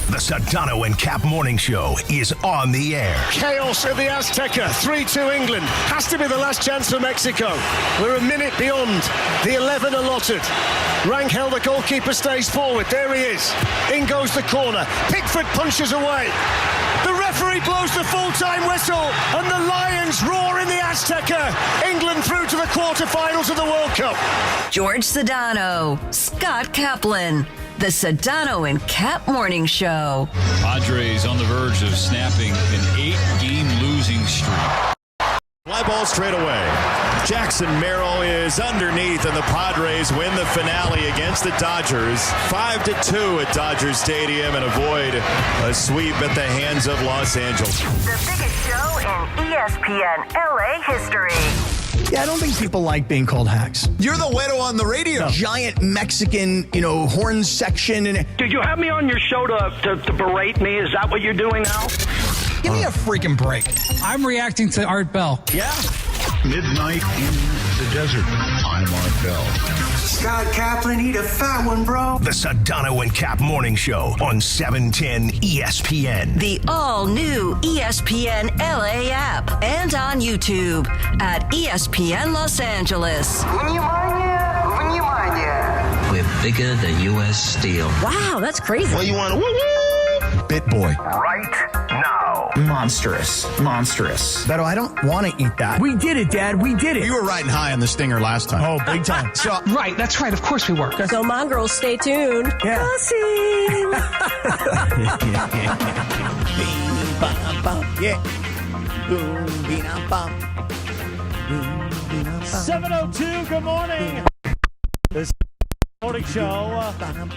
The Sedano and Kap Morning Show is on the air. Chaos at the Azteca, 3-2 England. Has to be the last chance for Mexico. We're a minute beyond the 11 allotted. Rangel, the goalkeeper, stays forward. There he is. In goes the corner. Pickford punches away. The referee blows the full-time whistle, and the Lions roar in the Azteca. England through to the quarterfinals of the World Cup. George Sedano, Scott Kaplan. The Sedano and Kap Morning Show. Padres on the verge of snapping an 8-game losing streak. Fly ball straight away. Jackson Merrill is underneath, and the Padres win the finale against the Dodgers. 5-2 at Dodger Stadium and avoid a sweep at the hands of Los Angeles. The biggest show in ESPN LA history. Yeah, I don't think people like being called hacks. You're the widow on the radio. Giant Mexican, horn section. And Did you have me on your show to berate me? Is that what you're doing now? give me a freaking break. I'm reacting to Art Bell. Yeah. Midnight in the desert. I'm Art Bell. Scott Kaplan, eat a fat one, bro. The Sedano and Kap Morning Show on 710 ESPN. The all-new ESPN LA app and on YouTube at ESPN Los Angeles. We're bigger than U.S. Steel. Wow, that's crazy. Well, you want to woo-woo? Bit boy. Right now. Monstrous. Beto, I don't want to eat that. We did it, Dad. We did it. You were riding high on the stinger last time. Oh, big time. So, Right, that's right. Of course we were. So, mom girls, stay tuned. Yeah. Yeah. 7:02, good morning. This morning show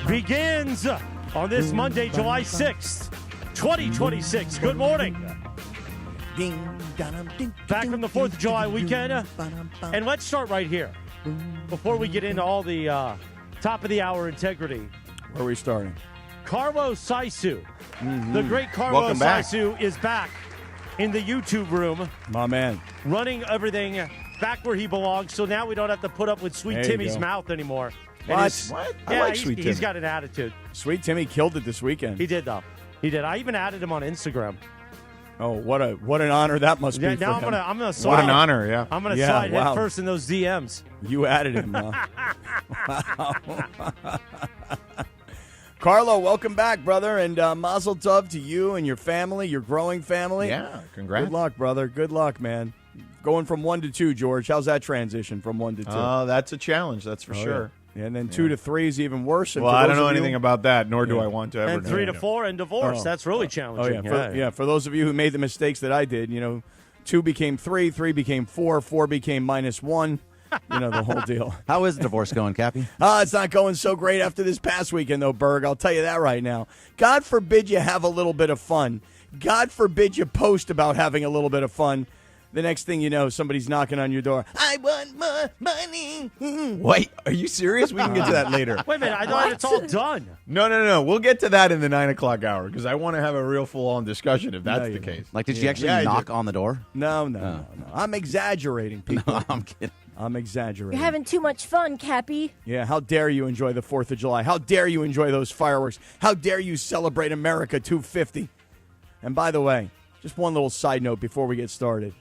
begins on this Monday, July 6th, 2026. Good morning. Back from the 4th of July weekend. And let's start right here. Before we get into all the top of the hour integrity. Where are we starting? Carlos Saisu. The great Carlos Saisu is back in the YouTube room. My man. Running everything back where he belongs. So now we don't have to put up with Sweet Timmy's mouth anymore. What? I Yeah, like Sweet Timmy. He's got an attitude. Sweet Timmy killed it this weekend. He did, though. He did. I even added him on Instagram. Oh, what an honor that must be for now him. I'm gonna slide. What an honor, yeah. I'm gonna Yeah, slide wow. head first in those DMs. You added him, huh? Wow. Carlo, welcome back, brother, and mazel tov to you and your family, your growing family. yeah, congrats. Good luck, brother. Good luck, man. Going from 1 to 2, George. How's that transition from 1 to 2? Oh, that's a challenge, that's for sure. Yeah. And then 2 to 3 is even worse. And Well, for I those don't know of you- anything about that, nor do I want to ever And know. 3 to 4 and divorce. Oh. That's really challenging. For those of you who made the mistakes that I did, 2 became 3, 3 became 4, 4 became -1. The whole deal. How is the divorce going, Cappy? It's not going so great after this past weekend, though, Berg. I'll tell you that right now. God forbid you have a little bit of fun. God forbid you post about having a little bit of fun. The next thing you know, somebody's knocking on your door. I want more money. Wait, are you serious? We can get to that later. Wait a minute. I thought it's all done. No. We'll get to that in the 9 o'clock hour because I want to have a real full-on discussion if that's the case. Like, did she actually knock on the door? No. I'm exaggerating, people. No, I'm kidding. I'm exaggerating. You're having too much fun, Cappy. Yeah, how dare you enjoy the 4th of July? How dare you enjoy those fireworks? How dare you celebrate America 250? And by the way, just one little side note before we get started.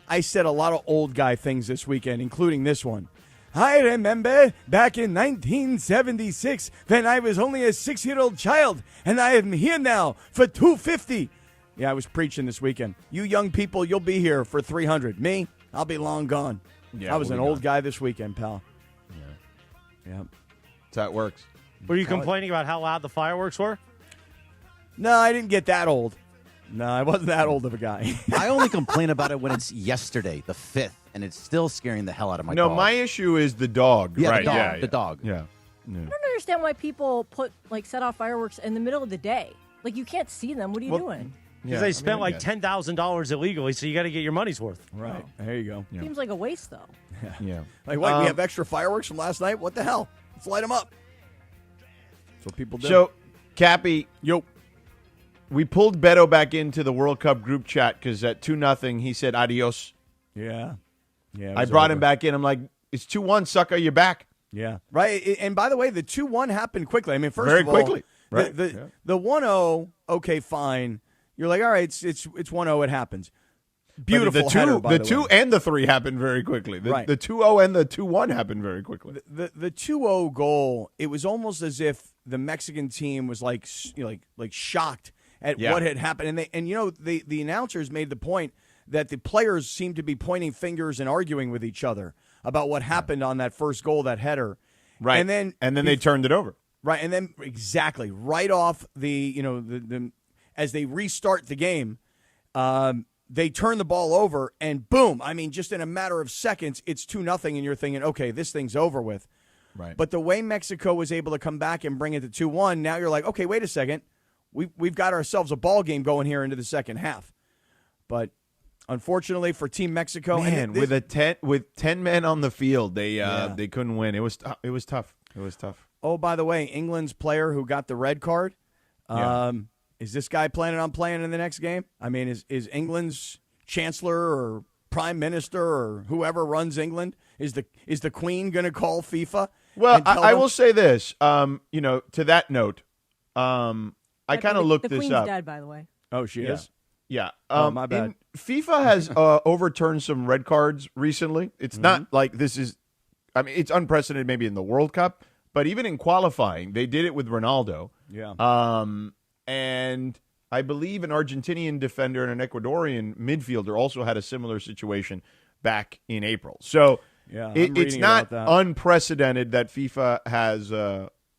I said a lot of old guy things this weekend, including this one. I remember back in 1976 when I was only a 6-year-old child, and I am here now for 250. Yeah, I was preaching this weekend. You young people, you'll be here for 300. Me, I'll be long gone. Yeah, I was we'll an be old gone. guy this weekend, pal. Yeah. That's how it works. Were you complaining about how loud the fireworks were? No, I didn't get that old. No, I wasn't that old of a guy. I only complain about it when it's yesterday, the 5th, and it's still scaring the hell out of my dog. My issue is the dog. Yeah, right. the dog. Yeah, The dog. Yeah. I don't understand why people set off fireworks in the middle of the day. Like, you can't see them. What are you doing? Because they spent like $10,000 illegally, so you got to get your mon's worth. Right. There you go. Seems like a waste, though. Yeah. Like, what? We have extra fireworks from last night? What the hell? Let's light them up. That's what people do. So, Cappy, yo, we pulled Beto back into the World Cup group chat because at 2-0, he said adios. Yeah. Yeah. I brought him back in. I'm like, it's 2-1, sucker. You're back. Yeah. Right. And by the way, the 2-1 happened quickly. I mean, first Very of all, quickly. Right. The 1-0, okay, fine. You're like, all right, it's 1-0, it happens. Beautiful header, by the 2 way. and the 3 happened very quickly. Right. The 2-0 and the 2-1 happened very quickly. The 2-0 goal, it was almost as if the Mexican team was like shocked at what had happened. And the announcers made the point that the players seemed to be pointing fingers and arguing with each other about what happened on that first goal, that header. Right. And then they turned it over. Right, and then exactly right off as they restart the game, they turn the ball over, and boom! I mean, just in a matter of seconds, it's 2-0, and you're thinking, okay, this thing's over with. Right. But the way Mexico was able to come back and bring it to 2-1, now you're like, okay, wait a second, we've got ourselves a ball game going here into the second half. But unfortunately for Team Mexico, with 10 men on the field, they couldn't win. It was tough. It was tough. Oh, by the way, England's player who got the red card, is this guy planning on playing in the next game? I mean, is England's chancellor or prime minister or whoever runs England, is the Queen going to call FIFA? Well, I will say this, to that note, I kind of looked this up. The Queen's dead, by the way. Oh, she is? Yeah. My bad. FIFA has overturned some red cards recently. It's not like this is – I mean, it's unprecedented maybe in the World Cup, but even in qualifying, they did it with Ronaldo. Yeah. And I believe an Argentinian defender and an Ecuadorian midfielder also had a similar situation back in April. So it's not unprecedented that FIFA has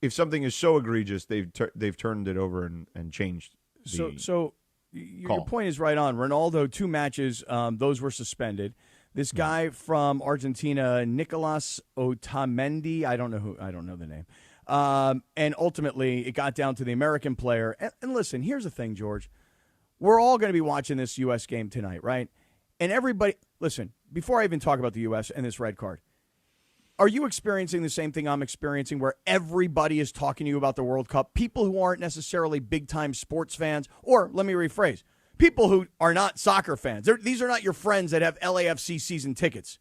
if something is so egregious, they've turned it over and changed the So your point is right on. Ronaldo, 2 matches, those were suspended. This guy from Argentina, Nicolas Otamendi, I don't know the name. And ultimately, it got down to the American player. And listen, here's the thing, George. We're all going to be watching this U.S. game tonight, right? And everybody, listen, before I even talk about the U.S. and this red card, are you experiencing the same thing I'm experiencing where everybody is talking to you about the World Cup? People who aren't necessarily big-time sports fans, or let me rephrase, people who are not soccer fans. These are not your friends that have LAFC season tickets.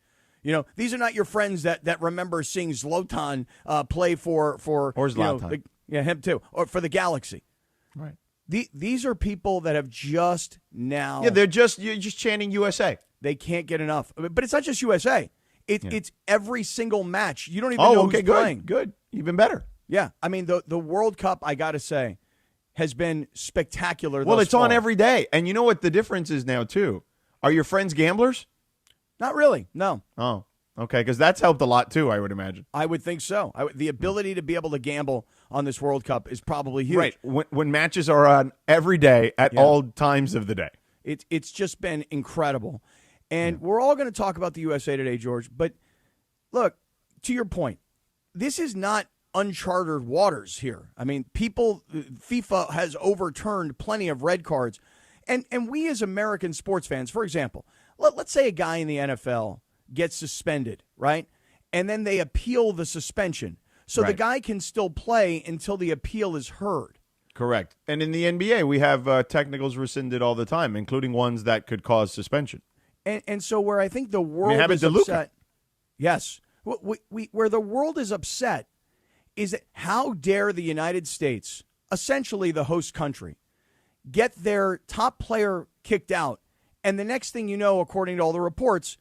These are not your friends that remember seeing Zlatan play for or Zlatan. Him too, or for the Galaxy. Right. These are people that have just now. Yeah, you're just chanting USA. They can't get enough. But it's not just USA. It's every single match. You don't even know who's playing. Good. Even better. Yeah. I mean, the World Cup, I got to say, has been spectacular. Well, thus it's on far. every day. And you know what the difference is now, too? Are your friends gamblers? Not really, no. Oh, okay, because that's helped a lot, too, I would imagine. I would think so. The ability to be able to gamble on this World Cup is probably huge. Right, when matches are on every day at all times of the day. It's just been incredible. And we're all going to talk about the USA today, George. But look, to your point, this is not uncharted waters here. I mean, FIFA has overturned plenty of red cards. And we as American sports fans, for example, let's say a guy in the NFL gets suspended, right? And then they appeal the suspension. So the guy can still play until the appeal is heard. Correct. And in the NBA, we have technicals rescinded all the time, including ones that could cause suspension. And so where I think the world is upset. Yes. Where the world is upset is that how dare the United States, essentially the host country, get their top player kicked out. And the next thing you know, according to all the reports,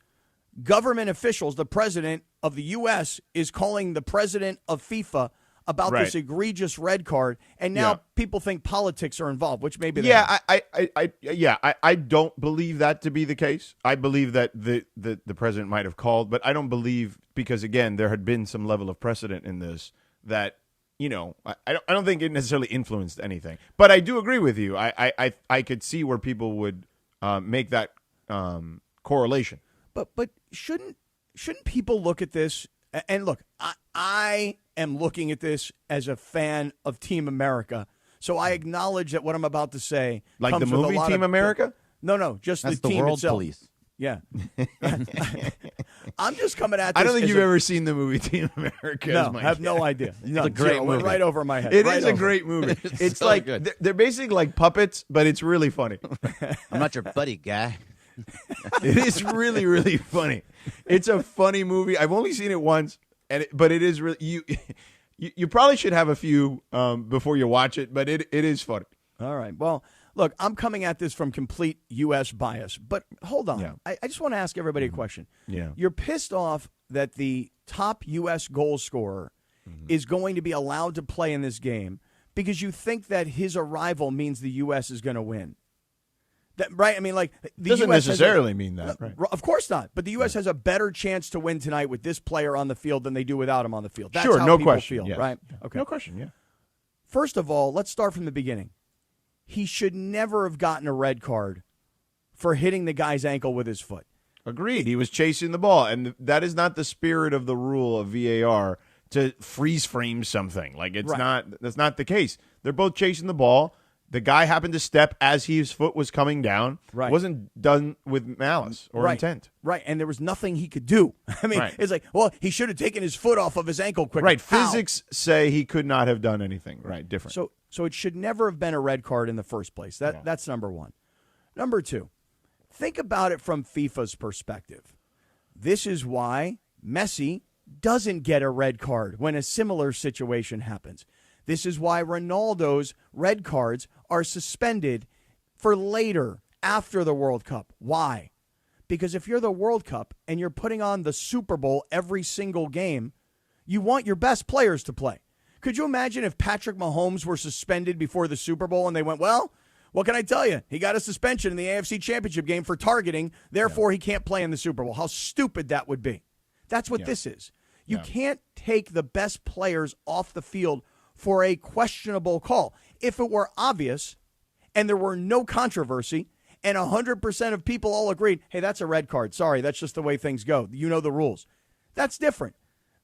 government officials, the president of the U.S. is calling the president of FIFA about this egregious red card. And now people think politics are involved, which maybe they are. I don't believe that to be the case. I believe that the president might have called, but I don't believe, because, again, there had been some level of precedent in this that, I don't think it necessarily influenced anything. But I do agree with you. I could see where people would make that correlation. But shouldn't people look at this? And look, I am looking at this as a fan of Team America, so I acknowledge that what I'm about to say, like comes the movie Team America. No, just That's the team World itself. Police. Yeah, I'm just coming at this. I don't think you've ever seen the movie Team America. No, I have no idea. It's a great movie. Right over my head. It is a great movie. It's so like good. they're basically like puppets, but it's really funny. I'm not your buddy, guy. It is really, really funny. It's a funny movie. I've only seen it once, but it is really You probably should have a few before you watch it, but it is funny. All right. Well, look, I'm coming at this from complete U.S. bias, but hold on. Yeah. I just want to ask everybody a question. Yeah. You're pissed off that the top U.S. goal scorer is going to be allowed to play in this game because you think that his arrival means the U.S. is going to win. Right? I mean, like, the doesn't US necessarily mean that. Right. Of course not. But the U.S. has a better chance to win tonight with this player on the field than they do without him on the field. That's sure, how no people question. feel, Yes. right? Yeah. Okay. No question, yeah. First of all, let's start from the beginning. He should never have gotten a red card for hitting the guy's ankle with his foot. Agreed. He was chasing the ball, and that is not the spirit of the rule of VAR to freeze frame something. Like, it's not. That's not the case. They're both chasing the ball. The guy happened to step as his foot was coming down. Right. It wasn't done with malice or intent. Right, and there was nothing he could do. I mean, it's like, well, he should have taken his foot off of his ankle quicker. Right. How? Physics say he could not have done anything. Right. Different. So it should never have been a red card in the first place. That's number one. Number two, think about it from FIFA's perspective. This is why Messi doesn't get a red card when a similar situation happens. This is why Ronaldo's red cards are suspended for later, after the World Cup. Why? Because if you're the World Cup and you're putting on the Super Bowl every single game, you want your best players to play. Could you imagine if Patrick Mahomes were suspended before the Super Bowl and they went, well, what can I tell you? He got a suspension in the AFC Championship game for targeting, therefore he can't play in the Super Bowl. How stupid that would be. That's what this is. You can't take the best players off the field for a questionable call. If it were obvious and there were no controversy and 100% of people all agreed, hey, that's a red card. Sorry, that's just the way things go. You know the rules. That's different.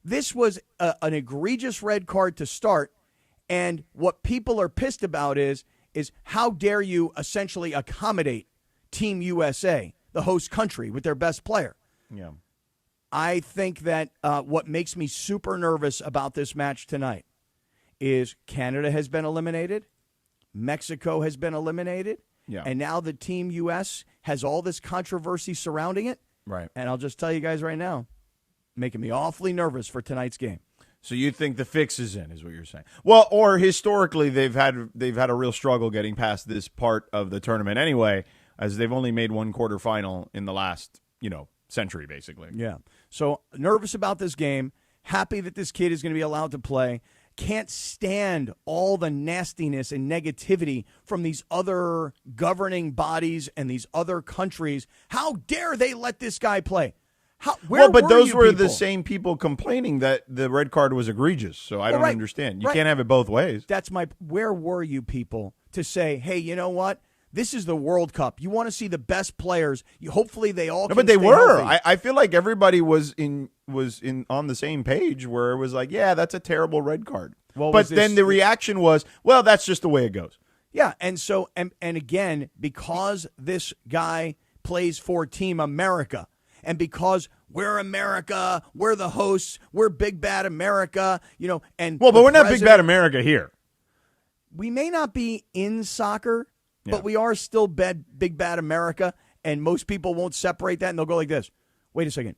This was an egregious red card to start, and what people are pissed about is how dare you essentially accommodate Team USA, the host country, with their best player. Yeah. I think that what makes me super nervous about this match tonight is Canada has been eliminated, Mexico has been eliminated, and now the Team U.S. has all this controversy surrounding it. Right. And I'll just tell you guys right now, making me awfully nervous for tonight's game. So you think the fix is in, is what you're saying? Well, or historically they've had a real struggle getting past this part of the tournament anyway, as they've only made one quarterfinal in the last, century, basically. Yeah. So nervous about this game. Happy that this kid is going to be allowed to play. Can't stand all the nastiness and negativity from these other governing bodies and these other countries. How dare they let this guy play? But those were people? the same people complaining that the red card was egregious. So I don't understand. You can't have it both ways. Where were you people to say, hey, you know what? This is the World Cup. You want to see the best players. Hopefully they all. No, can but they stay were. healthy. I feel like everybody was on the same page where it was like, yeah, that's a terrible red card. Well, but then the reaction was, well, that's just the way it goes. Yeah, and so and again, because this guy plays for Team America, and because we're America, we're the hosts, we're big bad America, and but we're not big bad America here. We may not be in soccer, but we are still big bad America, and most people won't separate that, and they'll go like this. Wait a second.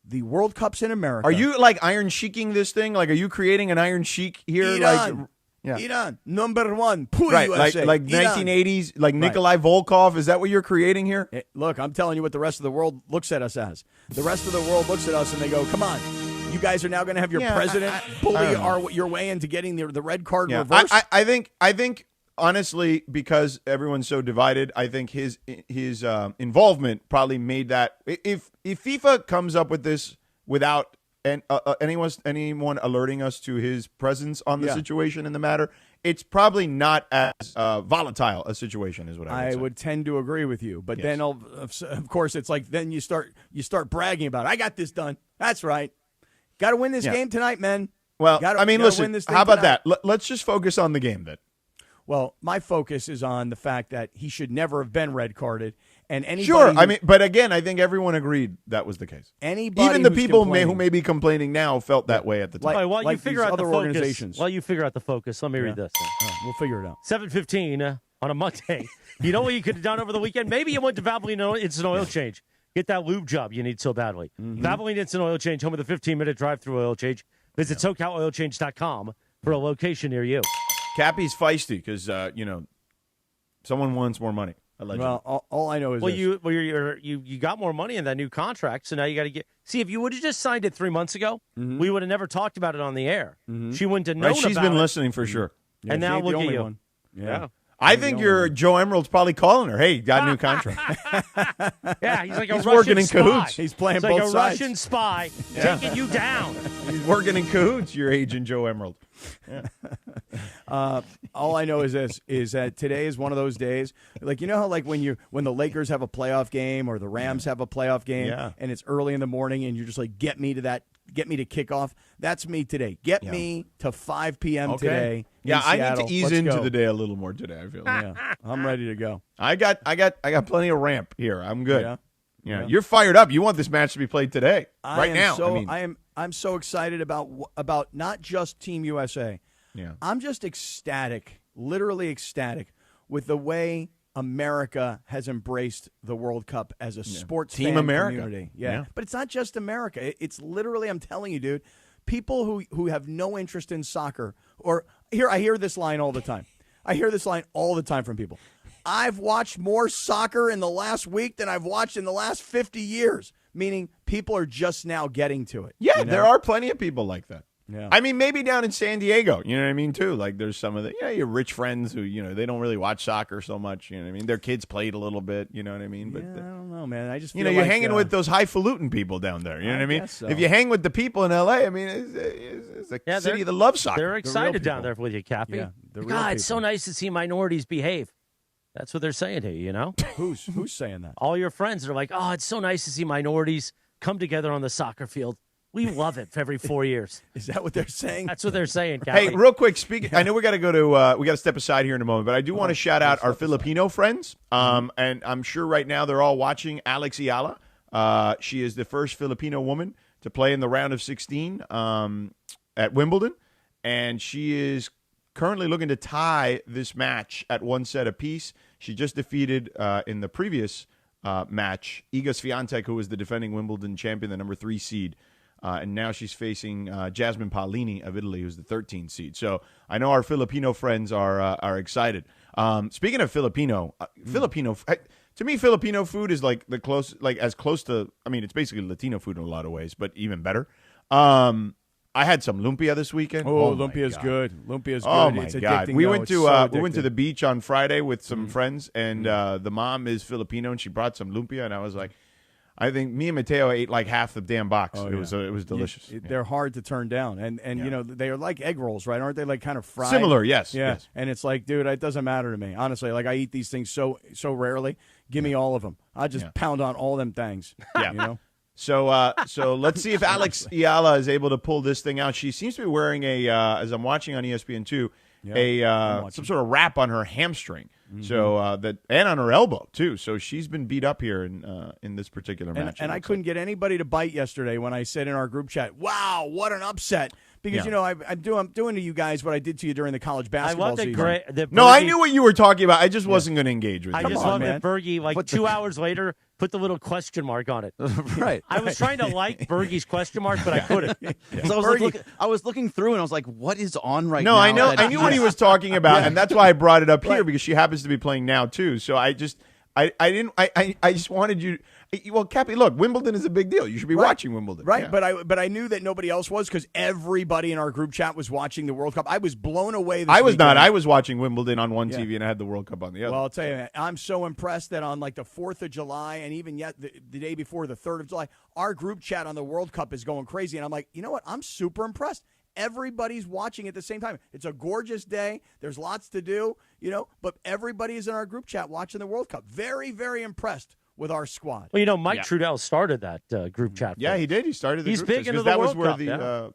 The World Cup's in America. Are you like Iron Sheiking this thing? Like, are you creating an Iron Sheik here? Iran. Like, Iran, number one. Pull right, USA. like 1980s, like Nikolai Volkov. Is that what you're creating here? Look, I'm telling you what the rest of the world looks at us as. The rest of the world looks at us and they go, come on. You guys are now going to have your president bully your way into getting the red card reversed? I think honestly, because everyone's so divided, I think his involvement probably made that. If FIFA comes up with this without anyone alerting us to his presence on the situation in the matter, it's probably not as volatile a situation as what I would say. would tend to agree with you, but then of course it's like then you start bragging about it. I got this done. That's right. Got to win this game tonight, man. Well, listen. How about tonight. that? Let's just focus on the game then. Well, my focus is on the fact that he should never have been red carded, and anybody. But again, I think everyone agreed that was the case. Anybody, even the people who may be complaining now, felt that way at the time. While you figure out the focus, organizations. while you figure out the focus, let me read this. We'll figure it out. 7:15 on a Monday. You know what you could have done over the weekend? Maybe you went to Valvoline Instant Oil Change. Get that lube job you need so badly. Valvoline Instant Oil Change, home of the 15-minute drive-through oil change. Visit SoCalOilChange.com for a location near you. Cappy's feisty because, someone wants more money. Allegedly. Well, all I know is you got more money in that new contract, so now you got to get. See, if you would have just signed it 3 months ago, we would have never talked about it on the air. She wouldn't have known right, she's about been it. listening for sure. Yeah, and now look at you. One. Yeah. I think your Joe Emerald's probably calling her. Hey, got a new contract. Yeah, he's like a He's Russian working in spy. cahoots. He's playing He's both like a sides. Russian spy taking you down. He's working in cahoots, your agent Joe Emerald. Yeah. All I know is this: is that today is one of those days. Like how when the Lakers have a playoff game or the Rams have a playoff game, and it's early in the morning, and you're just like, get me to kickoff. That's me today. Get me to 5 p.m. today. Yeah, I Seattle. need to ease Let's into go. the day a little more today. I feel. Yeah, I'm ready to go. I got plenty of ramp here. I'm good. Yeah. You're fired up. You want this match to be played today, right now. I'm so excited about not just Team USA. Yeah. I'm just ecstatic, literally ecstatic, with the way America has embraced the World Cup as a sports Team fan America. community. Yeah. But it's not just America. It's literally, I'm telling you, dude, people who have no interest in soccer. I hear this line all the time. I hear this line all the time from people. I've watched more soccer in the last week than I've watched in the last 50 years, meaning people are just now getting to it. Yeah, there are plenty of people like that. Yeah. I mean, maybe down in San Diego, you know what I mean, too? Like, there's some of the, your rich friends who, they don't really watch soccer so much, you know what I mean? Their kids played a little bit, you know what I mean? But I don't know, man. I just feel you're like, hanging with those highfalutin people down there, you know what I mean? guess so. If you hang with the people in L.A., I mean, it's a city that loves soccer. They're excited down there with you, Cappy. Yeah, the real God, it's so people. nice to see minorities behave. That's what they're saying to you, Who's saying that? All your friends are like, oh, it's so nice to see minorities come together on the soccer field. We love it every 4 years. Is that what they're saying? That's what they're saying, Cappy. Hey, real quick, I know we got to go to we got to step aside here in a moment, but I do want to shout out our Filipino friends. And I'm sure right now they're all watching Alex Ayala. She is the first Filipino woman to play in the round of 16 at Wimbledon, and she is currently looking to tie this match at one set apiece. She just defeated in the previous match Iga Swiatek, who was the defending Wimbledon champion, the number 3 seed. And now she's facing Jasmine Paolini of Italy, who's the 13th seed. So I know our Filipino friends are excited. Speaking of Filipino, to me, Filipino food is like as close to. I mean, it's basically Latino food in a lot of ways, but even better. I had some lumpia this weekend. Oh, lumpia's good. Lumpia's good. Oh my it's God! addicting, We though. went It's to so we went to addicting. the beach on Friday with some friends, and the mom is Filipino, and she brought some lumpia, and I was like, I think me and Mateo ate like half the damn box. Oh, it was delicious. They're hard to turn down, and they are like egg rolls, right? Aren't they like kind of fried? Similar, yes. Yeah, yes. and it's like, dude, it doesn't matter to me, honestly. Like I eat these things so rarely. Give me all of them. I just pound on all them things. Yeah, So let's see if Alex Ayala is able to pull this thing out. She seems to be wearing as I'm watching on ESPN2, some sort of wrap on her hamstring. Mm-hmm. So and on her elbow too. So she's been beat up here in this particular match. And I couldn't get anybody to bite yesterday when I said in our group chat, "Wow, what an upset!" Because I'm doing to you guys what I did to you during the college basketball season. No, I knew what you were talking about. I just wasn't going to engage with you. I just love that Bergie, 2 hours later, put the little question mark on it. Right. I was trying to like Bergie's question mark, but I couldn't. So I was looking through, and I was like, what is on right now? No, I know. I knew what he was talking about, and that's why I brought it up here, because she happens to be playing now, too. So I just wanted you. Well, Cappy, look, Wimbledon is a big deal. You should be watching Wimbledon, right? Yeah. But I knew that nobody else was, because everybody in our group chat was watching the World Cup. I was blown away. I was not. I was watching Wimbledon on one TV, and I had the World Cup on the other. Well, I'll tell you, man, I'm so impressed that on like the 4th of July, and even yet the day before, the 3rd of July, our group chat on the World Cup is going crazy, and I'm like, you know what? I'm super impressed. Everybody's watching at the same time. It's a gorgeous day. There's lots to do, but everybody is in our group chat watching the World Cup. Very, very impressed with our squad. Well, Mike Trudell started that group chat. Yeah, he did. He started the He's group big chat, into the that World was where Cup.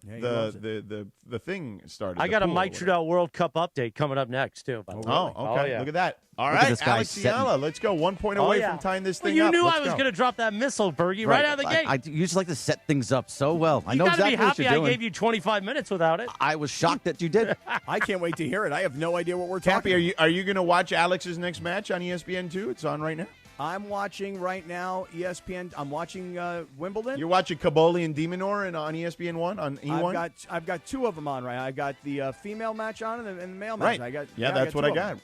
the thing started. I got a Mike Trudell World Cup update coming up next, too. By the way. Okay. Yeah. Look at that. All Look at right, this guy Alex Ayala. Let's go. 1 point away from tying this thing you up. knew Let's I was go. going to drop that missile, Bergie, right out of the gate. You just like to set things up so well. I know You got to be exactly what happy you're doing. I gave you 25 minutes without it. I was shocked that you did. I can't wait to hear it. I have no idea what we're Cappy, talking about. are you going to watch Alex's next match on ESPN2? It's on right now. I'm watching right now ESPN. I'm watching Wimbledon. You're watching Caboli and Demonor on ESPN 1 on E1? I've got two of them on, right? I got the female match on and the male match. Right. That's what I got.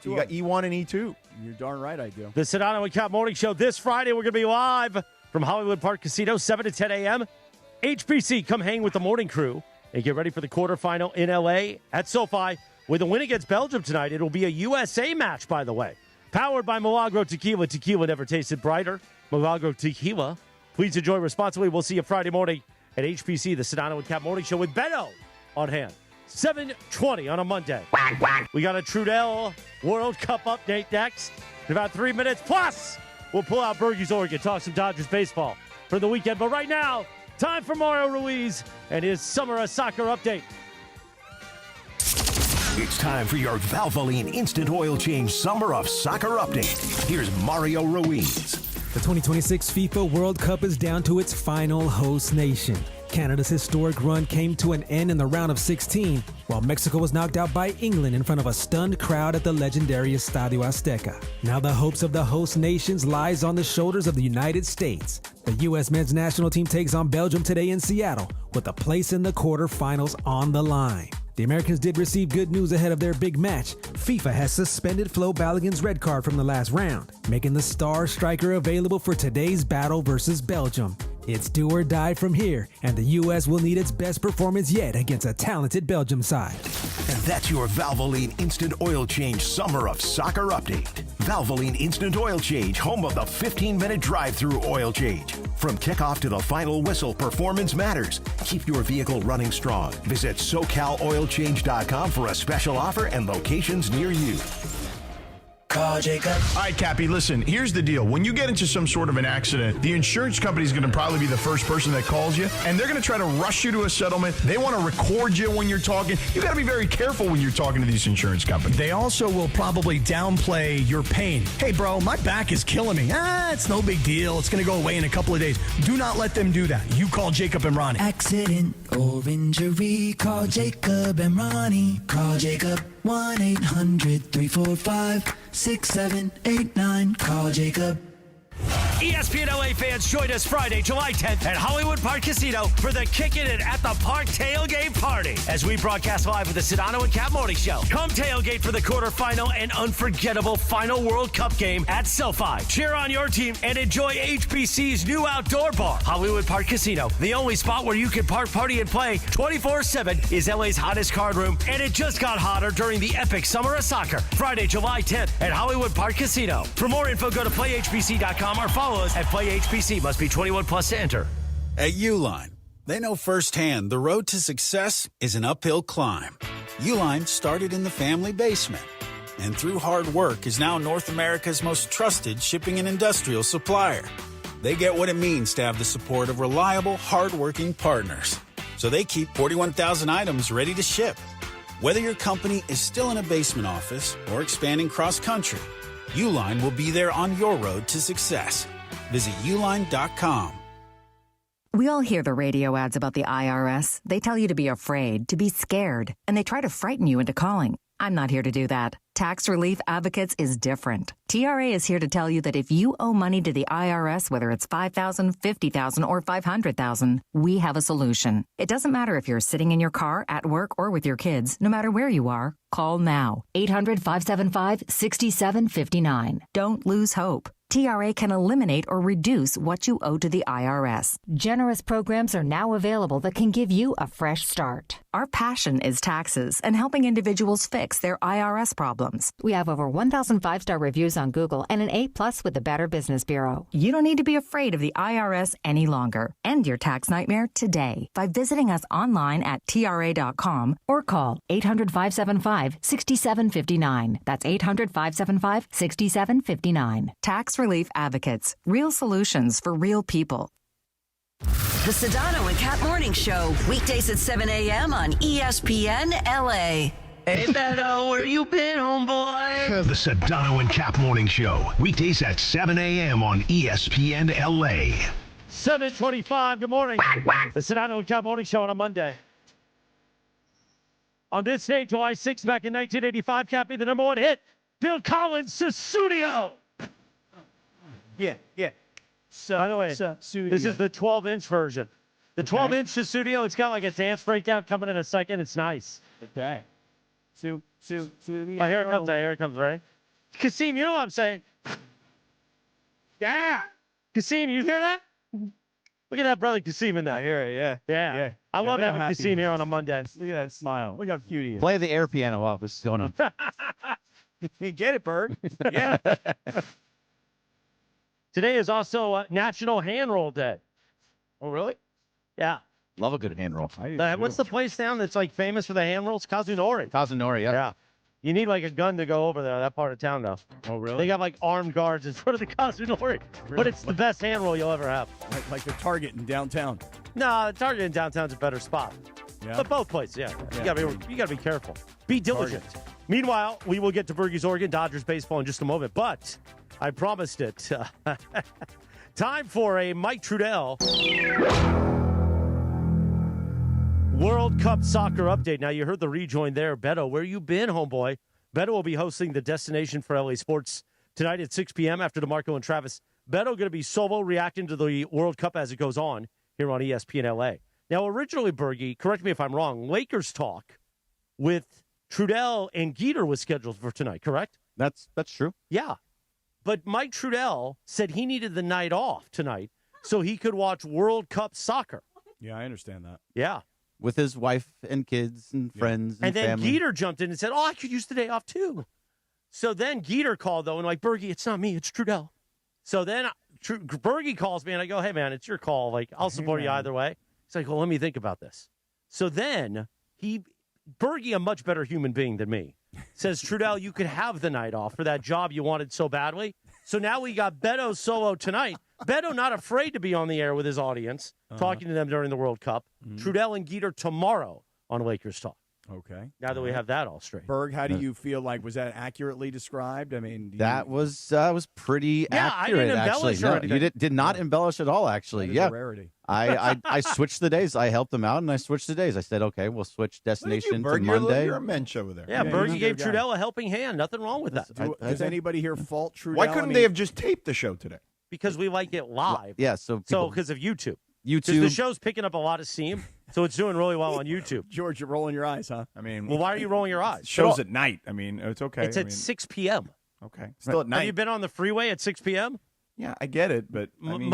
You got E1 and E2. You're darn right I do. The Sedano and Kap Morning Show this Friday. We're going to be live from Hollywood Park Casino, 7 to 10 a.m. HBC, come hang with the morning crew and get ready for the quarterfinal in L.A. at SoFi. With a win against Belgium tonight, it'll be a USA match, by the way. Powered by Milagro Tequila. Tequila never tasted brighter. Milagro Tequila. Please enjoy responsibly. We'll see you Friday morning at HPC, the Sedano and Kap Morning Show with Beto on hand. 7:20 on a Monday. We got a Trudell World Cup update next in about 3 minutes. Plus, we'll pull out Bergey's Oregon, talk some Dodgers baseball for the weekend. But right now, time for Mario Ruiz and his Summer Soccer update. It's time for your Valvoline Instant Oil Change Summer of Soccer update. Here's Mario Ruiz. The 2026 FIFA World Cup is down to its final host nation. Canada's historic run came to an end in the round of 16, while Mexico was knocked out by England in front of a stunned crowd at the legendary Estadio Azteca. Now the hopes of the host nations lies on the shoulders of the United States. The U.S. men's national team takes on Belgium today in Seattle, with a place in the quarterfinals on the line. The Americans did receive good news ahead of their big match. FIFA has suspended Flo Balogun's red card from the last round, making the star striker available for today's battle versus Belgium. It's do or die from here, and the U.S. will need its best performance yet against a talented Belgium side. And that's your Valvoline Instant Oil Change Summer of Soccer update. Valvoline Instant Oil Change, home of the 15-minute drive-through oil change. From kickoff to the final whistle, performance matters. Keep your vehicle running strong. Visit SoCalOilChange.com for a special offer and locations near you. Call Jacob. All right, Cappy, listen, here's the deal. When you get into some sort of an accident, the insurance company is going to probably be the first person that calls you, and they're going to try to rush you to a settlement. They want to record you when you're talking. You got to be very careful when you're talking to these insurance companies. They also will probably downplay your pain. Hey, bro, my back is killing me. It's no big deal. It's going to go away in a couple of days. Do not let them do that. You call Jacob and Ronnie. Accident or injury, call Jacob and Ronnie. Call Jacob. 1-800-345-6789. Call Jacob. ESPN LA fans, join us Friday, July 10th at Hollywood Park Casino for the Kickin' It at the Park tailgate party as we broadcast live with the Sedano and Kap Morning Show. Come tailgate for the quarterfinal and unforgettable final World Cup game at SoFi. Cheer on your team and enjoy HBC's new outdoor bar. Hollywood Park Casino, the only spot where you can park, party, and play 24/7 is LA's hottest card room, and it just got hotter during the epic Summer of Soccer. Friday, July 10th at Hollywood Park Casino. For more info, go to playhbc.com or follow us at PlayHBC. Must be 21 plus to enter. At Uline, they know firsthand the road to success is an uphill climb. Uline started in the family basement and through hard work is now North America's most trusted shipping and industrial supplier. They get what it means to have the support of reliable, hardworking partners. So they keep 41,000 items ready to ship. Whether your company is still in a basement office or expanding cross-country, Uline will be there on your road to success. Visit uline.com. We all hear the radio ads about the IRS. They tell you to be afraid, to be scared, and they try to frighten you into calling. I'm not here to do that. Tax Relief Advocates is different. TRA is here to tell you that if you owe money to the IRS, whether it's $5,000, $50,000, or $500,000, we have a solution. It doesn't matter if you're sitting in your car, at work, or with your kids. No matter where you are, call now. 800-575-6759. Don't lose hope. TRA can eliminate or reduce what you owe to the IRS. Generous programs are now available that can give you a fresh start. Our passion is taxes and helping individuals fix their IRS problems. We have over 1,000 5-star reviews on Google and an A+ with the Better Business Bureau. You don't need to be afraid of the IRS any longer. End your tax nightmare today by visiting us online at TRA.com or call 800-575-6759. That's 800-575-6759. Tax Relief Advocates. Real solutions for real people. The Sedano and Kap Morning Show, weekdays at 7 a.m. on ESPN LA. Hey, Beto, where you been, homeboy? The Sedano and Kap Morning Show, weekdays at 7 a.m. on ESPN LA. 7:25, good morning. The Sedano and Kap Morning Show on a Monday. On this day, July 6th, back in 1985, Cappy, the #1 hit, Bill Collins' Sussudio. Yeah. So, by the way, this is the 12-inch version. The 12-inch studio, it's got like a dance breakdown coming in a second. It's nice. Okay. Oh, here it comes. Here it comes, right? Kasim, you know what I'm saying? Yeah. Kasim, you hear that? Look at that brother Kasim in there. I hear it, yeah. I love having Kasim here on a Monday. Look at that smile. Look how cute he is. Play the air piano while this is going on. You get it, Berg. Yeah. Today is also National Hand Roll Day. Oh, really? Yeah. Love a good hand roll. What's the place down that's like famous for the hand rolls? Kazunori. Kazunori, yeah. Yeah. You need like a gun to go over there, that part of town, though. Oh, really? They got like armed guards in front of the Kazunori. But it's the best hand roll you'll ever have. Like the Target in downtown. No, the Target in downtown's a better spot. Yeah. But both places, yeah. You gotta be careful. Be diligent. Meanwhile, we will get to Bergie's Oregon Dodgers baseball in just a moment, but I promised it. Time for a Mike Trudell World Cup soccer update. Now, you heard the rejoin there. Beto, where you been, homeboy? Beto will be hosting the Destination for LA Sports tonight at 6 p.m. after DeMarco and Travis. Beto going to be solo reacting to the World Cup as it goes on here on ESPN LA. Now, originally, Bergie, correct me if I'm wrong, Lakers talk with Trudell and Geeter was scheduled for tonight, correct? That's true. Yeah. But Mike Trudell said he needed the night off tonight so he could watch World Cup soccer. Yeah, I understand that. Yeah. With his wife and kids and friends and then family. Geeter jumped in and said, I could use the day off too. So then Geeter called, though, and like, Bergie, it's not me, it's Trudell. So then Bergie calls me, and I go, hey, man, it's your call. Like, I'll support you either way. He's like, well, let me think about this. So then Bergie, a much better human being than me, says, Trudell, you could have the night off for that job you wanted so badly. So now we got Beto solo tonight. Beto not afraid to be on the air with his audience, talking to them during the World Cup. Trudell and Geeter tomorrow on Lakers Talk. Okay. Now that we have that all straight. Berg, how do you feel like, was that accurately described? I mean, that was pretty accurate, I didn't embellish actually. No, you did not embellish at all, actually. That is a rarity. I switched the days. I helped them out, and I switched the days. I said, okay, we'll switch destination to Monday. You're a mensch over there. Yeah, Bergie gave Trudell a helping hand. Nothing wrong with that. Does anybody here fault Trudell? Why couldn't they have just taped the show today? Because we like it live. Yeah, so because of YouTube. Because the show's picking up a lot of steam, so it's doing really well on YouTube. George, you're rolling your eyes, huh? I mean, well, why are you rolling your eyes? Show's at night. I mean, it's okay. It's at 6 p.m. Okay, still at night. Have you been on the freeway at 6 p.m.? Yeah, I get it, but I mean,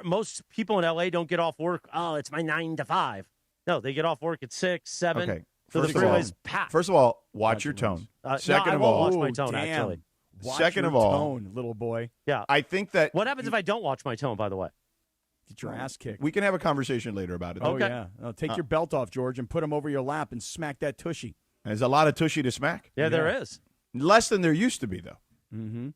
most people in LA don't get off work. Oh, it's my 9 to 5. No, they get off work at 6, 7. Okay. So the freeway's packed. First of all, watch your tone. Second of all, watch my tone. Actually, second of all, little boy. Yeah, I think that. What happens if I don't watch my tone? By the way. Get your ass kicked. We can have a conversation later about it. Oh, yeah. Take your belt off, George, and put him over your lap and smack that tushy. There's a lot of tushy to smack. Yeah, there is. Less than there used to be, though. Mm-hmm.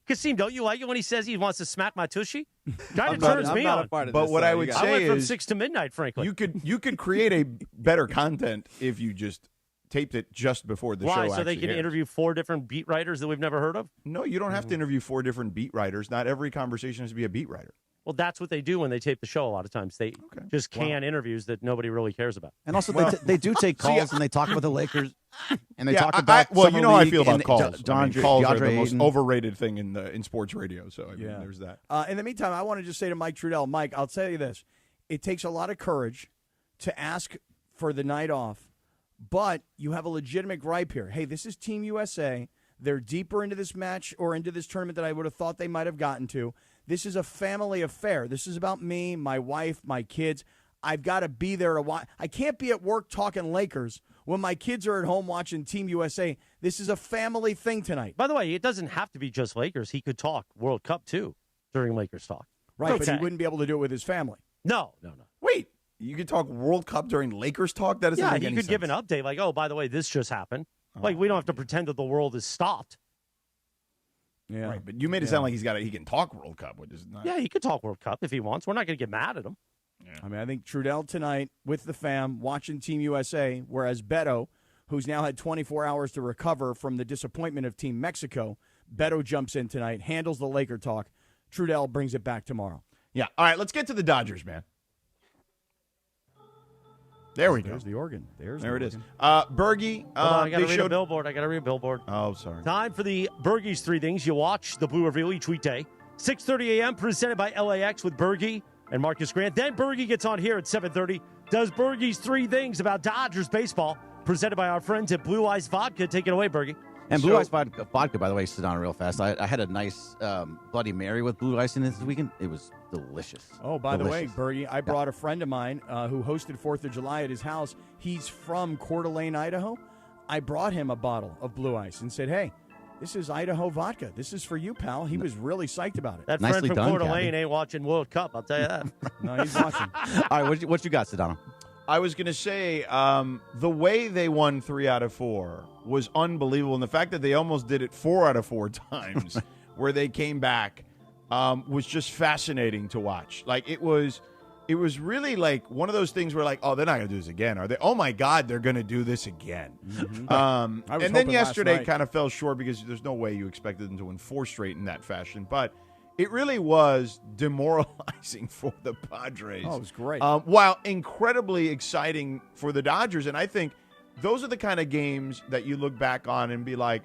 Kasim, don't you like it when he says he wants to smack my tushy? Kind of turns me on. But what I would say is, I went from 6 to midnight, frankly. You could create a better content if you just taped it just before the show. Why? So they can airs. interview 4 different beat writers that we've never heard of? No, you don't have to interview 4 different beat writers. Not every conversation has to be a beat writer. Well, that's what they do when they tape the show a lot of times. They just can interviews that nobody really cares about. And also, they do take calls, and they talk about the Lakers, and they talk about you know how I feel about calls. Calls are the Ayton. most overrated thing in sports radio, so I mean, there's that. In the meantime, I want to just say to Mike Trudell, Mike, I'll tell you this. It takes a lot of courage to ask for the night off, but you have a legitimate gripe here. Hey, this is Team USA. They're deeper into this match or into this tournament than I would have thought they might have gotten to. This is a family affair. This is about me, my wife, my kids. I've got to be there to watch. I can't be at work talking Lakers when my kids are at home watching Team USA. This is a family thing tonight. By the way, it doesn't have to be just Lakers. He could talk World Cup, too, during Lakers talk. Right, but he wouldn't be able to do it with his family. No. Wait, you could talk World Cup during Lakers talk? That doesn't make any sense. Yeah, he could give an update like, oh, by the way, this just happened. Like, we don't have to pretend that the world is stopped. Yeah. Right, but you made it sound like he can talk World Cup, which is not. Yeah, he could talk World Cup if he wants. We're not going to get mad at him. Yeah. I mean, I think Trudell tonight with the fam watching Team USA, whereas Beto, who's now had 24 hours to recover from the disappointment of Team Mexico, Beto jumps in tonight, handles the Laker talk. Trudell brings it back tomorrow. Yeah. All right, let's get to the Dodgers, man. There we go. There's the organ. There it is. organ. Bergie, Hold on, I got to they read a billboard. Oh, sorry. Time for the Bergie's 3 Things. You watch the Blue Reveal each weekday. 6:30 a.m. presented by LAX with Bergie and Marcus Grant. Then Bergie gets on here at 7:30. Does Bergie's 3 Things about Dodgers baseball presented by our friends at Blue Ice Vodka. Take it away, Bergie. And Blue Ice vodka, by the way, Sedano, real fast. I had a nice Bloody Mary with Blue Ice in it this weekend. It was delicious. Oh, by the way, Bergie, I brought a friend of mine who hosted 4th of July at his house. He's from Coeur d'Alene, Idaho. I brought him a bottle of Blue Ice and said, hey, this is Idaho vodka. This is for you, pal. He was really psyched about it. That friend from Coeur d'Alene ain't watching World Cup, I'll tell you that. No, he's watching. All right, what you got, Sedano? I was going to say the way they won 3 out of 4 was unbelievable. And the fact that they almost did it 4 out of 4 times where they came back was just fascinating to watch. Like, it was really like one of those things where, like, oh, they're not going to do this again, are they? Oh, my God, they're going to do this again. Mm-hmm. And then yesterday kind of fell short because there's no way you expected them to win 4 straight in that fashion. But it really was demoralizing for the Padres. Oh, it was great. While incredibly exciting for the Dodgers. And I think those are the kind of games that you look back on and be like,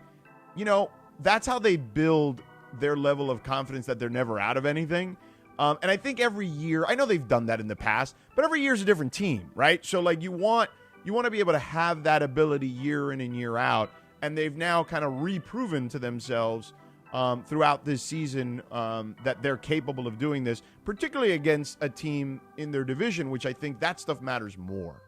you know, that's how they build their level of confidence that they're never out of anything. And I think every year, I know they've done that in the past, but every year is a different team, right? So, like, you want to be able to have that ability year in and year out. And they've now kind of reproven to themselves throughout this season that they're capable of doing this, particularly against a team in their division, which I think that stuff matters more.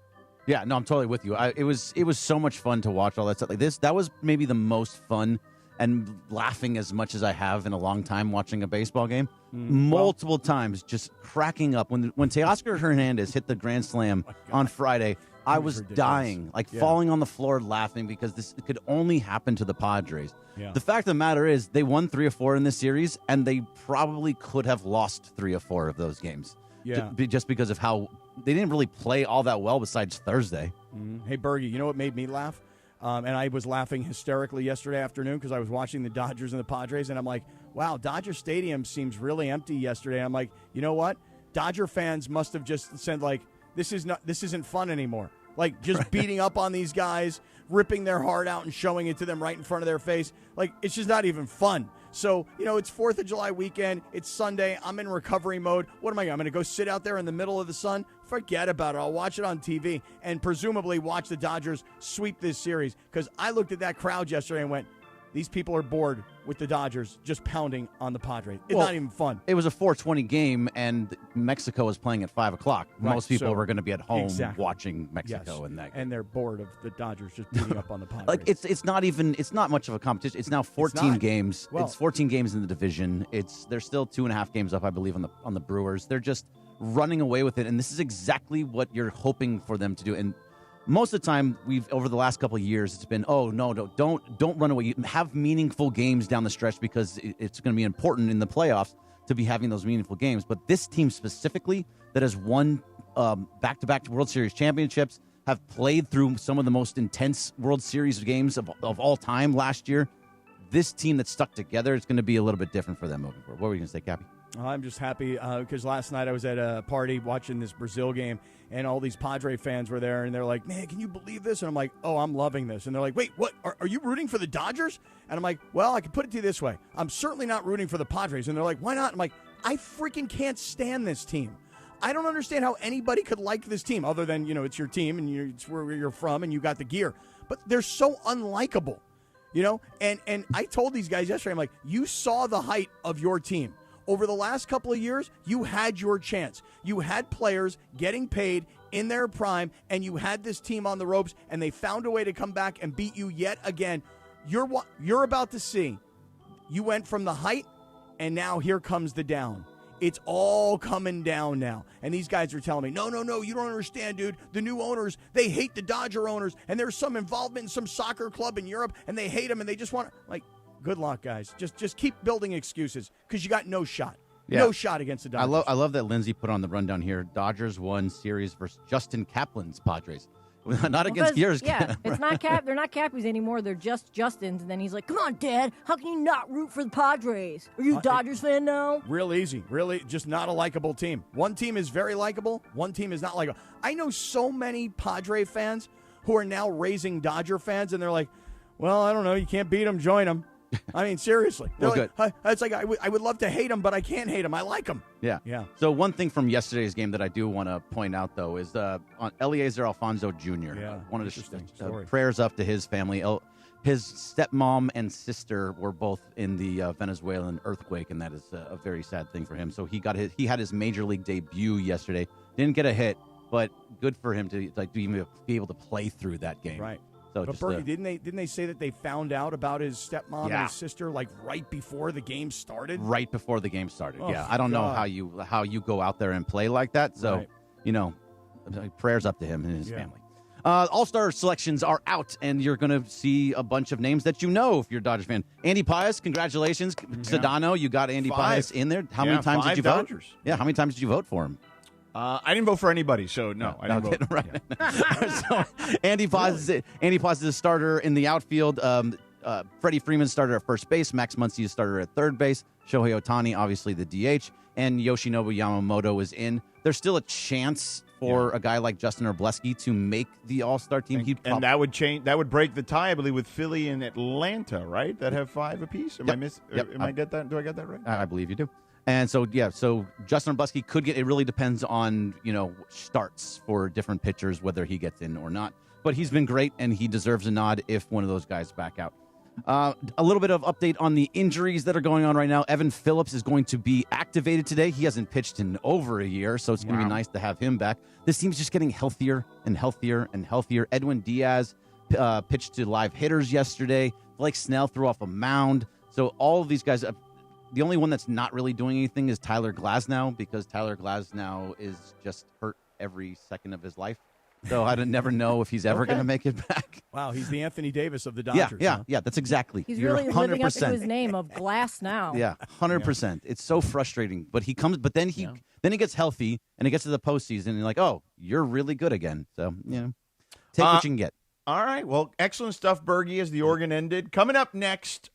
Yeah, no, I'm totally with you. It was so much fun to watch all that stuff. Like this, that was maybe the most fun and laughing as much as I have in a long time watching a baseball game. Multiple times, just cracking up. When Teoscar Hernandez hit the grand slam on Friday, I was dying, falling on the floor laughing because this could only happen to the Padres. Yeah. The fact of the matter is they won 3 or 4 in this series, and they probably could have lost 3 or 4 of those games. Yeah. Just because of how they didn't really play all that well besides Thursday. Mm-hmm. Hey, Bergie, you know what made me laugh? And I was laughing hysterically yesterday afternoon because I was watching the Dodgers and the Padres, and I'm like, wow, Dodger Stadium seems really empty yesterday. I'm like, you know what? Dodger fans must have just said, like, this isn't fun anymore. Like, just beating up on these guys, ripping their heart out and showing it to them right in front of their face. Like, it's just not even fun. So, you know, it's 4th of July weekend. It's Sunday. I'm in recovery mode. What am I going to go sit out there in the middle of the sun? Forget about it. I'll watch it on TV and presumably watch the Dodgers sweep this series, because I looked at that crowd yesterday and went, these people are bored with the Dodgers just pounding on the Padres. It's not even fun. It was a 4:20 game, and Mexico was playing at 5 o'clock. Right, Most people so- were going to be at home Exactly. watching Mexico Yes. in that game. And they're bored of the Dodgers just beating up on the Padres. Like it's not much of a competition. It's now 14 not. games. Well- It's 14 games in the division. They're still 2.5 games up, I believe, on the Brewers. They're just running away with it, and this is exactly what you're hoping for them to do. And most of the time, over the last couple of years, it's been, oh no, don't run away. You have meaningful games down the stretch because it's going to be important in the playoffs to be having those meaningful games. But this team specifically that has won back-to-back World Series championships, have played through some of the most intense World Series games of all time last year. This team that's stuck together is going to be a little bit different for them moving forward. What were you going to say, Cappy? I'm just happy because last night I was at a party watching this Brazil game, and all these Padre fans were there, and they're like, man, can you believe this? And I'm like, oh, I'm loving this. And they're like, wait, what? Are you rooting for the Dodgers? And I'm like, well, I can put it to you this way. I'm certainly not rooting for the Padres. And they're like, why not? I'm like, I freaking can't stand this team. I don't understand how anybody could like this team other than, you know, it's your team and it's where you're from and you got the gear. But they're so unlikable, you know? And I told these guys yesterday, I'm like, you saw the height of your team. Over the last couple of years, you had your chance. You had players getting paid in their prime, and you had this team on the ropes, and they found a way to come back and beat you yet again. You're about to see. You went from the height, and now here comes the down. It's all coming down now. And these guys are telling me, no, you don't understand, dude. The new owners, they hate the Dodger owners, and there's some involvement in some soccer club in Europe, and they hate them, and they just want to, like, good luck, guys. Just keep building excuses because you got no shot. Yeah. No shot against the Dodgers. I love that Lindsay put on the rundown here. Dodgers won series versus Justin Kaplan's Padres. Not against yours. Yeah, it's not Cap. They're not Cappies anymore. They're just Justin's. And then he's like, "Come on, Dad. How can you not root for the Padres? Are you a Dodgers fan now?" Real easy. Really, just not a likable team. One team is very likable. One team is not likable. I know so many Padre fans who are now raising Dodger fans, and they're like, "Well, I don't know. You can't beat them. Join them." I mean, seriously. Well, like, it's like I would love to hate them, but I can't hate them. I like them. Yeah. So one thing from yesterday's game that I do want to point out, though, is on Eliezer Alfonso Jr. One of the prayers up to his family. His stepmom and sister were both in the Venezuelan earthquake, and that is a very sad thing for him. So he had his major league debut yesterday. Didn't get a hit, but good for him to be able to play through that game. Right. So but Bertie, didn't they say that they found out about his stepmom and his sister like right before the game started? Right before the game started. Oh, yeah, I don't know how you go out there and play like that. So prayers up to him and his family. All-Star selections are out, and you're going to see a bunch of names that you know if you're a Dodgers fan. Andy Pius, congratulations. Sedano, you got Andy Pius in there. How many times did you vote? Yeah, how many times did you vote for him? I didn't vote for anybody, so no, I didn't vote. Right. So Andy Paz is a starter in the outfield. Freddie Freeman started at first base. Max Muncy is starter at third base. Shohei Ohtani, obviously the DH, and Yoshinobu Yamamoto is in. There's still a chance for a guy like Justin Herbleski to make the All-Star team. And that would change. That would break the tie, I believe, with Philly and Atlanta, right? That have 5 apiece. Am I miss? Yep. I get that? Do I get that right? I believe you do. And so, so Justin Herbleski could get. It really depends on starts for different pitchers whether he gets in or not. But he's been great, and he deserves a nod if one of those guys back out. A little bit of update on the injuries that are going on right now. Evan Phillips is going to be activated today. He hasn't pitched in over a year, so it's going to be nice to have him back. This team's just getting healthier and healthier and healthier. Edwin Diaz pitched to live hitters yesterday. Blake Snell threw off a mound. So all of these guys. The only one that's not really doing anything is Tyler Glasnow, because Tyler Glasnow is just hurt every second of his life. So I never know if he's ever going to make it back. Wow, he's the Anthony Davis of the Dodgers. Yeah, that's exactly. He's really living up to his name of Glass now. Yeah, 100%. It's so frustrating. But he comes, but then he gets healthy and he gets to the postseason and you're like, oh, you're really good again. So take what you can get. All right. Well, excellent stuff, Bergie, as the organ ended. Coming up next,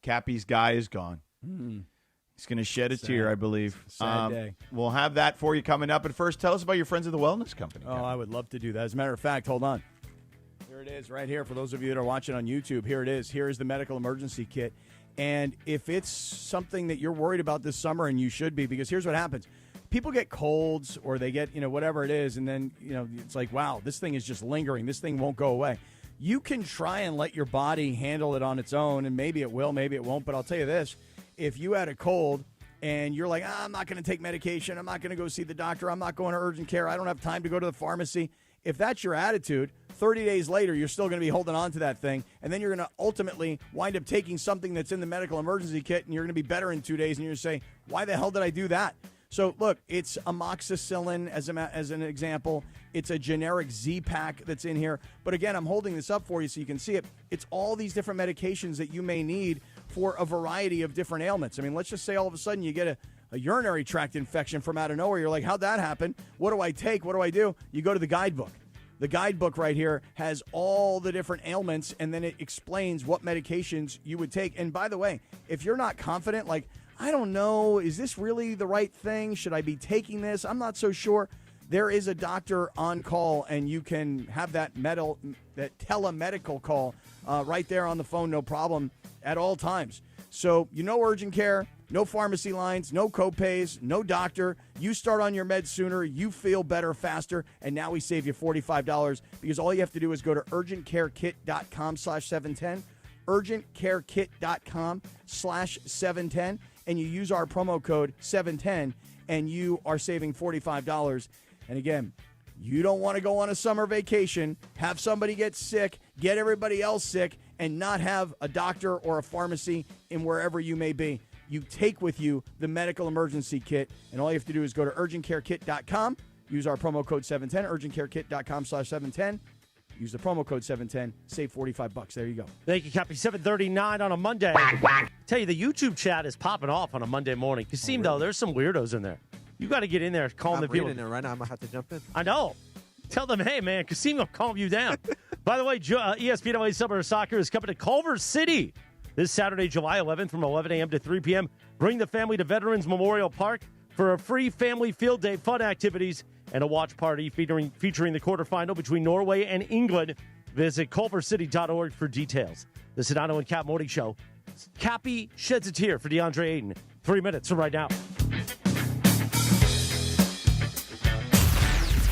Cappy's guy is gone. He's going to shed a tear, I believe. Sad day. We'll have that for you coming up. But first, tell us about your friends at the Wellness Company. Oh, I would love to do that. As a matter of fact, hold on. Here it is right here for those of you that are watching on YouTube. Here it is. Here is the medical emergency kit. And if it's something that you're worried about this summer, and you should be, because here's what happens. People get colds or they get, whatever it is, and then, it's like, wow, this thing is just lingering. This thing won't go away. You can try and let your body handle it on its own, and maybe it will, maybe it won't. But I'll tell you this, if you had a cold and you're like, I'm not going to take medication, I'm not going to go see the doctor, I'm not going to urgent care, I don't have time to go to the pharmacy. If that's your attitude, 30 days later, you're still going to be holding on to that thing, and then you're going to ultimately wind up taking something that's in the medical emergency kit, and you're going to be better in 2 days, and you're going to say, why the hell did I do that? So, look, it's amoxicillin as an example. It's a generic Z-Pack that's in here. But, again, I'm holding this up for you so you can see it. It's all these different medications that you may need for a variety of different ailments. I mean, let's just say all of a sudden you get a urinary tract infection from out of nowhere. You're like, how'd that happen? What do I take? What do I do? You go to the guidebook. The guidebook right here has all the different ailments, and then it explains what medications you would take. And, by the way, if you're not confident, like, I don't know, is this really the right thing? Should I be taking this? I'm not so sure. There is a doctor on call, and you can have that telemedical call right there on the phone, no problem, at all times. So, urgent care, no pharmacy lines, no copays, no doctor. You start on your meds sooner, you feel better faster, and now we save you $45 because all you have to do is go to urgentcarekit.com/710, urgentcarekit.com/710, and you use our promo code 710, and you are saving $45. And again, you don't want to go on a summer vacation, have somebody get sick, get everybody else sick, and not have a doctor or a pharmacy in wherever you may be. You take with you the medical emergency kit, and all you have to do is go to urgentcarekit.com, use our promo code 710, urgentcarekit.com/710. Use the promo code 710, save $45. There you go. Thank you, Cappy. 7:39 on a Monday. Tell you, the YouTube chat is popping off on a Monday morning. Though, there's some weirdos in there. You got to get in there, calm the people. I'm in there right now. I'm going to have to jump in. I know. Tell them, hey, man, Kasim will calm you down. By the way, ESPN LA Summer of Soccer is coming to Culver City this Saturday, July 11th from 11 a.m. to 3 p.m. Bring the family to Veterans Memorial Park for a free family field day, fun activities, and a watch party featuring the quarterfinal between Norway and England. Visit culvercity.org for details. The Sedano and Kap Morning Show. Cappy sheds a tear for Deandre Ayton. 3 minutes from right now.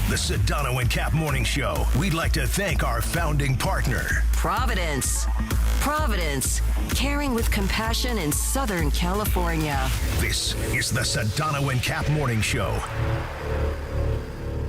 The Sedano and Kap Morning Show. We'd like to thank our founding partner, Providence. Providence, caring with compassion in Southern California. This is the Sedano and Kap Morning Show.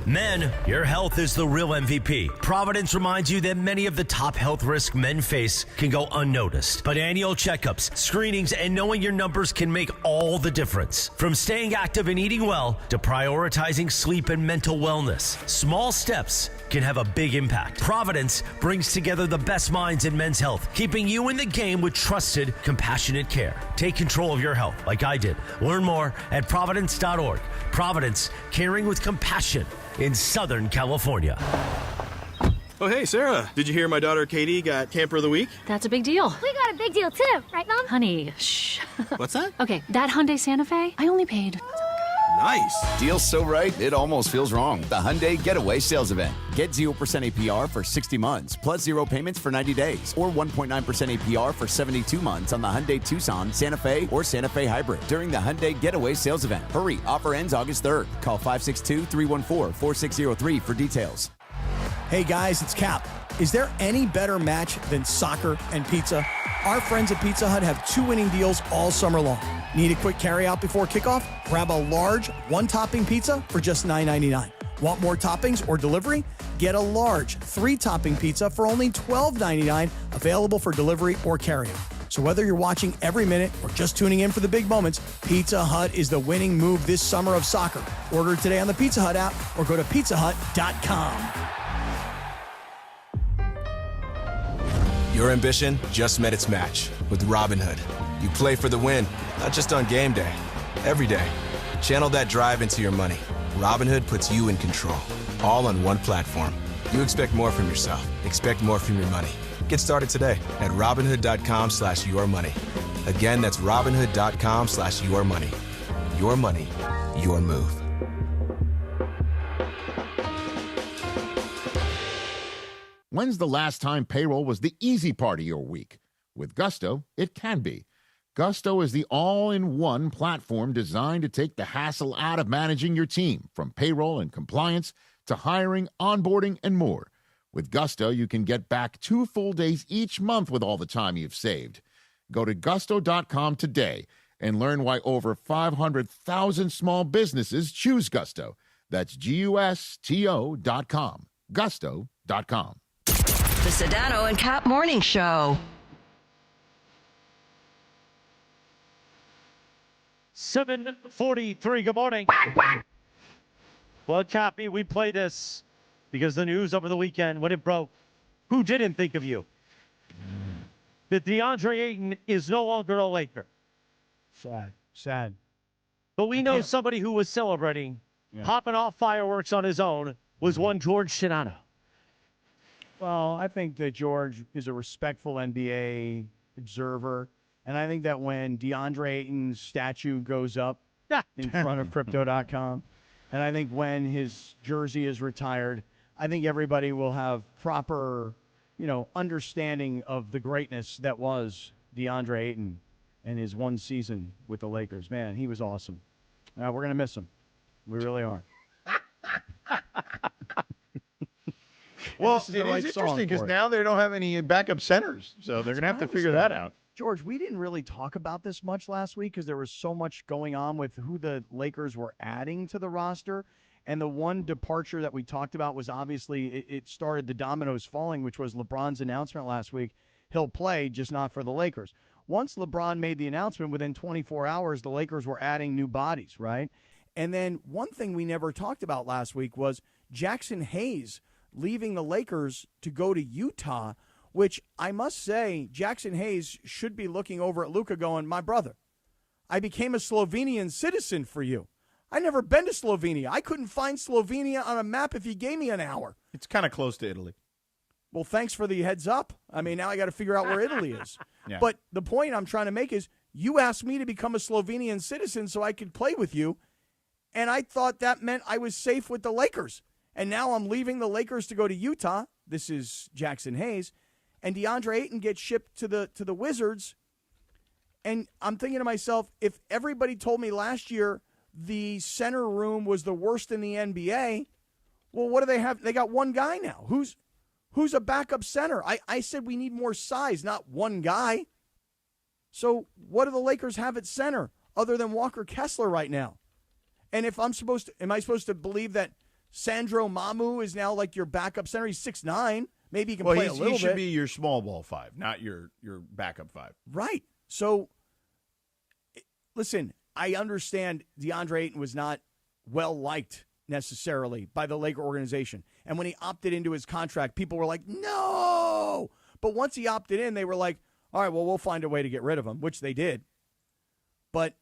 Men, your health is the real MVP. Providence reminds you that many of the top health risks men face can go unnoticed. But annual checkups, screenings, and knowing your numbers can make all the difference. From staying active and eating well to prioritizing sleep and mental wellness, small steps can have a big impact. Providence brings together the best minds in men's health, keeping you in the game with trusted, compassionate care. Take control of your health like I did. Learn more at providence.org. Providence, caring with compassion in Southern California. Oh, hey, Sarah. Did you hear my daughter Katie got Camper of the Week? That's a big deal. We got a big deal, too. Right, Mom? Honey, shh. What's that? Okay, that Hyundai Santa Fe, I only paid. Nice. Deal's so right, it almost feels wrong. The Hyundai Getaway Sales Event. Get 0% APR for 60 months, plus 0 payments for 90 days, or 1.9% APR for 72 months on the Hyundai Tucson, Santa Fe, or Santa Fe Hybrid during the Hyundai Getaway Sales Event. Hurry, offer ends August 3rd. Call 562-314-4603 for details. Hey guys, it's Kap. Is there any better match than soccer and pizza? Our friends at Pizza Hut have 2 winning deals all summer long. Need a quick carryout before kickoff? Grab a large 1-topping pizza for just $9.99. Want more toppings or delivery? Get a large 3-topping pizza for only $12.99, available for delivery or carryout. So whether you're watching every minute or just tuning in for the big moments, Pizza Hut is the winning move this summer of soccer. Order today on the Pizza Hut app or go to pizzahut.com. Your ambition just met its match with Robinhood. You play for the win, not just on game day, every day. Channel that drive into your money. Robinhood puts you in control, all on one platform. You expect more from yourself. Expect more from your money. Get started today at Robinhood.com/yourmoney. Again, that's Robinhood.com/yourmoney. Your money, your move. When's the last time payroll was the easy part of your week? With Gusto, it can be. Gusto is the all-in-one platform designed to take the hassle out of managing your team, from payroll and compliance to hiring, onboarding, and more. With Gusto, you can get back 2 full days each month with all the time you've saved. Go to gusto.com today and learn why over 500,000 small businesses choose Gusto. That's GUSTO.com. Gusto.com. The Sedano and Kap Morning Show. 7:43. Good morning. Well, Cappy, we play this because the news over the weekend, when it broke, who didn't think of you? That Deandre Ayton is no longer a Laker. Sad. But we know somebody who was celebrating, popping off fireworks on his own, was one George Sedano. Well, I think that George is a respectful NBA observer. And I think that when DeAndre Ayton's statue goes up in front of Crypto.com, and I think when his jersey is retired, I think everybody will have proper, understanding of the greatness that was DeAndre Ayton and his one season with the Lakers. Man, he was awesome. We're going to miss him. We really are. Well, it is interesting because now they don't have any backup centers, so they're going to have to figure that out. George, we didn't really talk about this much last week because there was so much going on with who the Lakers were adding to the roster. And the one departure that we talked about was obviously it started the dominoes falling, which was LeBron's announcement last week. He'll play, just not for the Lakers. Once LeBron made the announcement, within 24 hours, the Lakers were adding new bodies, right? And then one thing we never talked about last week was Jackson Hayes leaving the Lakers to go to Utah, which I must say, Jackson Hayes should be looking over at Luka going, my brother, I became a Slovenian citizen for you. I've never been to Slovenia. I couldn't find Slovenia on a map if you gave me an hour. It's kind of close to Italy. Well, thanks for the heads up. I mean, now I got to figure out where Italy is. Yeah. But the point I'm trying to make is you asked me to become a Slovenian citizen so I could play with you, and I thought that meant I was safe with the Lakers. And now I'm leaving the Lakers to go to Utah. This is Jackson Hayes. And Deandre Ayton gets shipped to the Wizards. And I'm thinking to myself, if everybody told me last year the center room was the worst in the NBA, well, what do they have? They got one guy now. Who's a backup center? I said we need more size, not one guy. So what do the Lakers have at center other than Walker Kessler right now? And if am I supposed to believe that Sandro Mamu is now like your backup center? He's 6'9". Maybe he can play a little bit. He should be your small ball 5, not your backup 5. Right. So, listen, I understand DeAndre Ayton was not well-liked necessarily by the Laker organization. And when he opted into his contract, people were like, no! But once he opted in, they were like, all right, well, we'll find a way to get rid of him, which they did. But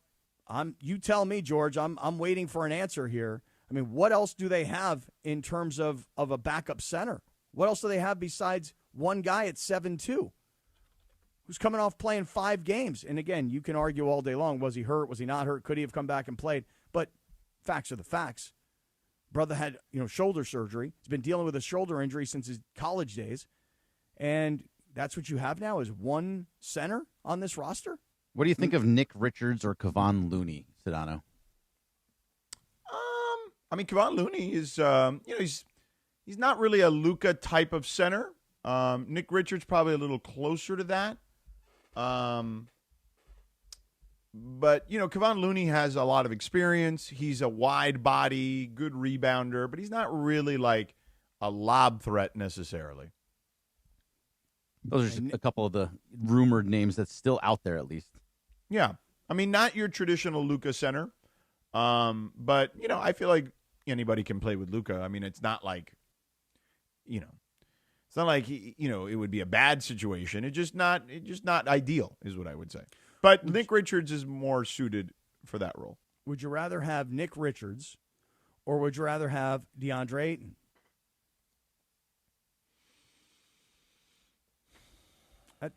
you tell me, George, I'm waiting for an answer here. I mean, what else do they have in terms of a backup center? What else do they have besides one guy at 7'2", who's coming off playing 5 games? And again, you can argue all day long, was he hurt? Was he not hurt? Could he have come back and played? But facts are the facts. Brother had, shoulder surgery. He's been dealing with a shoulder injury since his college days. And that's what you have now is one center on this roster? What do you think of Nick Richards or Kevon Looney, Sedano? I mean, Kevon Looney is, he's not really a Luka type of center. Nick Richards probably a little closer to that. But, Kevon Looney has a lot of experience. He's a wide body, good rebounder, but he's not really like a lob threat necessarily. Those are just a couple of the rumored names that's still out there, at least. Yeah. I mean, not your traditional Luka center. But, I feel like anybody can play with Luka. I mean, it's not like, it's not like, it would be a bad situation. It's just not ideal is what I would say. But Nick Richards is more suited for that role. Would you rather have Nick Richards or would you rather have DeAndre Ayton?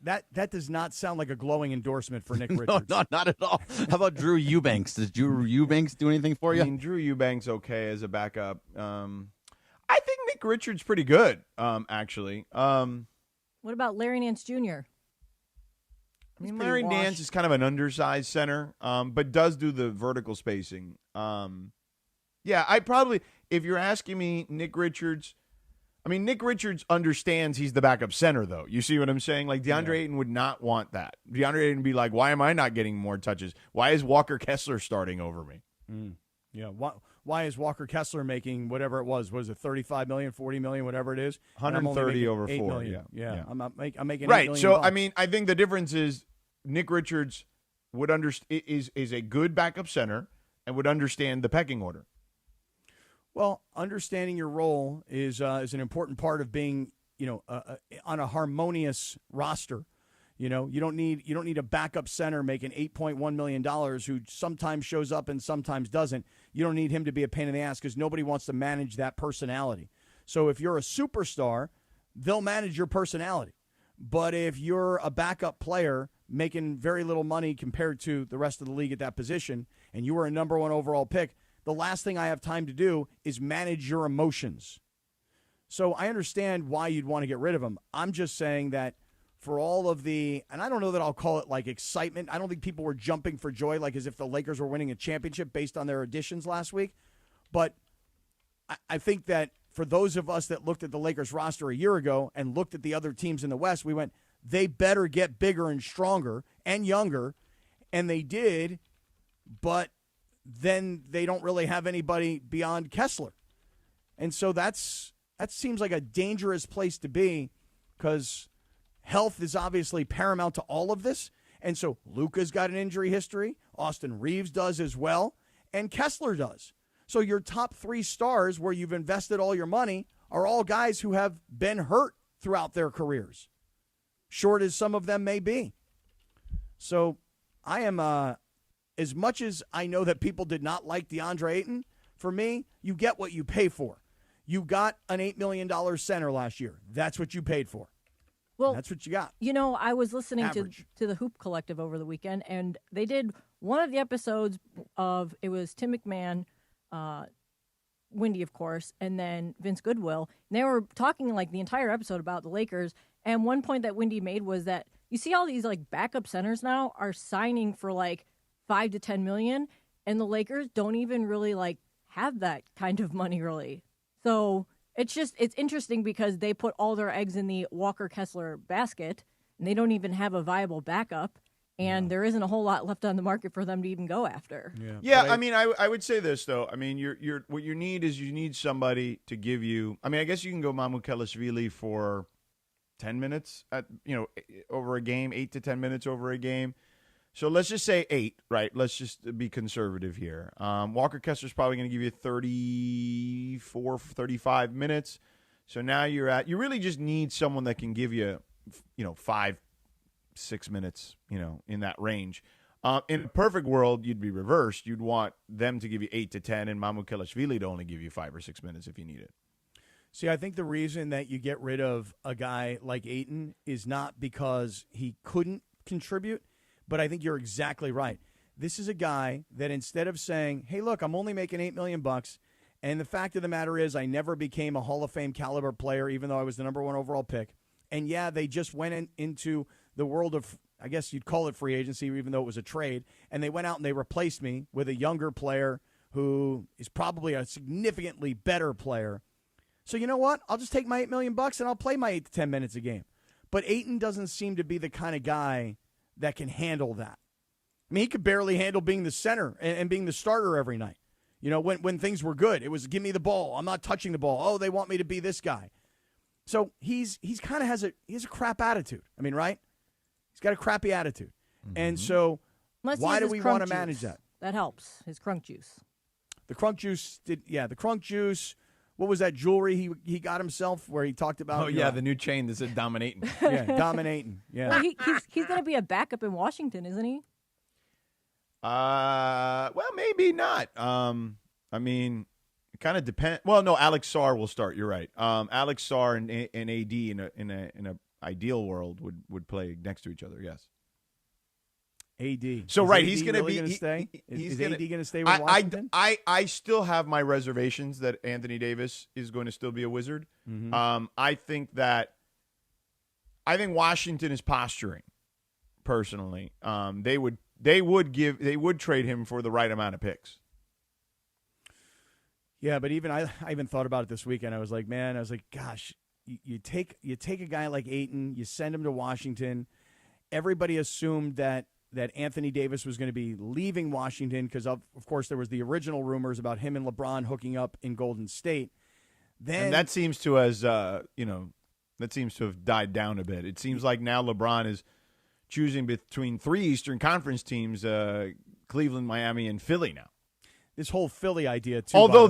That does not sound like a glowing endorsement for Nick Richards. No, not at all. How about Drew Eubanks? Does Drew Eubanks do anything for you? I mean, Drew Eubanks okay as a backup. I think Nick Richards pretty good, actually. What about Larry Nance Jr.? I mean, Larry Nance is kind of an undersized center, but does do the vertical spacing. Yeah, I probably, if you're asking me, Nick Richards understands he's the backup center, though. You see what I'm saying? Like, DeAndre Ayton would not want that. DeAndre Ayton would be like, why am I not getting more touches? Why is Walker Kessler starting over me? Yeah, why is Walker Kessler making whatever it was it $35 million, $40 million, whatever it is? 130 over 8 4. million. Yeah. I'm making right. $8 million. So, I mean, I think the difference is Nick Richards is a good backup center and would understand the pecking order. Well, understanding your role is an important part of being, on a harmonious roster. You don't need a backup center making $8.1 million who sometimes shows up and sometimes doesn't. You don't need him to be a pain in the ass because nobody wants to manage that personality. So if you're a superstar, they'll manage your personality. But if you're a backup player making very little money compared to the rest of the league at that position, and you were a number 1 overall pick, the last thing I have time to do is manage your emotions. So I understand why you'd want to get rid of him. I'm just saying that for all of the, and I don't know that I'll call it like excitement. I don't think people were jumping for joy like as if the Lakers were winning a championship based on their additions last week. But I think that for those of us that looked at the Lakers roster a year ago and looked at the other teams in the West, we went, they better get bigger and stronger and younger. And they did, but then they don't really have anybody beyond Kessler. And so that seems like a dangerous place to be because health is obviously paramount to all of this. And so Luka's got an injury history. Austin Reeves does as well. And Kessler does. So your top 3 stars where you've invested all your money are all guys who have been hurt throughout their careers, short as some of them may be. So I am as much as I know that people did not like DeAndre Ayton, for me, you get what you pay for. You got an $8 million center last year. That's what you paid for. Well, that's what you got. I was listening to the Hoop Collective over the weekend, and they did one of the episodes of, it was Tim McMahon, Wendy, of course, and then Vince Goodwill. And they were talking like the entire episode about the Lakers. And one point that Wendy made was that you see all these like backup centers now are signing for like $5 to $10 million, and the Lakers don't even really like have that kind of money really. So it's interesting because they put all their eggs in the Walker Kessler basket, and they don't even have a viable backup. And there isn't a whole lot left on the market for them to even go after. Yeah. I mean, I would say this though. I mean, what you need somebody to give you. I mean, I guess you can go Mamukelashvili for 10 minutes over a game, 8 to 10 minutes over a game. So let's just say 8, right? Let's just be conservative here. Walker Kessler's probably going to give you 34, 35 minutes. So now you really just need someone that can give you, 5, 6 minutes, in that range. In a perfect world, you'd be reversed. You'd want them to give you 8 to 10 and Mamukelashvili to only give you 5 or 6 minutes if you need it. See, I think the reason that you get rid of a guy like Ayton is not because he couldn't contribute, but I think you're exactly right. This is a guy that instead of saying, hey, look, I'm only making $8 million, and the fact of the matter is I never became a Hall of Fame caliber player, even though I was the number 1 overall pick. And, yeah, they just went into the world of, I guess you'd call it free agency, even though it was a trade, and they went out and they replaced me with a younger player who is probably a significantly better player. So you know what? I'll just take my $8 million and I'll play my 8 to 10 minutes a game. But Ayton doesn't seem to be the kind of guy that can handle that. I mean, he could barely handle being the center and being the starter every night. When things were good, it was give me the ball. I'm not touching the ball. Oh, they want me to be this guy. So he's kind of has a crap attitude. I mean, right? He's got a crappy attitude. Mm-hmm. And so why do we want to manage that? That helps. His crunk juice. The crunk juice the crunk juice. What was that jewelry he got himself where he talked about? Oh, yeah, the new chain that said dominating. Yeah, dominating. Yeah. Well, he's going to be a backup in Washington, isn't he? Well, maybe not. I mean, it kind of depends. Well, no, Alex Sarr will start. You're right. Alex Sarr and AD in a ideal world would play next to each other. Yes. AD. So is right, AD he's going to be. Stay. Is AD going to stay with Washington? I still have my reservations that Anthony Davis is going to still be a Wizard. Mm-hmm. I think Washington is posturing. Personally, they would trade him for the right amount of picks. Yeah, but I even thought about it this weekend. I was like, gosh, you take a guy like Ayton, you send him to Washington. Everybody assumed that Anthony Davis was going to be leaving Washington because, of course, there was the original rumors about him and LeBron hooking up in Golden State. Then, and that seems to have died down a bit. It seems like now LeBron is choosing between 3 Eastern Conference teams, Cleveland, Miami, and Philly now. This whole Philly idea, too. Although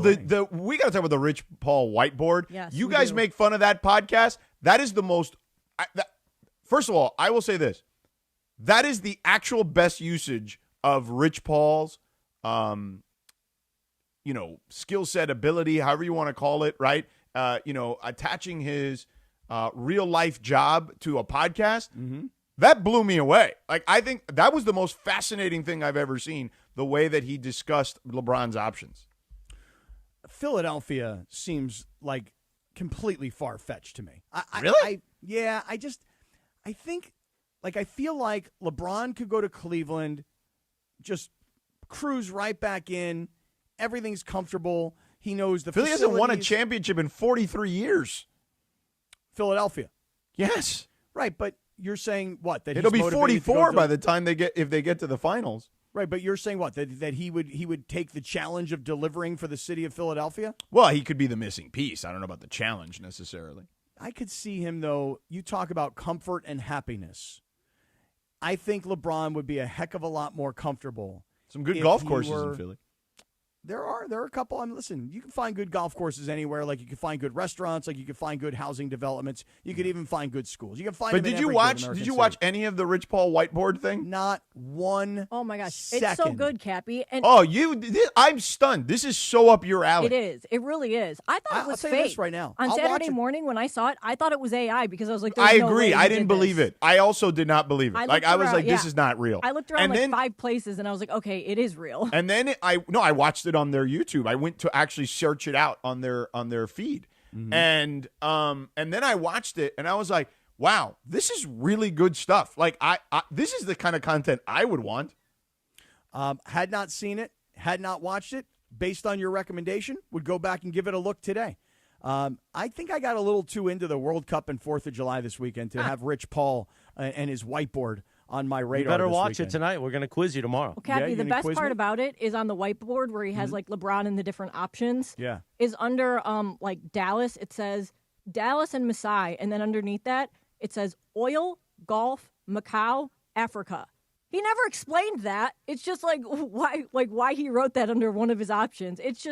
we got to talk about the Rich Paul whiteboard. Yes, you guys make fun of that podcast. That is the most first of all, I will say this. That is the actual best usage of Rich Paul's, skill set, ability, however you want to call it, right? Attaching his real life job to a podcast. Mm-hmm. That blew me away. Like, I think that was the most fascinating thing I've ever seen, the way that he discussed LeBron's options. Philadelphia seems like completely far-fetched to me. Really? I think, I feel like LeBron could go to Cleveland, just cruise right back in. Everything's comfortable. He knows the Philly facilities. hasn't won a championship in 43 years. Philadelphia. Yes. Right, but you're saying what? That it'll be he's motivated 44 by the time they get to the finals. Right, but you're saying what? That he would take the challenge of delivering for the city of Philadelphia? Well, he could be the missing piece. I don't know about the challenge necessarily. I could see him, though. You talk about comfort and happiness. I think LeBron would be a heck of a lot more comfortable. Some good golf courses in Philly. There are a couple. Listen, you can find good golf courses anywhere. Like you can find good restaurants. Like you can find good housing developments. You could even find good schools. You can find. But them in did you every watch? good American Did you city. watch any of the Rich Paul whiteboard thing? Not one. Oh my gosh, second. it's so good, Cappy. And I'm stunned. This is so up your alley. it is. It really is. I thought it was I'll tell you fake this right now. On I'll watch Saturday it. morning when I saw it, I thought it was AI because I was like, I "There's no agree. way I he didn't did believe this. it. I also did not believe it. I Like looked I was around- like, this yeah. is not real. I looked around And like then, 5 places and I was like, okay, it is real. And then I watched it on their YouTube. I went to actually search it out on their feed, and then I watched it and I was like, wow, this is really good stuff. Like I this is the kind of content I would want. Had not seen it, had not watched it. Based on your recommendation, would go back and give it a look today. I think I got a little too into the World Cup and 4th of July this weekend to have Rich Paul and his whiteboard on my radar. You better this watch weekend. it tonight. We're going to quiz you tomorrow. Well, Cappy, you the gonna best quiz part me? about it is on the whiteboard where he has like LeBron and the different options. Yeah. Is under like Dallas. It says Dallas and Masai, and then underneath that it says oil, golf, Macau, Africa. He never explained that. It's just like why he wrote that under one of his options. It's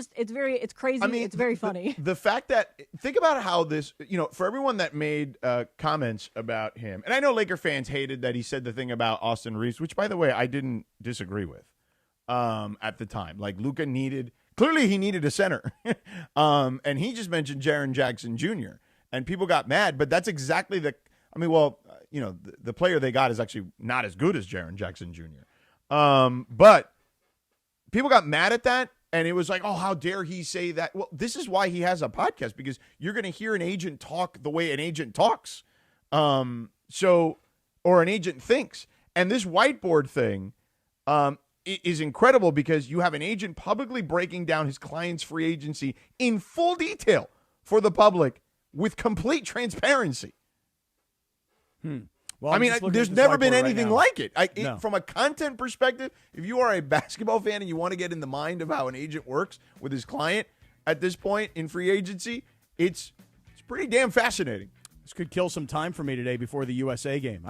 crazy. I mean, it's very funny. The fact that, think about how this, for everyone that made comments about him, and I know Laker fans hated that he said the thing about Austin Reeves, which, by the way, I didn't disagree with at the time. Like, Luka clearly he needed a center. And he just mentioned Jaren Jackson Jr., and people got mad, but that's exactly the player they got is actually not as good as Jaren Jackson Jr. But people got mad at that, and it was like, oh, how dare he say that? Well, this is why he has a podcast, because you're going to hear an agent talk the way an agent talks, or an agent thinks. And this whiteboard thing is incredible because you have an agent publicly breaking down his client's free agency in full detail for the public with complete transparency. Well, I mean, there's never been anything like it. No. From a content perspective, if you are a basketball fan and you want to get in the mind of how an agent works with his client at this point in free agency, it's pretty damn fascinating. This could kill some time for me today before the USA game.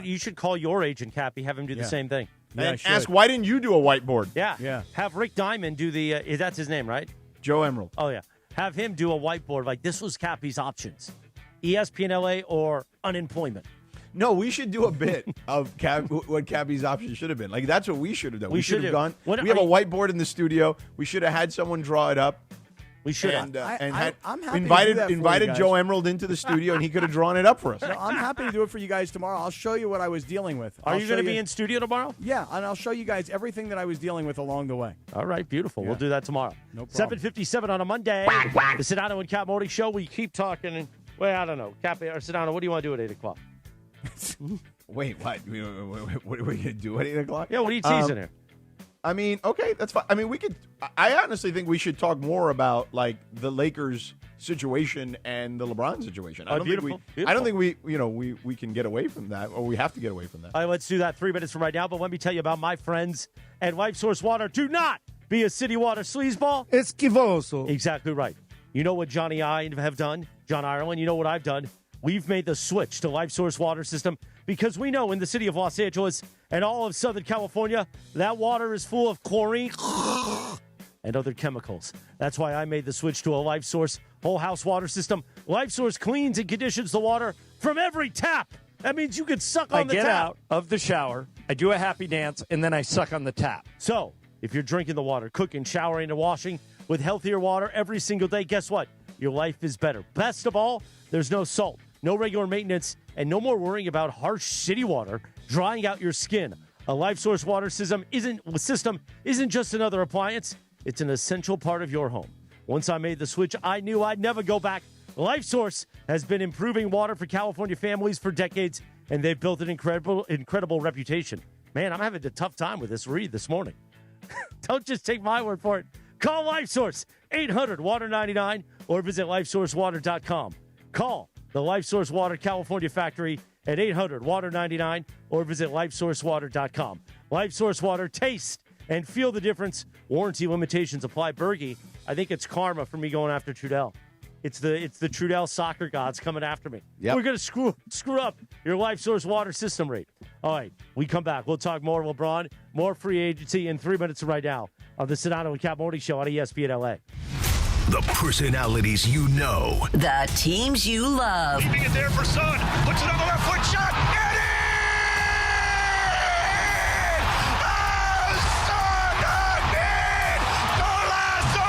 You should call your agent, Cappy, have him do the same thing. And ask, why didn't you do a whiteboard? Yeah. Have Rick Diamond do that's his name, right? Joe Emerald. Oh, yeah. Have him do a whiteboard like this was Cappy's options. ESPN LA or unemployment. No, we should do a bit of what Cappy's option should have been. Like, that's what we should have done. We should have gone. We have a whiteboard in the studio. We should have had someone draw it up. We should have. I'm happy to do that for you invited guys. Joe Emerald into the studio, and he could have drawn it up for us. No, I'm happy to do it for you guys tomorrow. I'll show you what I was dealing with. Are you going to be in studio tomorrow? Yeah, and I'll show you guys everything that I was dealing with along the way. All right, beautiful. We'll do that tomorrow. No problem. 7:57 on a Monday. The Sedano and Kap Morning Show. We keep talking. And, I don't know. Kap or Sedano, what do you want to do at 8 o'clock? Wait, what? What are we going to do at 8 o'clock? Yeah, what are you teasing here? I mean, okay, that's fine. I mean, we could. I honestly think we should talk more about like the Lakers situation and the LeBron situation. I don't think we can get away from that, or we have to get away from that. All right, let's do that 3 minutes from right now. But let me tell you about my friends at Life Source Water. Do not be a city water sleazeball. Esquivoso. Exactly right. You know what Johnny and I have done, John Ireland. You know what I've done. We've made the switch to Life Source Water System because we know in the city of Los Angeles and all of Southern California, that water is full of chlorine and other chemicals. That's why I made the switch to a Life Source whole house water system. Life Source cleans and conditions the water from every tap. That means you can suck on the tap. I get out of the shower, I do a happy dance, and then I suck on the tap. So, if you're drinking the water, cooking, showering, and washing with healthier water every single day, guess what? Your life is better. Best of all, there's no salt, no regular maintenance, and no more worrying about harsh city water drying out your skin. A Life Source water system isn't just another appliance. It's an essential part of your home. Once I made the switch, I knew I'd never go back. Life Source has been improving water for California families for decades, and they've built an incredible reputation. Man, I'm having a tough time with this read this morning. Don't just take my word for it. Call Life Source, 800-WATER-99, or visit LifeSourceWater.com. Call the Life Source Water California factory at 800-WATER-99, or visit LifeSourceWater.com. Life Source Water, taste and feel the difference. Warranty limitations apply. Bergie, I think it's karma for me going after Trudell. It's the Trudell soccer gods coming after me. Yep. We're going to screw up your Life Source water system rate. All right, we come back. We'll talk more LeBron, more free agency in 3 minutes right now of the Sedano Kap Morning Show on ESPN LA. The personalities you know. The teams you love. Keeping it there for Son. Puts it on the left foot shot. And in! Oh, Son again! Golazo!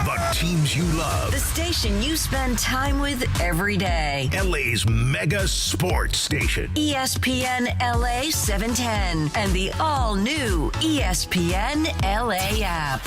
The teams you love. The station you spend time with every day. LA's mega sports station. ESPN LA 710 and the all-new ESPN LA app.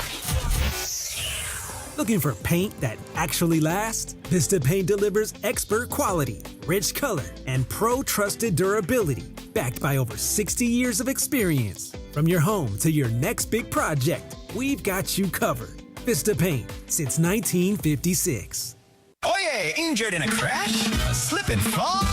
Looking for paint that actually lasts? Vista Paint delivers expert quality, rich color, and pro-trusted durability, backed by over 60 years of experience. From your home to your next big project, we've got you covered. Vista Paint, since 1956. Oh yeah, injured in a crash? A slip and fall?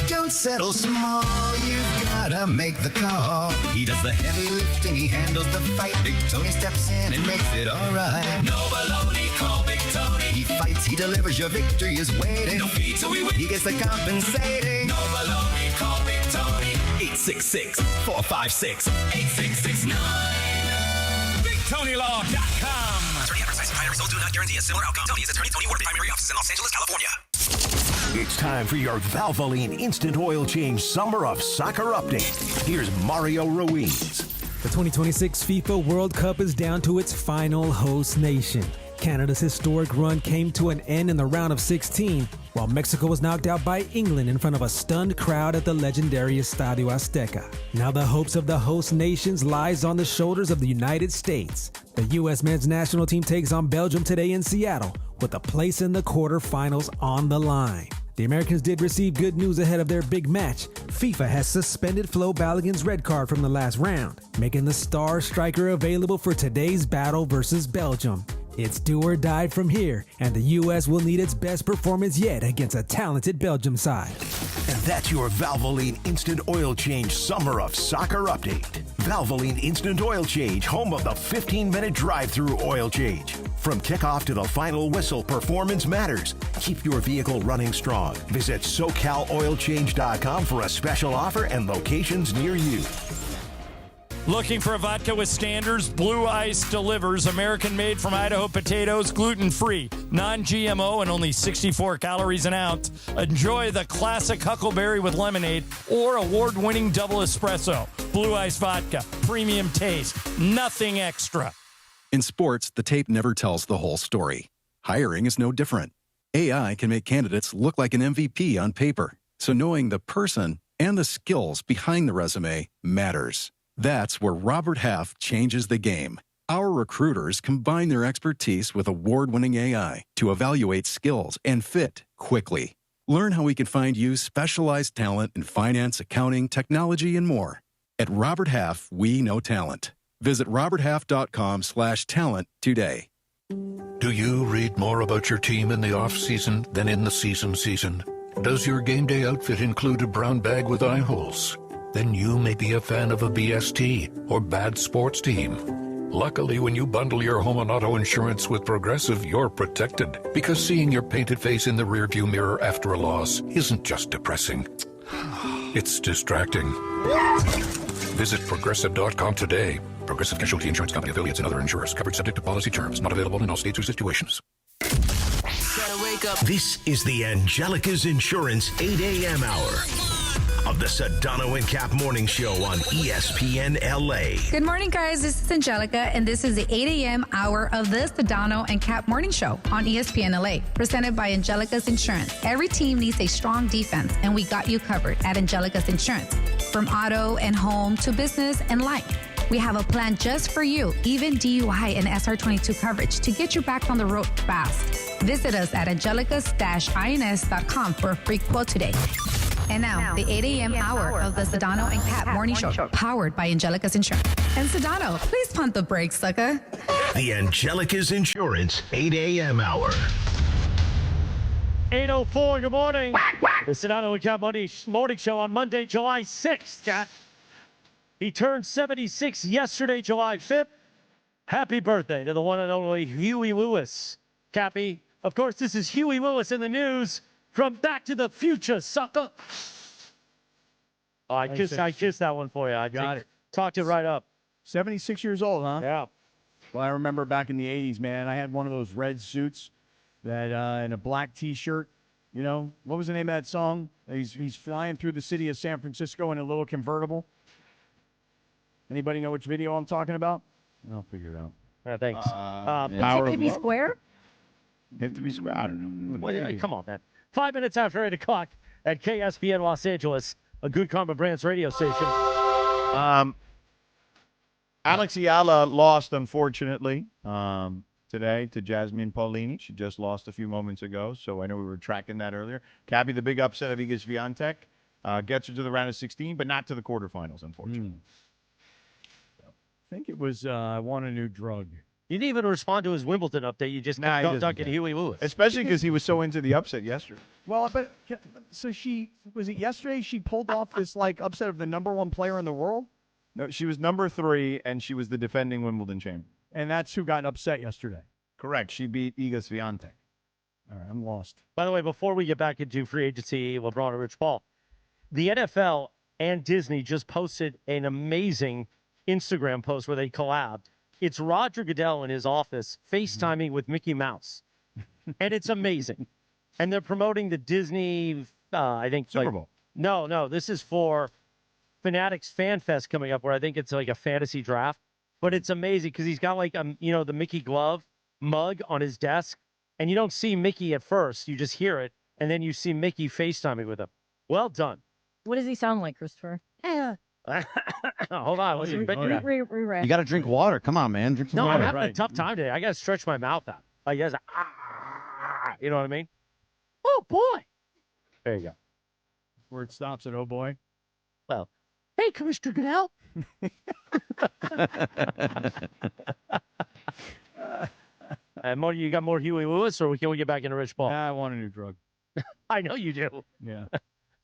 Don't settle small, you've gotta make the call. He does the heavy lifting, he handles the fight. Big Tony steps in and makes it alright. No baloney, call Big Tony. He fights, he delivers, your victory is waiting. No fee till we win. He gets the compensating. No baloney, call Big Tony. 866-456-8669. BigTonyLaw.com. Attorney advertising primary results do not guarantee a similar outcome. Tony is attorney, Tony Ward, primary office in Los Angeles, California. It's time for your Valvoline Instant Oil Change Summer of Soccer update. Here's Mario Ruiz. The 2026 FIFA World Cup is down to its final host nation. Canada's historic run came to an end in the round of 16, while Mexico was knocked out by England in front of a stunned crowd at the legendary Estadio Azteca. Now the hopes of the host nations lies on the shoulders of the United States. The U.S. men's national team takes on Belgium today in Seattle, with a place in the quarterfinals on the line. The Americans did receive good news ahead of their big match. FIFA has suspended Flo Balogun's red card from the last round, making the star striker available for today's battle versus Belgium. It's do or die from here, and the U.S. will need its best performance yet against a talented Belgium side. And that's your Valvoline Instant Oil Change Summer of Soccer update. Valvoline Instant Oil Change, home of the 15-minute drive-through oil change. From kickoff to the final whistle, performance matters. Keep your vehicle running strong. Visit SoCalOilChange.com for a special offer and locations near you. Looking for a vodka with standards? Blue Ice delivers. American-made from Idaho potatoes, gluten-free, non-GMO, and only 64 calories an ounce. Enjoy the classic Huckleberry with lemonade or award-winning double espresso. Blue Ice vodka, premium taste, nothing extra. In sports, the tape never tells the whole story. Hiring is no different. AI can make candidates look like an MVP on paper, so knowing the person and the skills behind the resume matters. That's where Robert Half changes the game. Our recruiters combine their expertise with award-winning AI to evaluate skills and fit quickly. Learn how we can find you specialized talent in finance, accounting, technology, and more. At Robert Half, we know talent. Visit roberthalf.com/talent today. Do you read more about your team in the off-season than in the season? Does your game day outfit include a brown bag with eye holes? Then you may be a fan of a BST or bad sports team. Luckily, when you bundle your home and auto insurance with Progressive, you're protected. Because seeing your painted face in the rearview mirror after a loss isn't just depressing. It's distracting. Visit Progressive.com today. Progressive Casualty Insurance Company, affiliates, and other insurers. Coverage subject to policy terms. Not available in all states or situations. This is the Angelica's Insurance 8 a.m. hour of the Sedano and Kap Morning Show on ESPN LA. Good morning, guys. This is Angelica, and this is the 8 a.m. hour of the Sedano and Kap Morning Show on ESPN LA, presented by Angelica's Insurance. Every team needs a strong defense, and we got you covered at Angelica's Insurance. From auto and home to business and life, we have a plan just for you, even DUI and SR22 coverage to get you back on the road fast. Visit us at angelicas-ins.com for a free quote today. And now, the 8 a.m. hour of the Sedano and Kap Morning Show, powered by Angelica's Insurance. And Sedano, please pump the brakes, sucker. The Angelica's Insurance 8 a.m. hour. 8:04, good morning. The Sedano and Kap Morning Show on Monday, July 6th, Kat. He turned 76 yesterday, July 5th. Happy birthday to the one and only Huey Lewis. Cappy, of course, this is Huey Lewis in the news from Back to the Future, sucker. Oh, I kissed that one for you. I got it. Talked it right up. 76 years old, huh? Yeah. Well, I remember back in the 80s, man, I had one of those red suits that and a black T-shirt. You know, what was the name of that song? He's flying through the city of San Francisco in a little convertible. Anybody know which video I'm talking about? I'll figure it out. Thanks. Power Hit to be square? Hit to be square. I don't know. Well, come on, man. 5 minutes after 8 o'clock at KSPN Los Angeles, a Good Karma Brands radio station. Alex Ayala lost, unfortunately, today to Jasmine Paulini. She just lost a few moments ago, so I know we were tracking that earlier. Cabby, the big upset of Iga Swiatek, gets her to the round of 16, but not to the quarterfinals, unfortunately. I think it was I want a new drug. You didn't even respond to his Wimbledon update. You just kept dunking Huey Lewis. Especially because he was so into the upset yesterday. Well, but so was it yesterday she pulled off this like upset of the #1 player in the world? No, she was number 3, and she was the defending Wimbledon champion. And that's who got upset yesterday. Correct. She beat Iga Swiatek. All right, I'm lost. By the way, before we get back into free agency, LeBron and Rich Paul, the NFL and Disney just posted an amazing Instagram post where they collabed. It's Roger Goodell in his office FaceTiming with Mickey Mouse. And it's amazing. And they're promoting the Disney, I think. Super Bowl. No, this is for Fanatics Fan Fest coming up, where I think it's like a fantasy draft. But it's amazing because he's got like, the Mickey glove mug on his desk. And you don't see Mickey at first. You just hear it. And then you see Mickey FaceTiming with him. Well done. What does he sound like, Christopher? Hold on. Let's You got to drink water. Come on, man. Drink some No, water. I'm having a tough time today. I got to stretch my mouth out. Like, you know what I mean? Oh, boy. There you go. Where it stops at, oh, boy. Well, hey, Commissioner Goodell. You got more Huey Lewis, or can we get back into Rich Paul? I want a new drug. I know you do. Yeah.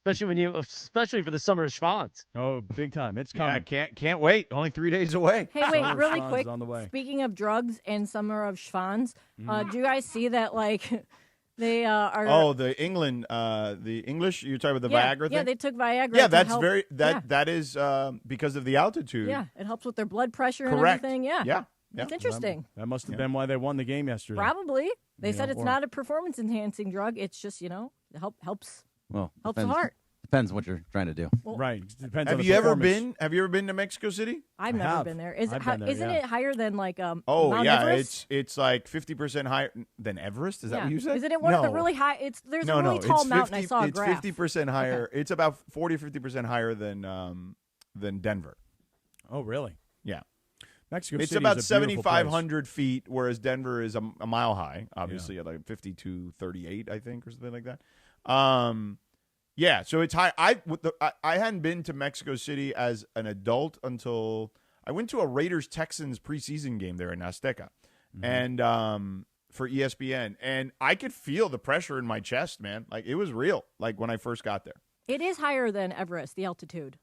Especially for the summer of Schwanz. Oh, big time. It's coming. Yeah, can't wait. Only 3 days away. Hey, wait, Summer of really Schwanz quick. is on the way. Speaking of drugs and Summer of Schwanz, do you guys see that, like, they are... Oh, the England, the English, you're talking about the Viagra thing? Yeah, they took Viagra Yeah, to that's help, that is because of the altitude. Yeah, it helps with their blood pressure Correct. and everything. Yeah. Yeah. It's interesting. That must have been why they won the game yesterday. Probably. They said it's or- not a performance-enhancing drug. It's just, it helps Well, helps the depends- heart. Depends what you're trying to do. Well, Right. Depends Have on the you ever performance. been to Mexico City? I've never been there. I've been there, Isn't yeah. it higher than like Oh Mount yeah, Everest? it's like 50% higher than Everest. Is that what you said? Isn't it one of the really high? There's a really tall mountain. I saw a It's graph. 50% higher. Okay. It's about 50% higher than Denver. Oh, really? Yeah. Mexico It's City about is a beautiful place. 7,500 feet, whereas Denver is a mile high, obviously at like 5238, I think, or something like that. Yeah, so it's high. I hadn't been to Mexico City as an adult until I went to a Raiders-Texans preseason game there in Azteca, and for ESPN, and I could feel the pressure in my chest, man. Like it was real. Like when I first got there. It is higher than Everest, the altitude.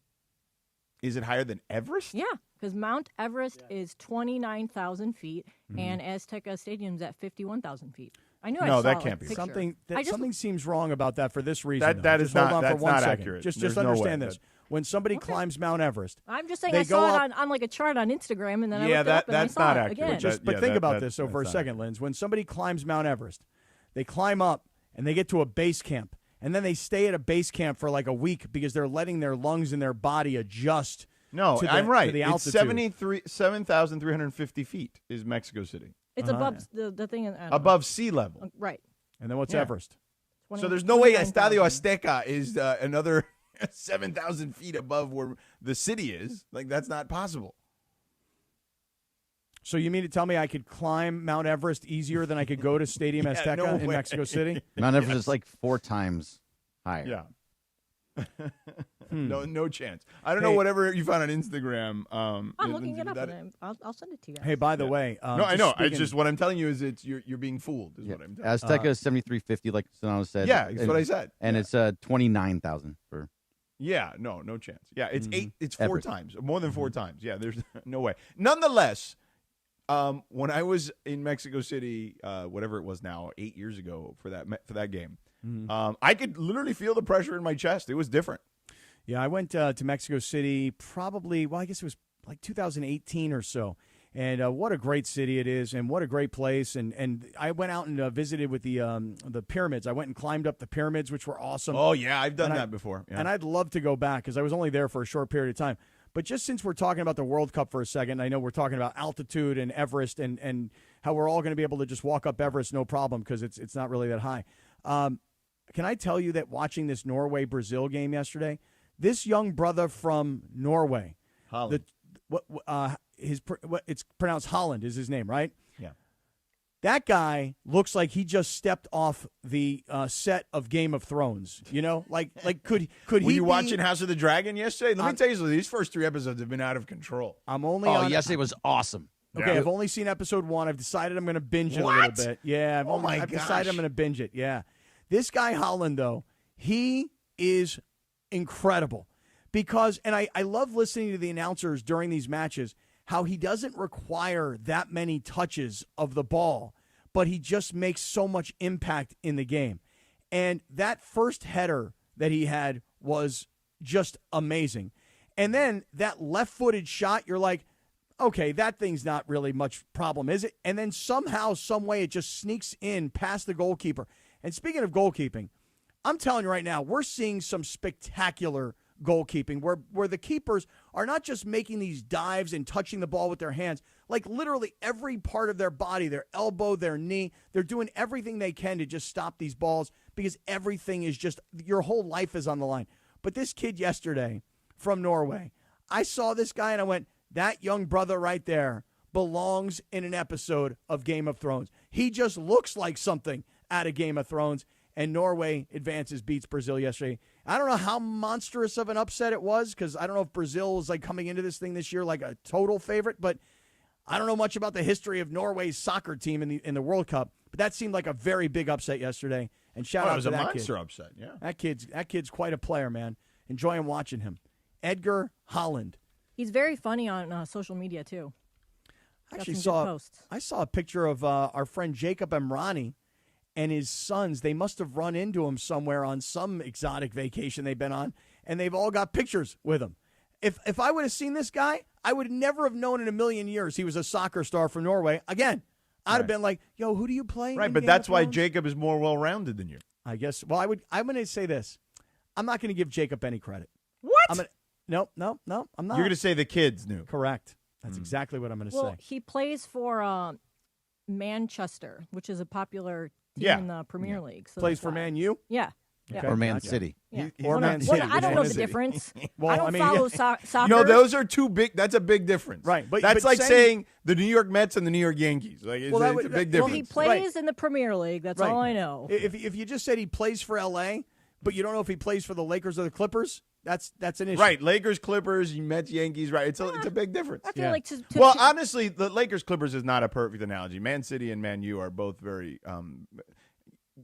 Is it higher than Everest? Yeah, because Mount Everest is 29,000 feet, and Azteca Stadium's at 51,000 feet. I knew I saw that can't be picture. Something seems wrong about that for this reason. That Just is hold not- on that's for 1 not second. accurate. Just There's no understand way. this. When somebody climbs Mount Everest, I'm just saying they I saw go it up- on like a chart on Instagram, and then I Yeah, looked it up and that's I saw not it accurate. again. But think about this for a second, Linz. When somebody climbs Mount Everest, they climb up and they get to a base camp, and then they stay at a base camp for like a week because they're letting their lungs and their body adjust. No, to the, I'm right. To the It's altitude. 7,350 feet is Mexico City. It's above the thing. Above sea level. Right. And then what's Yeah. Everest? So there's no way Estadio Azteca is another 7,000 feet above where the city is. Like, that's not possible. So you mean to tell me I could climb Mount Everest easier than I could go to Stadium Yeah, Azteca no in way. Mexico City? Mount Everest is like 4 times higher. Yeah. No chance. I don't know whatever you found on Instagram. I'm looking it up, and I'll send it to you guys. Hey, by the way, no, I know. speaking- It's just what I'm telling you is you're being fooled. Is what I'm telling you. Azteca is 7,350, like Sedano said. Yeah, that's what I said. And it's 29,000 for. Yeah, no chance. Yeah, it's It's 4 Everest. times, more than 4 times. Yeah, there's no way. Nonetheless, when I was in Mexico City, whatever it was now, 8 years ago for that game, I could literally feel the pressure in my chest. It was different. Yeah, I went to Mexico City probably, well, I guess it was like 2018 or so. And what a great city it is, and what a great place. And I went out and visited with the pyramids. I went and climbed up the pyramids, which were awesome. Oh, yeah, I've done that before. Yeah. And I'd love to go back because I was only there for a short period of time. But just since we're talking about the World Cup for a second, I know we're talking about altitude and Everest and how we're all going to be able to just walk up Everest no problem because it's not really that high. Can I tell you that watching this Norway-Brazil game yesterday, this young brother from Norway, Holland. It's pronounced Holland is his name, right? Yeah. That guy looks like he just stepped off the set of Game of Thrones. You know, like could Were he you be, watching House of the Dragon yesterday? Let me tell you something. These first 3 episodes have been out of control. I'm only. Oh, yesterday was awesome. Okay, Yeah. I've only seen episode 1. I've decided I'm going to binge it a What? little bit. Yeah, I've decided I'm going to binge it. Yeah, this guy Holland though, he is incredible because, and I love listening to the announcers during these matches. How he doesn't require that many touches of the ball, but he just makes so much impact in the game. And that first header that he had was just amazing. And then that left-footed shot, you're like, okay, that thing's not really much problem, is it? And then somehow, some way, it just sneaks in past the goalkeeper. And speaking of goalkeeping, I'm telling you right now, we're seeing some spectacular goalkeeping where the keepers are not just making these dives and touching the ball with their hands, like literally every part of their body, their elbow, their knee, they're doing everything they can to just stop these balls because everything is just, your whole life is on the line. But this kid yesterday from Norway, I saw this guy and I went, that young brother right there belongs in an episode of Game of Thrones. He just looks like something out of Game of Thrones. And Norway advances, beats Brazil yesterday. I don't know how monstrous of an upset it was because I don't know if Brazil was like coming into this thing this year like a total favorite, but I don't know much about the history of Norway's soccer team in the World Cup. But that seemed like a very big upset yesterday. And shout out to that kid. It was a monster upset, yeah. That kid's quite a player, man. Enjoying watching him. Edgar Holland. He's very funny on social media too. I saw a picture of our friend Jacob Emrani and his sons. They must have run into him somewhere on some exotic vacation they've been on, and they've all got pictures with him. If I would have seen this guy, I would never have known in a million years he was a soccer star from Norway. Again, I'd have been like, yo, who do you play? Right, but that's why Jacob is more well-rounded than you. I guess. Well, I'm going to say this. I'm not going to give Jacob any credit. What? No, I'm not. You're going to say the kids knew. Correct. That's exactly what I'm going to say. He plays for Manchester, which is a popular team in the Premier League. So plays for Man U? Yeah. Okay. Or Man City. Yeah. Or Man City. I don't know the difference. Well, I don't follow soccer. No, those are too big. That's a big difference. Right. But that's like saying the New York Mets and the New York Yankees. Like, it's a big difference. Well, he plays in the Premier League. That's all I know. If you just said he plays for L.A., but you don't know if he plays for the Lakers or the Clippers, that's an issue. Right. Lakers, Clippers, Mets, Yankees. Right. It's a big difference. I feel like well, honestly, the Lakers, Clippers is not a perfect analogy. Man City and Man U are both very.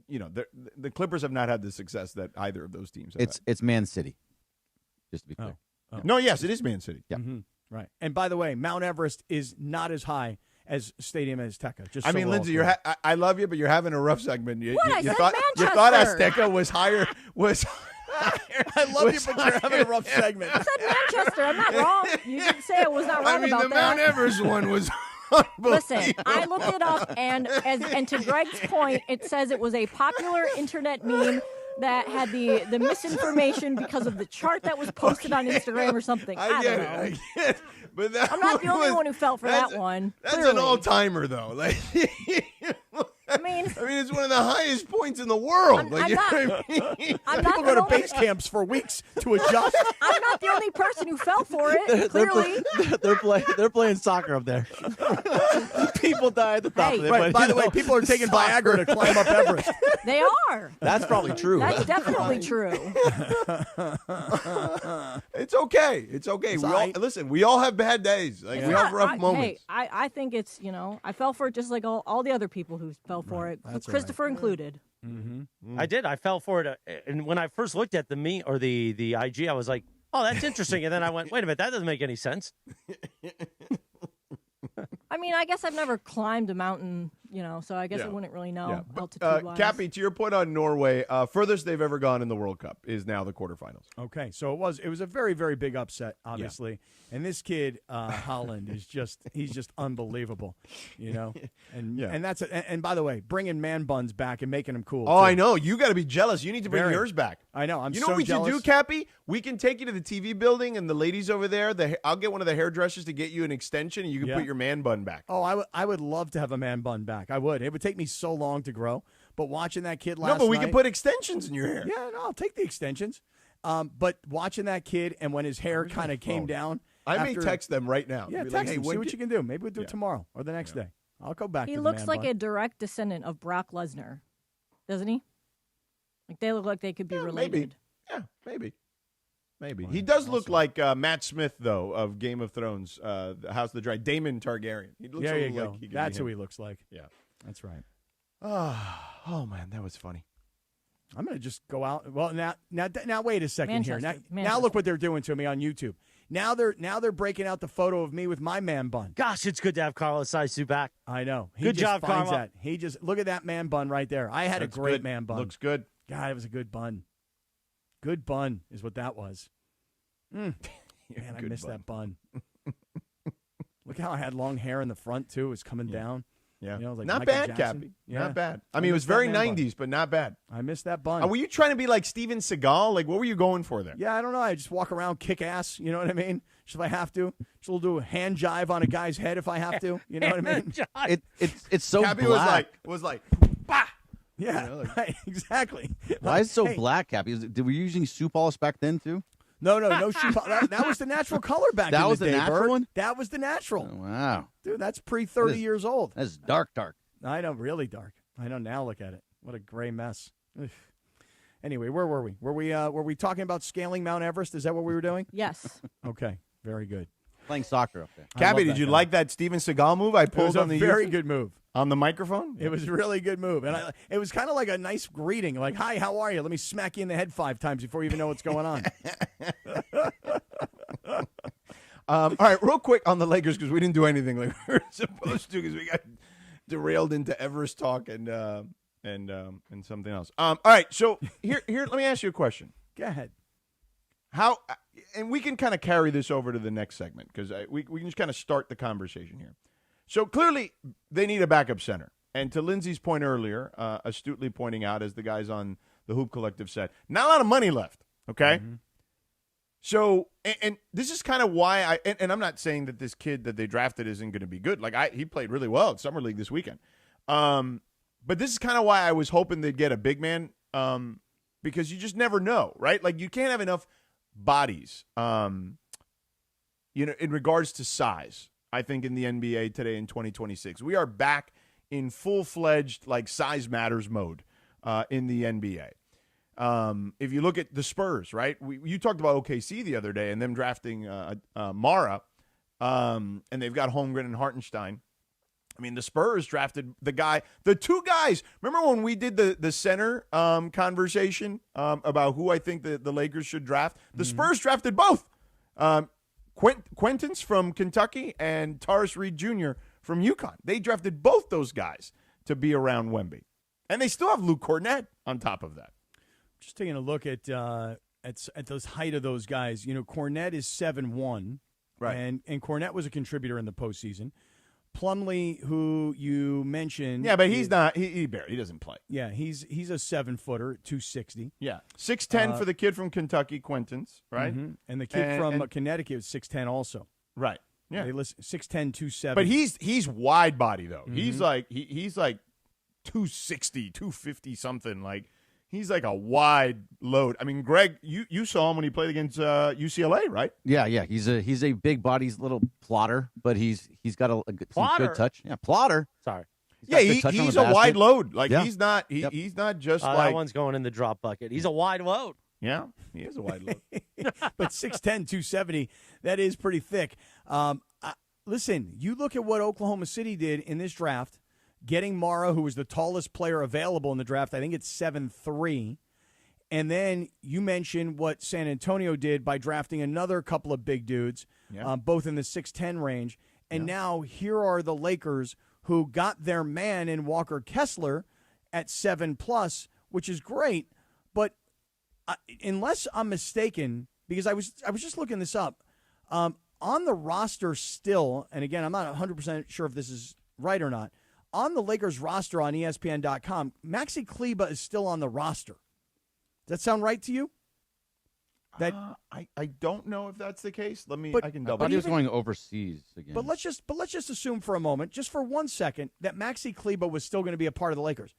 The Clippers have not had the success that either of those teams have. It's Man City. Just to be clear. Oh. No, yes, it is Man City. Yeah. Mm-hmm. Right. And by the way, Mount Everest is not as high as Stadium Azteca. Just I so mean, we're all Lindsay, clear. I love you, but you're having a rough segment. You said thought Azteca was higher. I love you, but you're having a rough segment. I said Manchester. I'm not wrong. You didn't say I was not wrong about the that. Mount Everest one was. Listen, I looked it up, and to Greg's point, it says it was a popular internet meme that had the misinformation because of the chart that was posted on Instagram or something. I don't know. I get it. But I'm not the only one who felt for that one. That's clearly. an all-timer, though. Like, I mean, it's one of the highest points in the world. People go to base camps for weeks to adjust. I'm not the only person who fell for it. Clearly, They're playing soccer up there. People die at the top of it. Right, by the way, people are taking Viagra to climb up Everest. They are. That's probably true. That's definitely true. It's okay. It's okay. We all have bad days. Like we all have rough moments. Hey, I think it's, I fell for it just like all the other people who fell for it, Christopher included. Mm-hmm. I did. I fell for it. And when I first looked at the IG, I was like, oh, that's interesting. And then I went, wait a minute, that doesn't make any sense. I mean, I guess I've never climbed a mountain, so I guess Yeah. I wouldn't really know Yeah. altitude-wise. Cappy, to your point on Norway, furthest they've ever gone in the World Cup is now the quarterfinals. Okay, so it was a very, very big upset, obviously. And this kid, Holland, he's just unbelievable, And that's and by the way, bringing man buns back and making them cool. Oh, too. I know. You got to be jealous. You need to bring Very. yours back. I know. You know what we can do, Cappy? We can take you to the TV building, and the ladies over there, I'll get one of the hairdressers to get you an extension, and you can put your man bun back. Oh, I would love to have a man bun back. I would. It would take me so long to grow. But watching that kid last night. No, but we can put extensions in your hair. Yeah, no, I'll take the extensions. But watching that kid and when his hair kind of came down. I may text them right now. Yeah, Be text like, hey, them. See when what did- you can do. Maybe we'll do it tomorrow or the next day. I'll go back He to the looks man like bun. a direct descendant of Brock Lesnar, doesn't he? Like they look like they could be related. Maybe. He does look like Matt Smith, though, of Game of Thrones, House of the Dragon. Damon Targaryen. He looks There a you little go. like he could That's be who him. he looks like. Yeah. That's right. Oh, man, that was funny. I'm going to just go out. Well, now wait a second here. Now Manchester. look what they're doing to me on YouTube. Now they're breaking out the photo of me with my man bun. Gosh, it's good to have Carlos Saisu back. I know. He Good just job, finds Carlo. that. He just look at that man bun right there. I had That's a great good. man bun. Looks good. God, it was a good bun. Good bun is what that was. Man, I good missed bun. that bun. Look how I had long hair in the front too. It was coming down. Yeah. Like Not Michael bad, Jackson. Cappy. Yeah. Not bad. I I mean, it was missed that very man bun. 90s, but not bad. I missed that bun. Were you trying to be like Steven Seagal? Like, what were you going for there? Yeah, I don't know. I just walk around, kick ass. You know what I mean? Just if I have to. Just we'll do a hand jive on a guy's head if I have to. You know what I mean? It's so Cappy black. was like, Yeah, right, exactly. Why is it so Hey, black, Cappy? Were you using Sioux polish back then too? No shoe polish. That was the natural color back That in was the the day, natural Bert. one? That was the natural. Wow. Dude, that's pre-30 This- years old. That's dark. I know, really dark. I know, now look at it. What a gray mess. Ugh. Anyway, where were we? Were we talking about scaling Mount Everest? Is that what we were doing? Yes. Okay, very good. Playing soccer up there. Cappy, did you like that Steven Seagal move I It pulled was a on the very YouTube? good move. On the microphone? It was a really good move. And it was kind of like a nice greeting, like, hi, how are you? Let me smack you in the head 5 times before you even know what's going on. All right, real quick on the Lakers, because we didn't do anything like we were supposed to, because we got derailed into Everest talk and something else. All right, so here, let me ask you a question. Go ahead. How, and we can kind of carry this over to the next segment, because we can just kind of start the conversation here. So clearly, they need a backup center. And to Lindsay's point earlier, astutely pointing out, as the guys on the Hoop Collective said, not a lot of money left, okay? Mm-hmm. So, and this is kind of why and I'm not saying that this kid that they drafted isn't going to be good. Like, he played really well at Summer League this weekend. But this is kind of why I was hoping they'd get a big man, because you just never know, right? Like, you can't have enough bodies, in regards to size. I think in the NBA today in 2026, we are back in full-fledged, like, size matters mode in the NBA. If you look at the Spurs, right? You talked about OKC the other day and them drafting Mara, and they've got Holmgren and Hartenstein. I mean, the Spurs drafted the two guys. Remember when we did the center conversation about who I think the Lakers should draft? The Spurs drafted both. Quentin's from Kentucky and Taurus Reed Jr. from UConn. They drafted both those guys to be around Wemby. And they still have Luke Kornet on top of that. Just taking a look at those height of those guys. Kornet is 7'1", right? And Kornet was a contributor in the postseason. Plumlee, who you mentioned, yeah, but he's not. He doesn't play. Yeah, he's a 7-footer, 260. Yeah, 6'10" for the kid from Kentucky, Quentin's, right? Mm-hmm. And the kid from Connecticut is 6'10" also. Right. Yeah, they list 6'10", 270. But he's wide body though. Mm-hmm. He's like 260, 250 something. Like, he's like a wide load. I mean, Greg, you saw him when he played against UCLA, right? Yeah. He's a big body, he's a little plotter, but he's got some good touch. Yeah, plotter. Sorry. He's a wide load. Like, yeah. he's not just like that one's going in the drop bucket. He's a wide load. Yeah, he is a wide load. But 6'10", 270, that is pretty thick. Listen, you look at what Oklahoma City did in this draft, getting Mara, who was the tallest player available in the draft. I think it's 7'3". And then you mentioned what San Antonio did by drafting another couple of big dudes, both in the 6'10" range. And now here are the Lakers, who got their man in Walker Kessler at 7+, which is great. But unless I'm mistaken, because I was just looking this up, on the roster still, and again, I'm not 100% sure if this is right or not, on the Lakers roster on ESPN.com, Maxi Kleber is still on the roster. Does that sound right to you? I don't know if that's the case. I can double. But he was going overseas again. But let's just assume for a moment, just for 1 second, that Maxi Kleber was still going to be a part of the Lakers.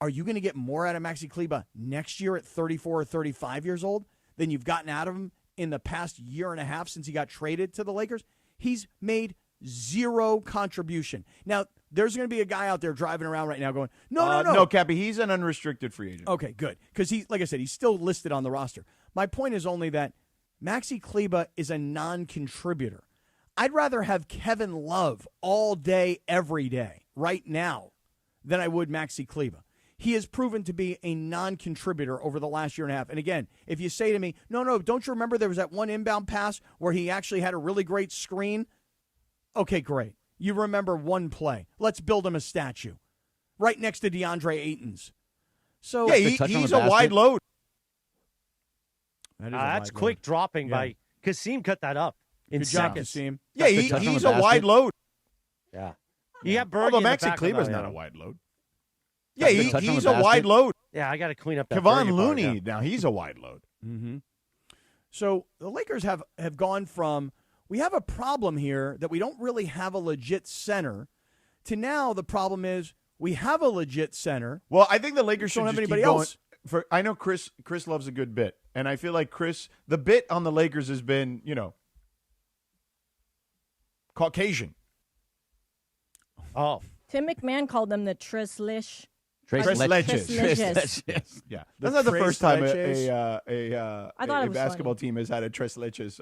Are you going to get more out of Maxi Kleber next year at 34 or 35 years old than you've gotten out of him in the past year and a half since he got traded to the Lakers? He's made zero contribution. Now, there's going to be a guy out there driving around right now going, no. No, Cappy, he's an unrestricted free agent. Okay, good. Because he, like I said, he's still listed on the roster. My point is only that Maxi Kleber is a non-contributor. I'd rather have Kevin Love all day, every day, right now, than I would Maxi Kleber. He has proven to be a non-contributor over the last year and a half. And again, if you say to me, no, don't you remember there was that one inbound pass where he actually had a really great screen? Okay, great. You remember one play. Let's build him a statue right next to Deandre Ayton's. So yeah, he's a wide load. That's quick dropping by Kasim. Cut that up in Good job, seconds. Kasim. Yeah, he's a wide load. Yeah. You have Bernie. Although Maxi Kleber's not a wide load. Yeah, he's a wide load. Yeah, I got to clean up that. Kevon Looney, now he's a wide load. Mm-hmm. So the Lakers have gone from, we have a problem here that we don't really have a legit center, to now the problem is we have a legit center. Well, I think the Lakers should don't have just anybody keep going. else. I know Chris loves a good bit, and I feel like the bit on the Lakers has been, Caucasian. Oh. Tim McMahon called them the Trislish. Tres leches. Yeah, that's not the first time a basketball team has had a tres leches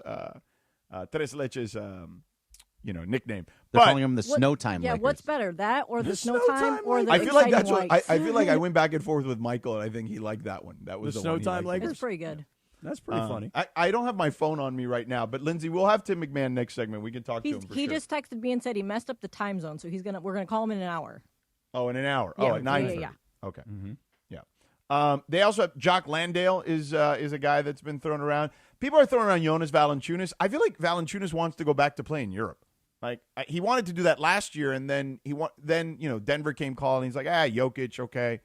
nickname. They're calling them the Snow Time Yeah, Lakers. what's better, that or the Snow Time or the I feel like Exciting that's what Whites? I feel like I went back and forth with Michael, and I think he liked that one. That was The the Snow one he Time liked. Lakers? It's pretty good. That's pretty funny. I don't have my phone on me right now, but Lindsay, we'll have Tim McMahon next segment. We can talk to him for He sure. just texted me and said he messed up the time zone, so we're gonna call him in an hour. Oh, in an hour. Yeah, At 9:30. yeah. Okay. Mm-hmm. Yeah. They also have Jock Landale is a guy that's been thrown around. People are throwing around Jonas Valanciunas. I feel like Valanciunas wants to go back to play in Europe. Like he wanted to do that last year, and then Denver came calling. He's like, Jokic, okay,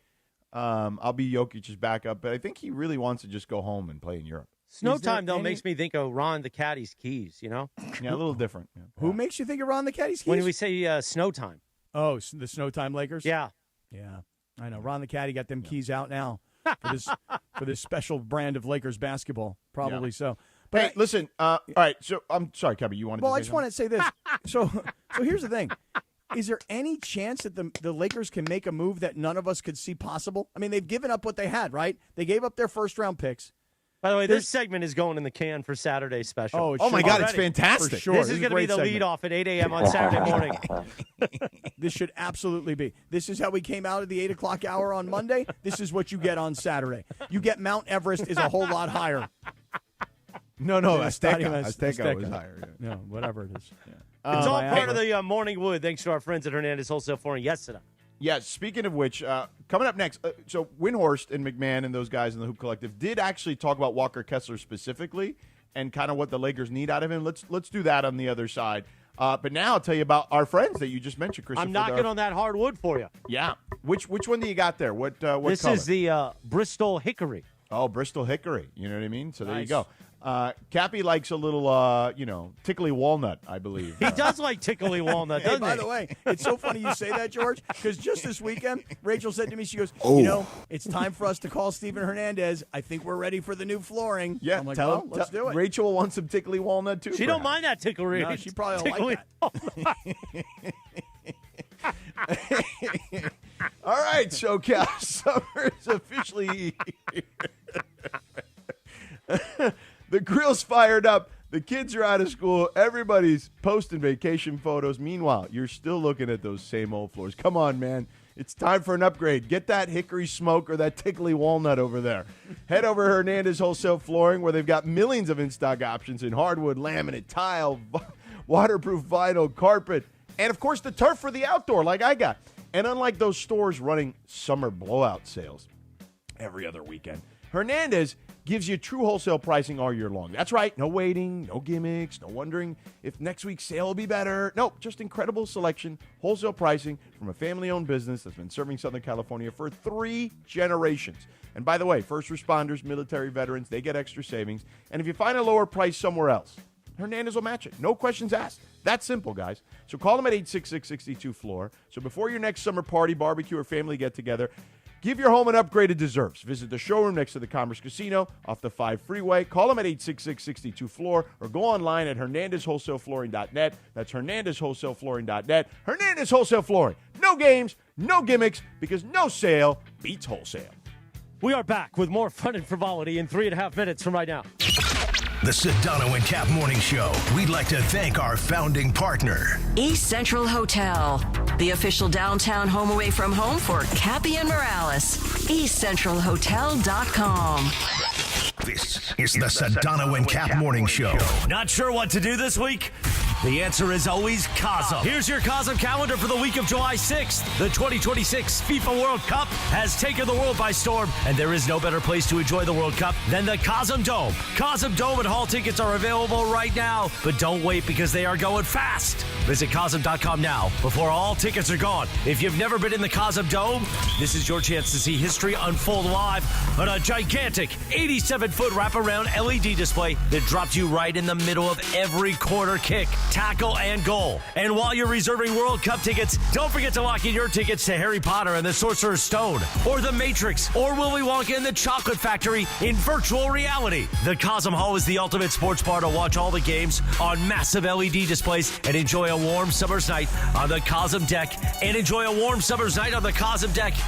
I'll be Jokic's backup. But I think he really wants to just go home and play in Europe. Snow Time, though, makes me think of Ron the Caddy's keys, Yeah, a little different. Yeah. Who makes you think of Ron the Caddy's keys? When we say Snow Time. Oh, the Snow Time Lakers? Yeah. Yeah. I know. Ron the Caddy got them keys out now for this special brand of Lakers basketball. Probably so. But hey, listen. All right. So I'm sorry, Kevin. You wanted to say I just want to say this. So here's the thing. Is there any chance that the Lakers can make a move that none of us could see possible? I mean, they've given up what they had, right? They gave up their first-round picks. By the way, this segment is going in the can for Saturday's special. Oh my God, it's fantastic. For sure. This is going to be the lead-off at 8 a.m. on Saturday morning. This should absolutely be. This is how we came out of the 8 o'clock hour on Monday. This is what you get on Saturday. You get Mount Everest is a whole lot higher. No, Yeah, Azteca was higher. Yeah. No, whatever it is. Yeah. It's all part of the Morning Wood, thanks to our friends at Hernandez Wholesale Flooring yesterday. Yeah, speaking of which, coming up next, so Windhorst and McMahon and those guys in the Hoop Collective did actually talk about Walker Kessler specifically and kind of what the Lakers need out of him. Let's do that on the other side. But now I'll tell you about our friends that you just mentioned, Christopher. I'm knocking on that hardwood for you. Yeah. Which one do you got there? What This color? is the Bristol Hickory. Oh, Bristol Hickory. You know what I mean? So there you Nice. go. Cappy likes a little, tickly walnut, I believe. He does like tickly walnut, doesn't By he? the way, it's so funny you say that, George, because just this weekend, Rachel said to me, she goes, it's time for us to call Steven Hernandez. I think we're ready for the new flooring. Yeah, I'm like, tell well, him. let's do it. Rachel wants some tickly walnut, too. She don't mind that ticklery. No, she probably don't like that. All right, so summer is officially here. The grill's fired up. The kids are out of school. Everybody's posting vacation photos. Meanwhile, you're still looking at those same old floors. Come on, man. It's time for an upgrade. Get that hickory smoke or that tickly walnut over there. Head over to Hernandez Wholesale Flooring, where they've got millions of in-stock options in hardwood, laminate, tile, waterproof vinyl, carpet, And, of course, the turf for the outdoor like I got. And unlike those stores running summer blowout sales every other weekend, Hernandez gives you true wholesale pricing all year long. That's right. No waiting, no gimmicks, no wondering if next week's sale will be better. No, just incredible selection, wholesale pricing from a family-owned business that's been serving Southern California for 3 generations. And by the way, first responders, military veterans, they get extra savings. And if you find a lower price somewhere else, Hernandez will match it. No questions asked. That's simple, guys. So call them at 866-62-FLOOR. So before your next summer party, barbecue, or family get-together, give your home an upgrade it deserves. Visit the showroom next to the Commerce Casino off the 5 freeway. Call them at 866-62-FLOOR or go online at HernandezWholesaleFlooring.net. That's HernandezWholesaleFlooring.net. Hernandez Wholesale Flooring. No games, no gimmicks, because no sale beats wholesale. We are back with more fun and frivolity in 3.5 minutes from right now. The Sedano and Kap Morning Show. We'd like to thank our founding partner, East Central Hotel, the official downtown home away from home for Cappy and Morales. EastCentralHotel.com. This is the Sedano and Kap Morning Show. Not sure what to do this week? The answer is always COSM. Here's your COSM calendar for the week of July 6th. The 2026 FIFA World Cup has taken the world by storm, and there is no better place to enjoy the World Cup than the COSM Dome. COSM Dome and hall tickets are available right now, but don't wait because they are going fast. Visit COSM.com now before all tickets are gone. If you've never been in the COSM Dome, this is your chance to see history unfold live on a gigantic 87-foot wraparound LED display that drops you right in the middle of every corner kick, tackle, and goal. And while you're reserving World Cup tickets, don't forget to lock in your tickets to Harry Potter and the Sorcerer's Stone, or The Matrix, or Willy Wonka and the Chocolate Factory in virtual reality. The COSM Hall is the ultimate sports bar to watch all the games on massive LED displays and enjoy a warm summer's night on the COSM deck.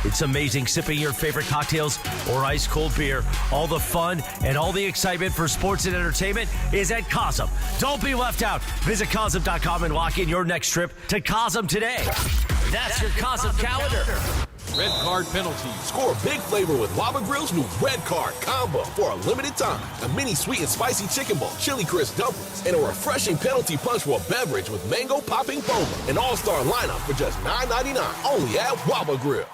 It's amazing sipping your favorite cocktails or ice-cold beer. All the fun and all the excitement for sports and entertainment is at COSM. Don't be left out. Visit COSM.com and lock in your next trip to COSM today. That's your COSM calendar. Red Card penalty. Score big flavor with Lava Grill's new Red Card combo for a limited time. A mini sweet and spicy chicken bowl, chili crisp dumplings, and a refreshing penalty punch for a beverage with mango popping boba. An all-star lineup for just $9.99 only at Lava Grill.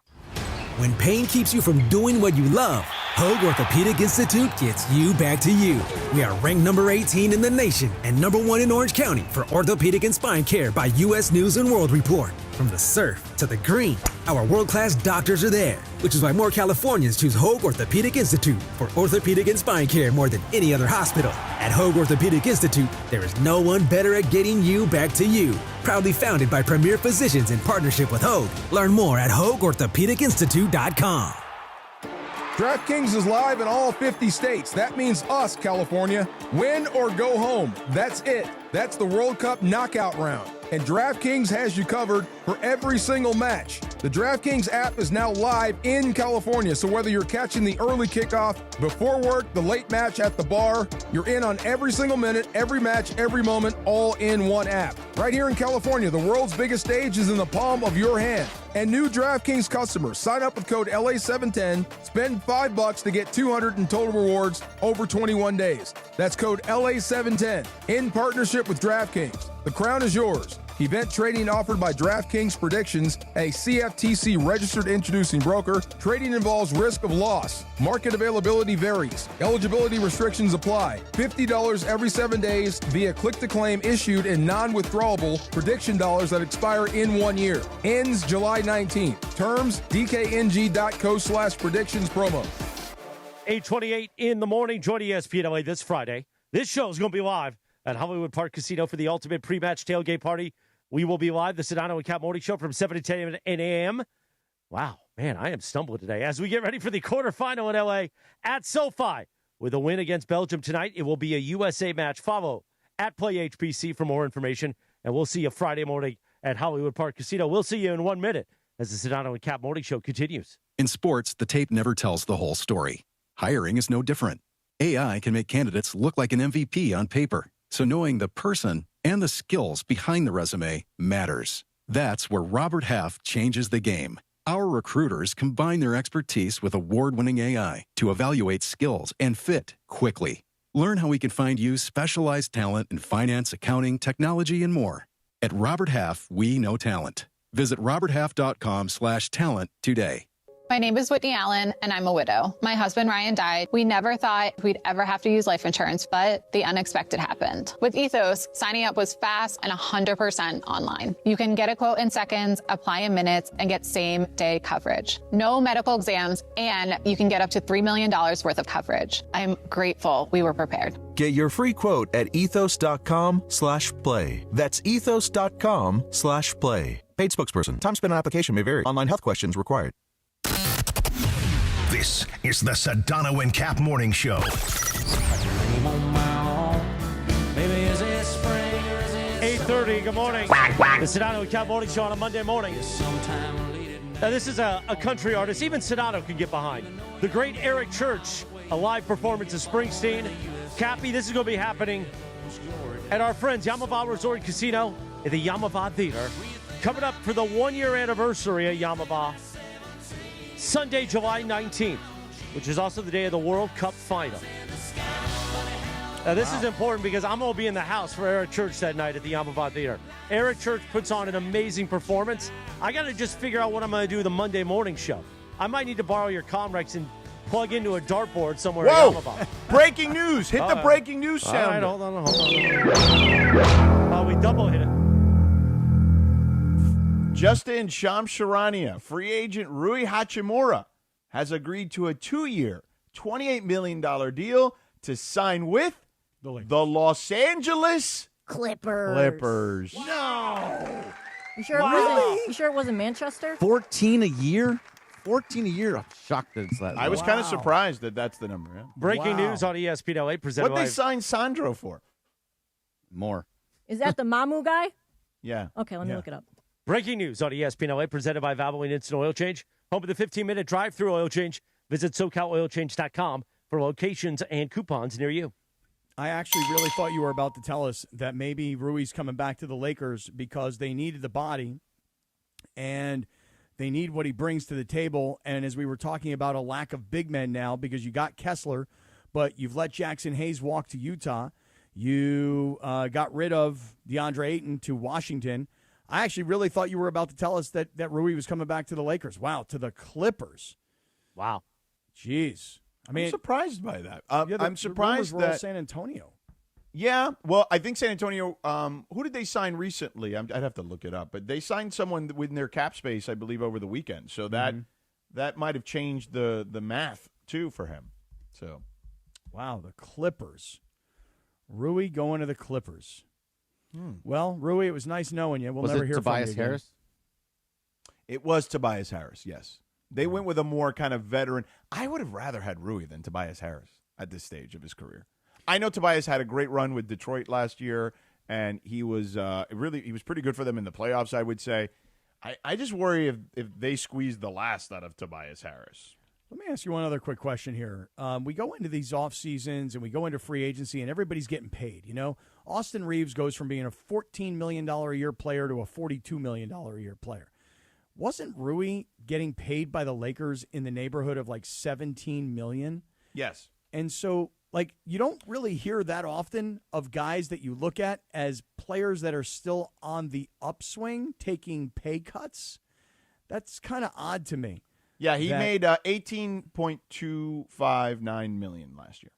When pain keeps you from doing what you love, Hoag Orthopedic Institute gets you back to you. We are ranked number 18 in the nation and number 1 in Orange County for orthopedic and spine care by U.S. News & World Report. From the surf to the green, our world-class doctors are there, which is why more Californians choose Hoag Orthopedic Institute for orthopedic and spine care more than any other hospital. At Hoag Orthopedic Institute, there is no one better at getting you back to you. Proudly founded by premier physicians in partnership with Hoag. Learn more at HoagOrthopedicInstitute.com. DraftKings is live in all 50 states. That means us, California. Win or go home. That's it. That's the World Cup knockout round. And DraftKings has you covered for every single match. The DraftKings app is now live in California, so whether you're catching the early kickoff, before work, the late match at the bar, you're in on every single minute, every match, every moment, all in one app. Right here in California, the world's biggest stage is in the palm of your hand. And new DraftKings customers, sign up with code LA710, spend $5 to get $200 in total rewards over 21 days. That's code LA710 in partnership with DraftKings. The crown is yours. Event trading offered by DraftKings Predictions, a CFTC registered introducing broker. Trading involves risk of loss. Market availability varies. Eligibility restrictions apply. $50 every 7 days via click-to-claim issued in non-withdrawable prediction dollars that expire in 1 year. Ends July 19th. Terms, dkng.co/predictions promo. 8:28 in the morning. Join ESPN LA this Friday. This show is going to be live at Hollywood Park Casino for the ultimate pre-match tailgate party. We will be live, the Sedano and Kap Morning Show from 7 to 10 a.m. Wow, man, I am stumbling today. As we get ready for the quarterfinal in L.A. at SoFi. With a win against Belgium tonight, it will be a USA match. Follow at Play HPC for more information, and we'll see you Friday morning at Hollywood Park Casino. We'll see you in 1 minute as the Sedano and Kap Morning Show continues. In sports, the tape never tells the whole story. Hiring is no different. AI can make candidates look like an MVP on paper. So knowing the person and the skills behind the resume matters. That's where Robert Half changes the game. Our recruiters combine their expertise with award-winning AI to evaluate skills and fit quickly. Learn how we can find you specialized talent in finance, accounting, technology, and more. At Robert Half, we know talent. Visit roberthalf.com/talent today. My name is Whitney Allen, and I'm a widow. My husband, Ryan, died. We never thought we'd ever have to use life insurance, but the unexpected happened. With Ethos, signing up was fast and 100% online. You can get a quote in seconds, apply in minutes, and get same-day coverage. No medical exams, and you can get up to $3 million worth of coverage. I'm grateful we were prepared. Get your free quote at ethos.com/play. That's ethos.com/play. Paid spokesperson. Time spent on application may vary. Online health questions required. This is the Sedano and Kap Morning Show. 8:30, good morning. The Sedano and Kap Morning Show on a Monday morning. Now, this is a country artist. Even Sedano can get behind. The great Eric Church, a live performance of Springsteen. Cappy, this is going to be happening at our friends Yamava Resort Casino at the Yamava Theater. Coming up for the one-year anniversary of Yamava. Sunday, July 19th, which is also the day of the World Cup final. Now, this is important because I'm going to be in the house for Eric Church that night at the Yamava Theater. Eric Church puts on an amazing performance. I got to just figure out what I'm going to do the Monday morning show. I might need to borrow your Comrex and plug into a dartboard somewhere at Yamava. Breaking news. Hit the breaking news sound. All right, hold on. Oh, we double hit it. Justin Shamsharania, free agent Rui Hachimura, has agreed to a 2-year, $28 million deal to sign with the Los Angeles Clippers. No. You sure, you sure it wasn't Manchester? 14 a year? 14 a year? I'm shocked that it's that. I was kind of surprised that that's the number. Yeah. Breaking news on ESPN LA presented What they by... signed Sandro for? More. Is that the Mamu guy? Yeah. Okay, let me look it up. Breaking news on ESPN LA presented by Valvoline Instant Oil Change. Home of the 15-minute drive-through oil change. Visit SoCalOilChange.com for locations and coupons near you. I actually really thought you were about to tell us that maybe Rui's coming back to the Lakers because they needed the body and they need what he brings to the table. And as we were talking about a lack of big men now because you got Kessler, but you've let Jackson Hayes walk to Utah. You got rid of Deandre Ayton to Washington. I actually really thought you were about to tell us that Rui was coming back to the Lakers. Wow, to the Clippers. Wow. Jeez. I mean, I'm surprised by that. I'm the rumors surprised were all that San Antonio. Yeah, well, I think San Antonio. Who did they sign recently? I'd have to look it up, but they signed someone within their cap space, I believe, over the weekend. So that might have changed the math too for him. So, wow, the Clippers. Rui going to the Clippers. Well, Rui, it was nice knowing you. We'll never hear from you again. Tobias Harris? It was Tobias Harris, yes. They went with a more kind of veteran. I would have rather had Rui than Tobias Harris at this stage of his career. I know Tobias had a great run with Detroit last year, and he was he was pretty good for them in the playoffs, I would say. I just worry if they squeeze the last out of Tobias Harris. Let me ask you one other quick question here. We go into these off seasons and we go into free agency, and everybody's getting paid. You know, Austin Reeves goes from being a $14 million a year player to a $42 million a year player. Wasn't Rui getting paid by the Lakers in the neighborhood of like $17 million? Yes. And so, like, you don't really hear that often of guys that you look at as players that are still on the upswing taking pay cuts. That's kind of odd to me. Yeah, he made $18.259 million last year.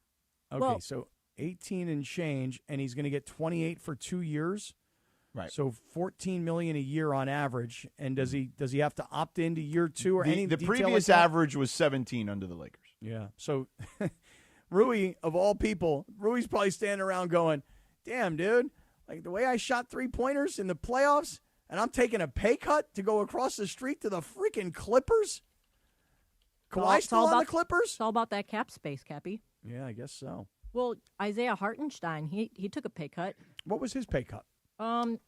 Okay, so 18 and change, and he's going to get 28 for 2 years. Right. So $14 million a year on average. And does he have to opt into year two or any the detail previous like that? average was 17 under the Lakers. Yeah. So Rui, of all people, Rui's probably standing around going, "Damn, dude, like the way I shot 3-pointers in the playoffs, and I'm taking a pay cut to go across the street to the freaking Clippers." Kawhi still on the Clippers? It's all about that cap space, Cappy. Yeah, I guess so. Well, Isaiah Hartenstein, he took a pay cut. What was his pay cut?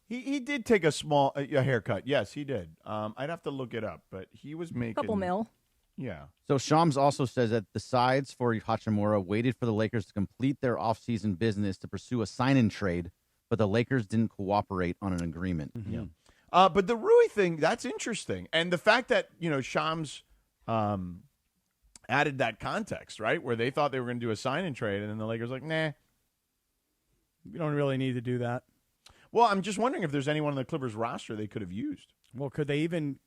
He did take a small a haircut. Yes, he did. I'd have to look it up, but he was making Couple mil. Yeah. So Shams also says that the sides for Hachimura waited for the Lakers to complete their offseason business to pursue a sign-and trade, but the Lakers didn't cooperate on an agreement. Mm-hmm. Yeah. But the Rui thing, that's interesting. And the fact that, Shams added that context, right, where they thought they were going to do a sign-and trade, and then the Lakers like, nah. We don't really need to do that. Well, I'm just wondering if there's anyone on the Clippers roster they could have used. Well, could they even?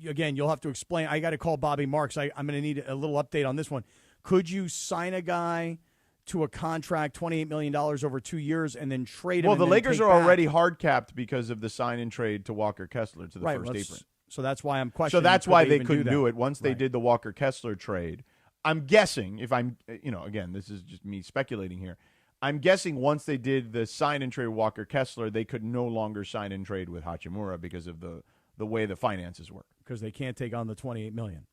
Again, you'll have to explain. I got to call Bobby Marks. I'm going to need a little update on this one. Could you sign a guy to a contract, $28 million over 2 years, and then trade him? Well, the Lakers are already hard capped because of the sign and trade to Walker Kessler to the first apron. So that's why I'm questioning. So that's why they couldn't do do it once they did the Walker Kessler trade. I'm guessing, if I'm, again, this is just me speculating here. I'm guessing once they did the sign and trade with Walker Kessler, they could no longer sign and trade with Hachimura because of the way the finances work. Because they can't take on the $28 million.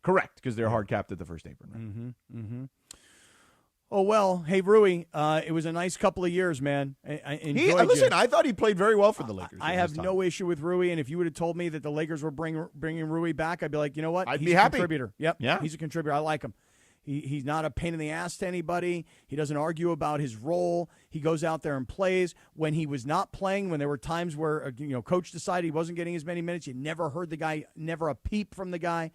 Correct, because they're hard capped at the first apron. Right? Mm-hmm. Mm-hmm. Oh, well, hey, Rui, it was a nice couple of years, man. I enjoyed listen, I thought he played very well for the Lakers. I have no issue with Rui, and if you would have told me that the Lakers were bringing Rui back, I'd be like, you know what? I'd He's be a happy. Contributor. Yep, yeah. He's a contributor. I like him. He's not a pain in the ass to anybody. He doesn't argue about his role. He goes out there and plays. When he was not playing, when there were times where coach decided he wasn't getting as many minutes, you never heard the guy, never a peep from the guy.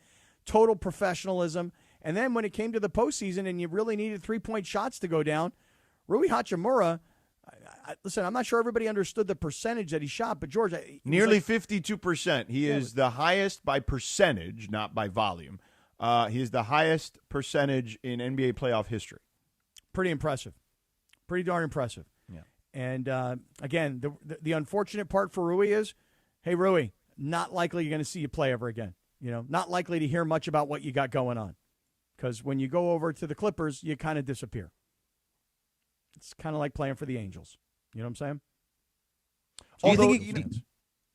Total professionalism. And then when it came to the postseason and you really needed 3-point shots to go down, Rui Hachimura, listen, I'm not sure everybody understood the percentage that he shot, but George, nearly 52%. He is the highest by percentage, not by volume. He is the highest percentage in NBA playoff history. Pretty impressive. Pretty darn impressive. Yeah. And, again, the unfortunate part for Rui is, hey, Rui, not likely you're going to see you play ever again. Not likely to hear much about what you got going on. Because when you go over to the Clippers, you kind of disappear. It's kind of like playing for the Angels. You know what I'm saying?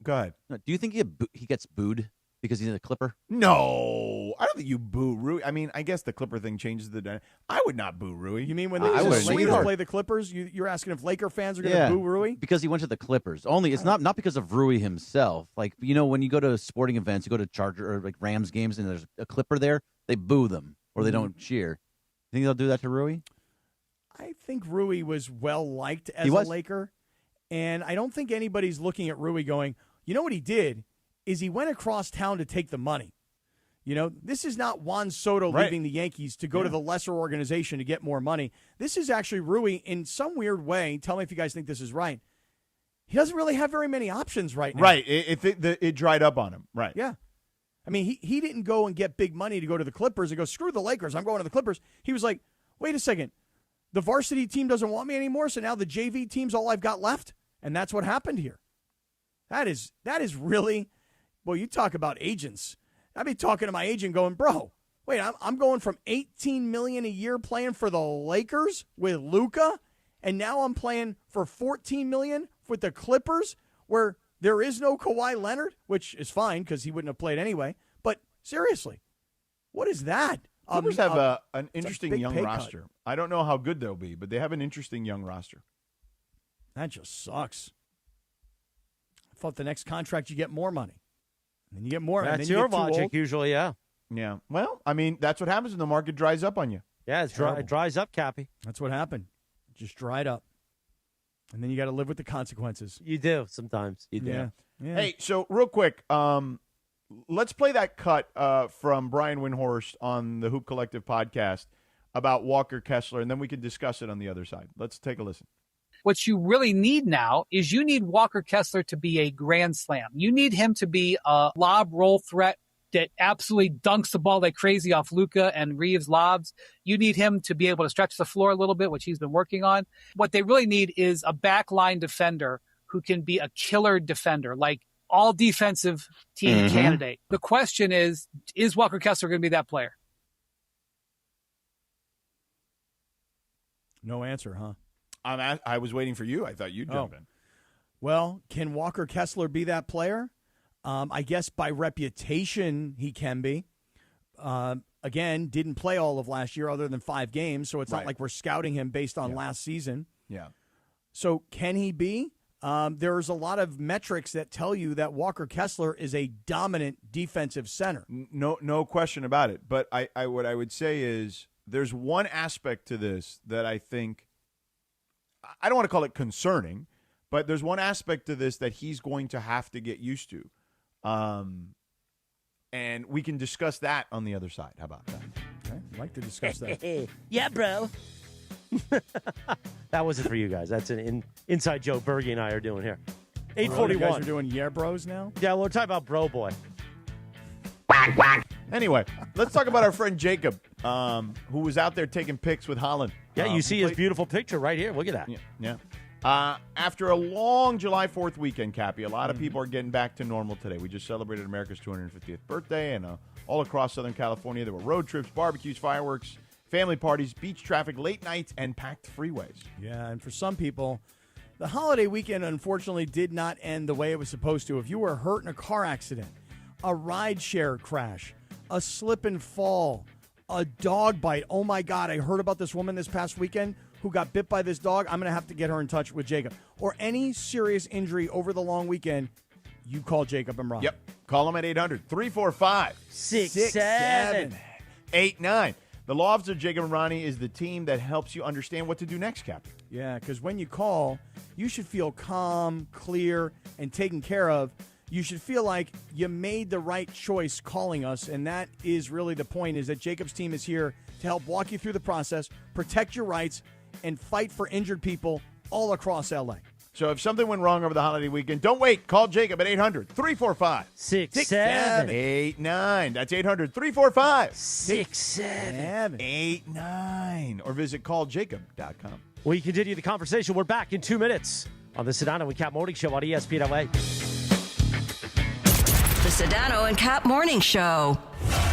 Go ahead. No, do you think he gets booed because he's a Clipper? No, I don't think you boo Rui. I mean, I guess the Clipper thing changes the dynamic. I would not boo Rui. You mean when the Lakers play the Clippers, you're asking if Laker fans are going to boo Rui? Because he went to the Clippers. Only it's not because of Rui himself. Like, when you go to sporting events, you go to Charger or like Rams games, and there's a Clipper there, they boo them or they don't cheer. You think they'll do that to Rui? I think Rui was well-liked as a Laker, and I don't think anybody's looking at Rui going, you know what he did is he went across town to take the money. This is not Juan Soto leaving the Yankees to go to the lesser organization to get more money. This is actually Rui in some weird way. Tell me if you guys think this is right. He doesn't really have very many options right now. Right. It dried up on him. Right. Yeah. I mean, he didn't go and get big money to go to the Clippers and go, screw the Lakers, I'm going to the Clippers. He was like, wait a second. The varsity team doesn't want me anymore, so now the JV team's all I've got left? And that's what happened here. That is really, well, you talk about agents. I'd be talking to my agent going, bro, wait, I'm going from $18 million a year playing for the Lakers with Luka, and now I'm playing for $14 million with the Clippers, where there is no Kawhi Leonard, which is fine because he wouldn't have played anyway. But seriously, what is that? Clippers have an interesting young roster. I don't know how good they'll be, but they have an interesting young roster. That just sucks. I thought the next contract you get more money. And then you get more. That's your logic usually, yeah. Yeah. Well, I mean, that's what happens when the market dries up on you. Yeah, it dries up, Cappy. That's what happened. It just dried up. And then you got to live with the consequences. You do sometimes. You do. Yeah. Hey, so real quick, let's play that cut from Brian Windhorst on the Hoop Collective podcast about Walker Kessler, and then we can discuss it on the other side. Let's take a listen. What you really need now is you need Walker Kessler to be a grand slam. You need him to be a lob roll threat that absolutely dunks the ball like crazy off Luka and Reeves lobs. You need him to be able to stretch the floor a little bit, which he's been working on. What they really need is a backline defender who can be a killer defender, like all defensive team candidate. The question is Walker Kessler going to be that player? No answer, huh? I was waiting for you. I thought you'd jump in. Well, can Walker Kessler be that player? I guess by reputation he can be. Again, didn't play all of last year other than 5 games, so it's not like we're scouting him based on last season. Yeah. So can he be? There's a lot of metrics that tell you that Walker Kessler is a dominant defensive center. No question about it. But what I would say is there's one aspect to this that I think, I don't want to call it concerning, but there's one aspect to this that he's going to have to get used to. And we can discuss that on the other side. How about that? Okay, I'd like to discuss that. Yeah, bro. That wasn't for you guys. That's an inside joke Bergie and I are doing here. You 841. guys are doing yeah bros now? Yeah, we're talking about Bro Boy. Anyway, let's talk about our friend Jacob, who was out there taking pics with Holland. Yeah, you see his beautiful picture right here. Look at that. Yeah. After a long July 4th weekend, Cappy, a lot of people are getting back to normal today. We just celebrated America's 250th birthday, and all across Southern California, there were road trips, barbecues, fireworks, family parties, beach traffic, late nights, and packed freeways. Yeah, and for some people, the holiday weekend, unfortunately, did not end the way it was supposed to. If you were hurt in a car accident, a rideshare crash, a slip and fall, a dog bite. Oh, my God, I heard about this woman this past weekend who got bit by this dog. I'm going to have to get her in touch with Jacob. Or any serious injury over the long weekend, you call Jacob and Rob. Yep. Call them at 800-345-6789. The Law Office of Jacob and Ronnie is the team that helps you understand what to do next, Captain. Yeah, because when you call, you should feel calm, clear, and taken care of. You should feel like you made the right choice calling us, and that is really the point, is that Jacob's team is here to help walk you through the process, protect your rights, and fight for injured people all across L.A. So if something went wrong over the holiday weekend, don't wait. Call Jacob at 800-345-6789. That's 800-345-6789. Or visit calljacob.com. We continue the conversation. We're back in 2 minutes on the Sedano and Kap Morning Show on ESPN LA. The Sedano and Kap Morning Show.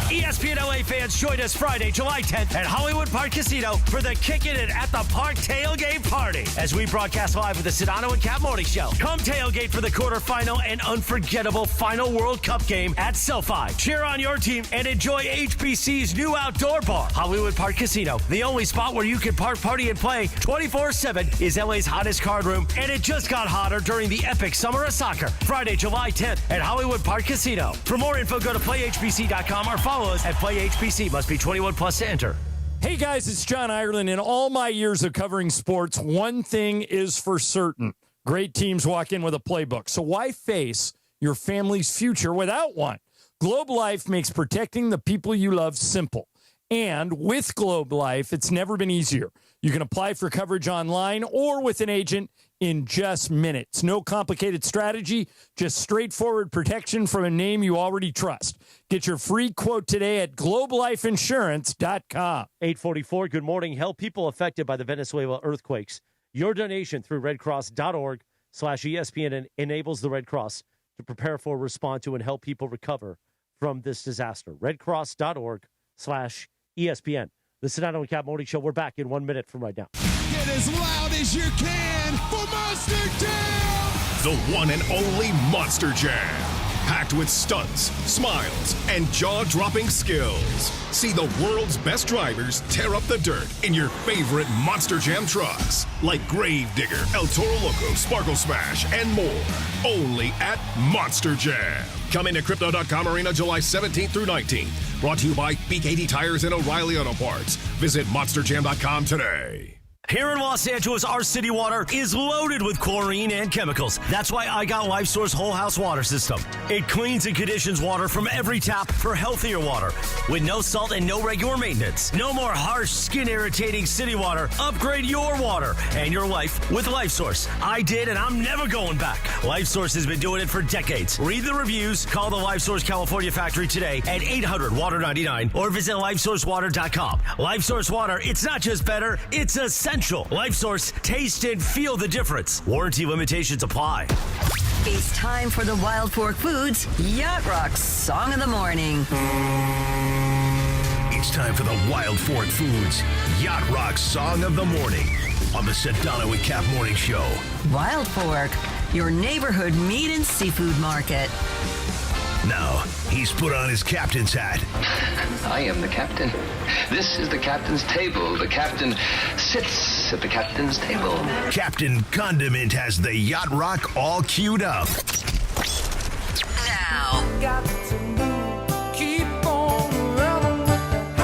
ESPN LA fans, join us Friday, July 10th at Hollywood Park Casino for the Kickin' It at the Park tailgate party as we broadcast live with the Sedano and Kap Morning Show. Come tailgate for the quarterfinal and unforgettable final World Cup game at SoFi. Cheer on your team and enjoy HBC's new outdoor bar. Hollywood Park Casino, the only spot where you can park, party, and play 24/7, is LA's hottest card room, and it just got hotter during the epic Summer of Soccer. Friday, July 10th at Hollywood Park Casino. For more info, go to playhbc.com or follow us at PlayHBC. Must be 21 plus to enter. Hey guys, it's John Ireland. In all my years of covering sports, one thing is for certain. Great teams walk in with a playbook. So why face your family's future without one? Globe Life makes protecting the people you love simple. And with Globe Life, it's never been easier. You can apply for coverage online or with an agent in just minutes. No complicated strategy, just straightforward protection from a name you already trust. Get your free quote today at globelifeinsurance.com. 844, good morning. Help people affected by the Venezuela earthquakes. Your donation through redcross.org/ESPN enables the Red Cross to prepare for, respond to, and help people recover from this disaster. redcross.org/ESPN. The Sedano and Kap Morning Show. We're back in 1 minute from right now. Get as loud as you can for Monster Jam! The one and only Monster Jam. Packed with stunts, smiles, and jaw-dropping skills. See the world's best drivers tear up the dirt in your favorite Monster Jam trucks. Like Gravedigger, El Toro Loco, Sparkle Smash, and more. Only at Monster Jam. Coming to Crypto.com Arena July 17th through 19th. Brought to you by BKD Tires and O'Reilly Auto Parts. Visit MonsterJam.com today. Here in Los Angeles, our city water is loaded with chlorine and chemicals. That's why I got LifeSource Whole House Water System. It cleans and conditions water from every tap for healthier water. With no salt and no regular maintenance. No more harsh, skin-irritating city water. Upgrade your water and your life with LifeSource. I did, and I'm never going back. LifeSource has been doing it for decades. Read the reviews. Call the LifeSource California factory today at 800-WATER-99 or visit LifeSourceWater.com. LifeSource Water, it's not just better, it's essential. LifeSource, taste and feel the difference. Warranty limitations apply. It's time for the Wild Fork Foods Yacht Rock Song of the Morning. It's time for the Wild Fork Foods Yacht Rock Song of the Morning on the Sedano and Kap Morning Show. Wild Fork, your neighborhood meat and seafood market. Now, he's put on his captain's hat. I am the captain. This is the captain's table. The captain sits at the captain's table. Captain Condiment has the Yacht Rock all queued up. Now. Keep on running with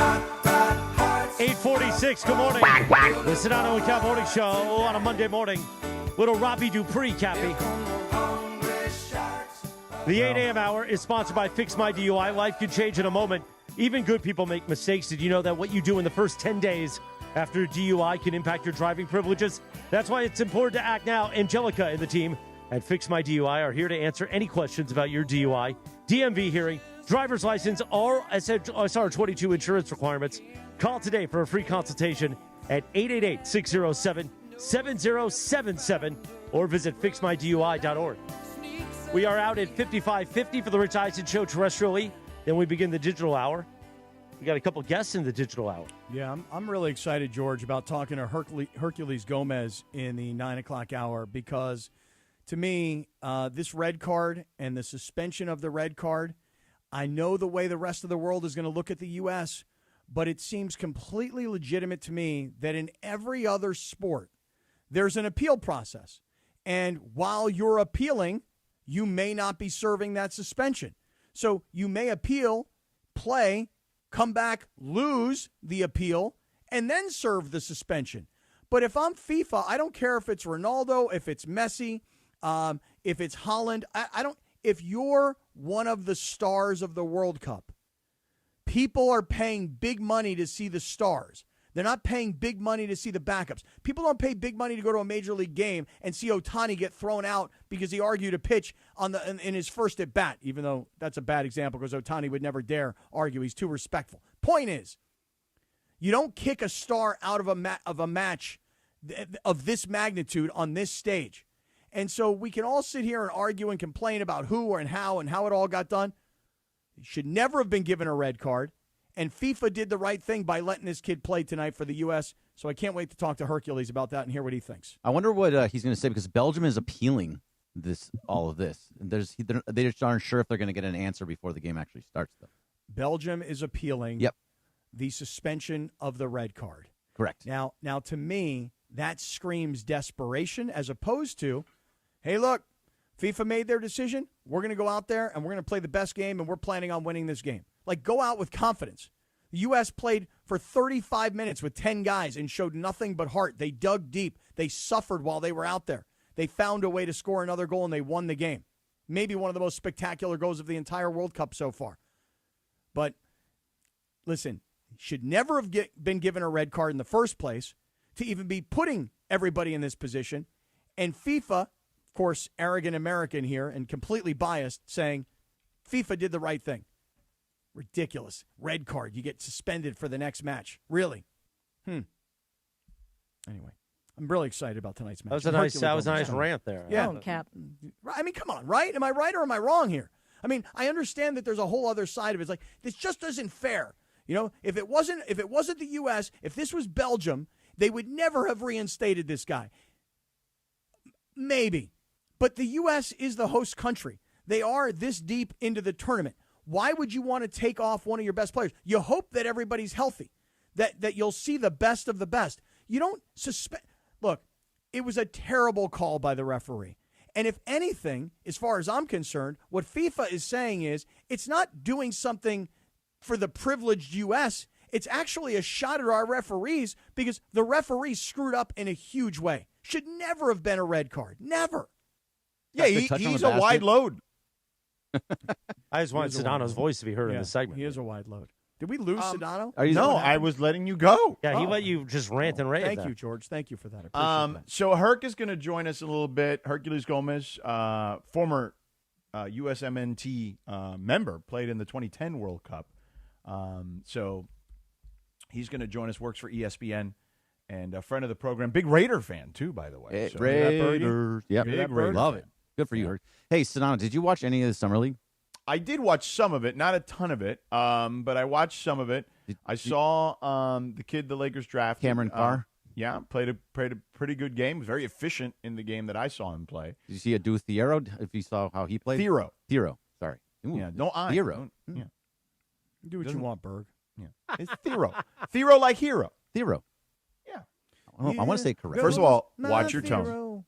the hot 846, good morning. The Sedano and Kap Morning Show on a Monday morning. Little Robbie Dupree, Cappy. The 8 a.m. hour is sponsored by Fix My DUI. Life can change in a moment. Even good people make mistakes. Did you know that what you do in the first 10 days after a DUI can impact your driving privileges. That's why it's important to act now. Angelica and the team at Fix My DUI are here to answer any questions about your DUI, DMV hearing, driver's license, or SR22 insurance requirements. Call today for a free consultation at 888-607-7077 or visit fixmydui.org. We are out at 5550 for the Rich Eisen Show terrestrially. Then we begin the digital hour. We got a couple guests in the digital hour. Yeah, I'm really excited, George, about talking to Hercules Gomez in the 9 o'clock hour because, to me, this red card and the suspension of the red card, I know the way the rest of the world is going to look at the U.S., but it seems completely legitimate to me that in every other sport, there's an appeal process. And while you're appealing, you may not be serving that suspension. So you may appeal, play, come back, lose the appeal, and then serve the suspension. But if I'm FIFA, I don't care if it's Ronaldo, if it's Messi, if it's Holland. I don't. If you're one of the stars of the World Cup, people are paying big money to see the stars. They're not paying big money to see the backups. People don't pay big money to go to a major league game and see Ohtani get thrown out because he argued a pitch in his first at bat, even though that's a bad example because Ohtani would never dare argue. He's too respectful. Point is, you don't kick a star out of a match of this magnitude on this stage. And so we can all sit here and argue and complain about who and how it all got done. He should never have been given a red card. And FIFA did the right thing by letting this kid play tonight for the U.S., so I can't wait to talk to Hercules about that and hear what he thinks. I wonder what he's going to say because Belgium is appealing all of this. They just aren't sure if they're going to get an answer before the game actually starts, though. Belgium is appealing the suspension of the red card. Correct. Now, to me, that screams desperation as opposed to, hey, look, FIFA made their decision. We're going to go out there and we're going to play the best game, and we're planning on winning this game. Like, go out with confidence. The U.S. played for 35 minutes with 10 guys and showed nothing but heart. They dug deep. They suffered while they were out there. They found a way to score another goal, and they won the game. Maybe one of the most spectacular goals of the entire World Cup so far. But, listen, should never have been given a red card in the first place to even be putting everybody in this position. And FIFA, of course, arrogant American here and completely biased, saying FIFA did the right thing. Ridiculous. Red card. You get suspended for the next match. Really? Anyway, I'm really excited about tonight's match. That was a nice rant there. Yeah. Cap. I mean, come on, right? Am I right or am I wrong here? I mean, I understand that there's a whole other side of it. It's like, this just isn't fair. You know, if it wasn't the U.S., if this was Belgium, they would never have reinstated this guy. Maybe. But the U.S. is the host country. They are this deep into the tournament. Why would you want to take off one of your best players? You hope that everybody's healthy, that you'll see the best of the best. You don't suspect. Look, it was a terrible call by the referee. And if anything, as far as I'm concerned, what FIFA is saying is it's not doing something for the privileged U.S. It's actually a shot at our referees because the referees screwed up in a huge way. Should never have been a red card. Never. Yeah, he's a wide load. I just wanted Sedano's voice to be heard in the segment. He is a wide load. Did we lose Sedano? No, I was letting you go. Yeah, he let you just rant and rave. Thank you, George. Thank you for that. I appreciate that. So Herc is going to join us in a little bit. Hercules Gomez, former USMNT member, played in the 2010 World Cup. So he's going to join us, works for ESPN, and a friend of the program. Big Raider fan, too, by the way. So Raiders. Yep. Big Raider Love fan. it. Good for you, Herc. Hey, Sedano, did you watch any of the Summer League? I did watch some of it, not a ton of it, but I watched some of it. I saw the kid the Lakers drafted. Cameron Carr? Yeah, played a pretty good game. Was very efficient in the game that I saw him play. Did you see Adu Thiero, if you saw how he played? Thiero, sorry. Ooh, yeah, no I. Thiero. Yeah. Do what you want, Berg. Yeah. It's Thiero. Thiero like hero. Thiero. Yeah. I want to say correct. First of all, watch your tone.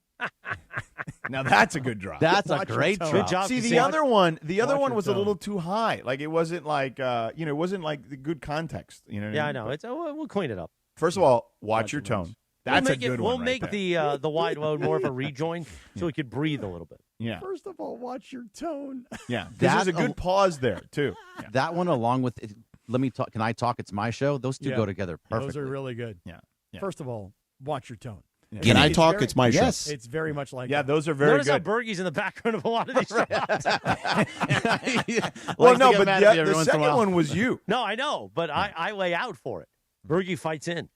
Now that's a good drop. That's a great drop. Good job. See, the other one was a little too high. Like it wasn't like it wasn't like the good context. You know? What I I know. We'll clean it up. First of all, watch your tone. That's a good one. We'll make the wide load more of a rejoin so we could breathe a little bit. Yeah. First of all, watch your tone. Yeah. There's a good pause there too. Yeah. That one, along with Let Me Talk. Can I Talk? It's My Show. Those two go together perfectly. Those are really good. Yeah. First of all, watch your tone. Yeah. Can I talk? Very, It's my show. It's very much like Yeah, that. those are very Notice good. how Bergie's in the background of a lot of these shots. Well, no, but the second one was you. No, I know, but I lay out for it. Bergie fights in.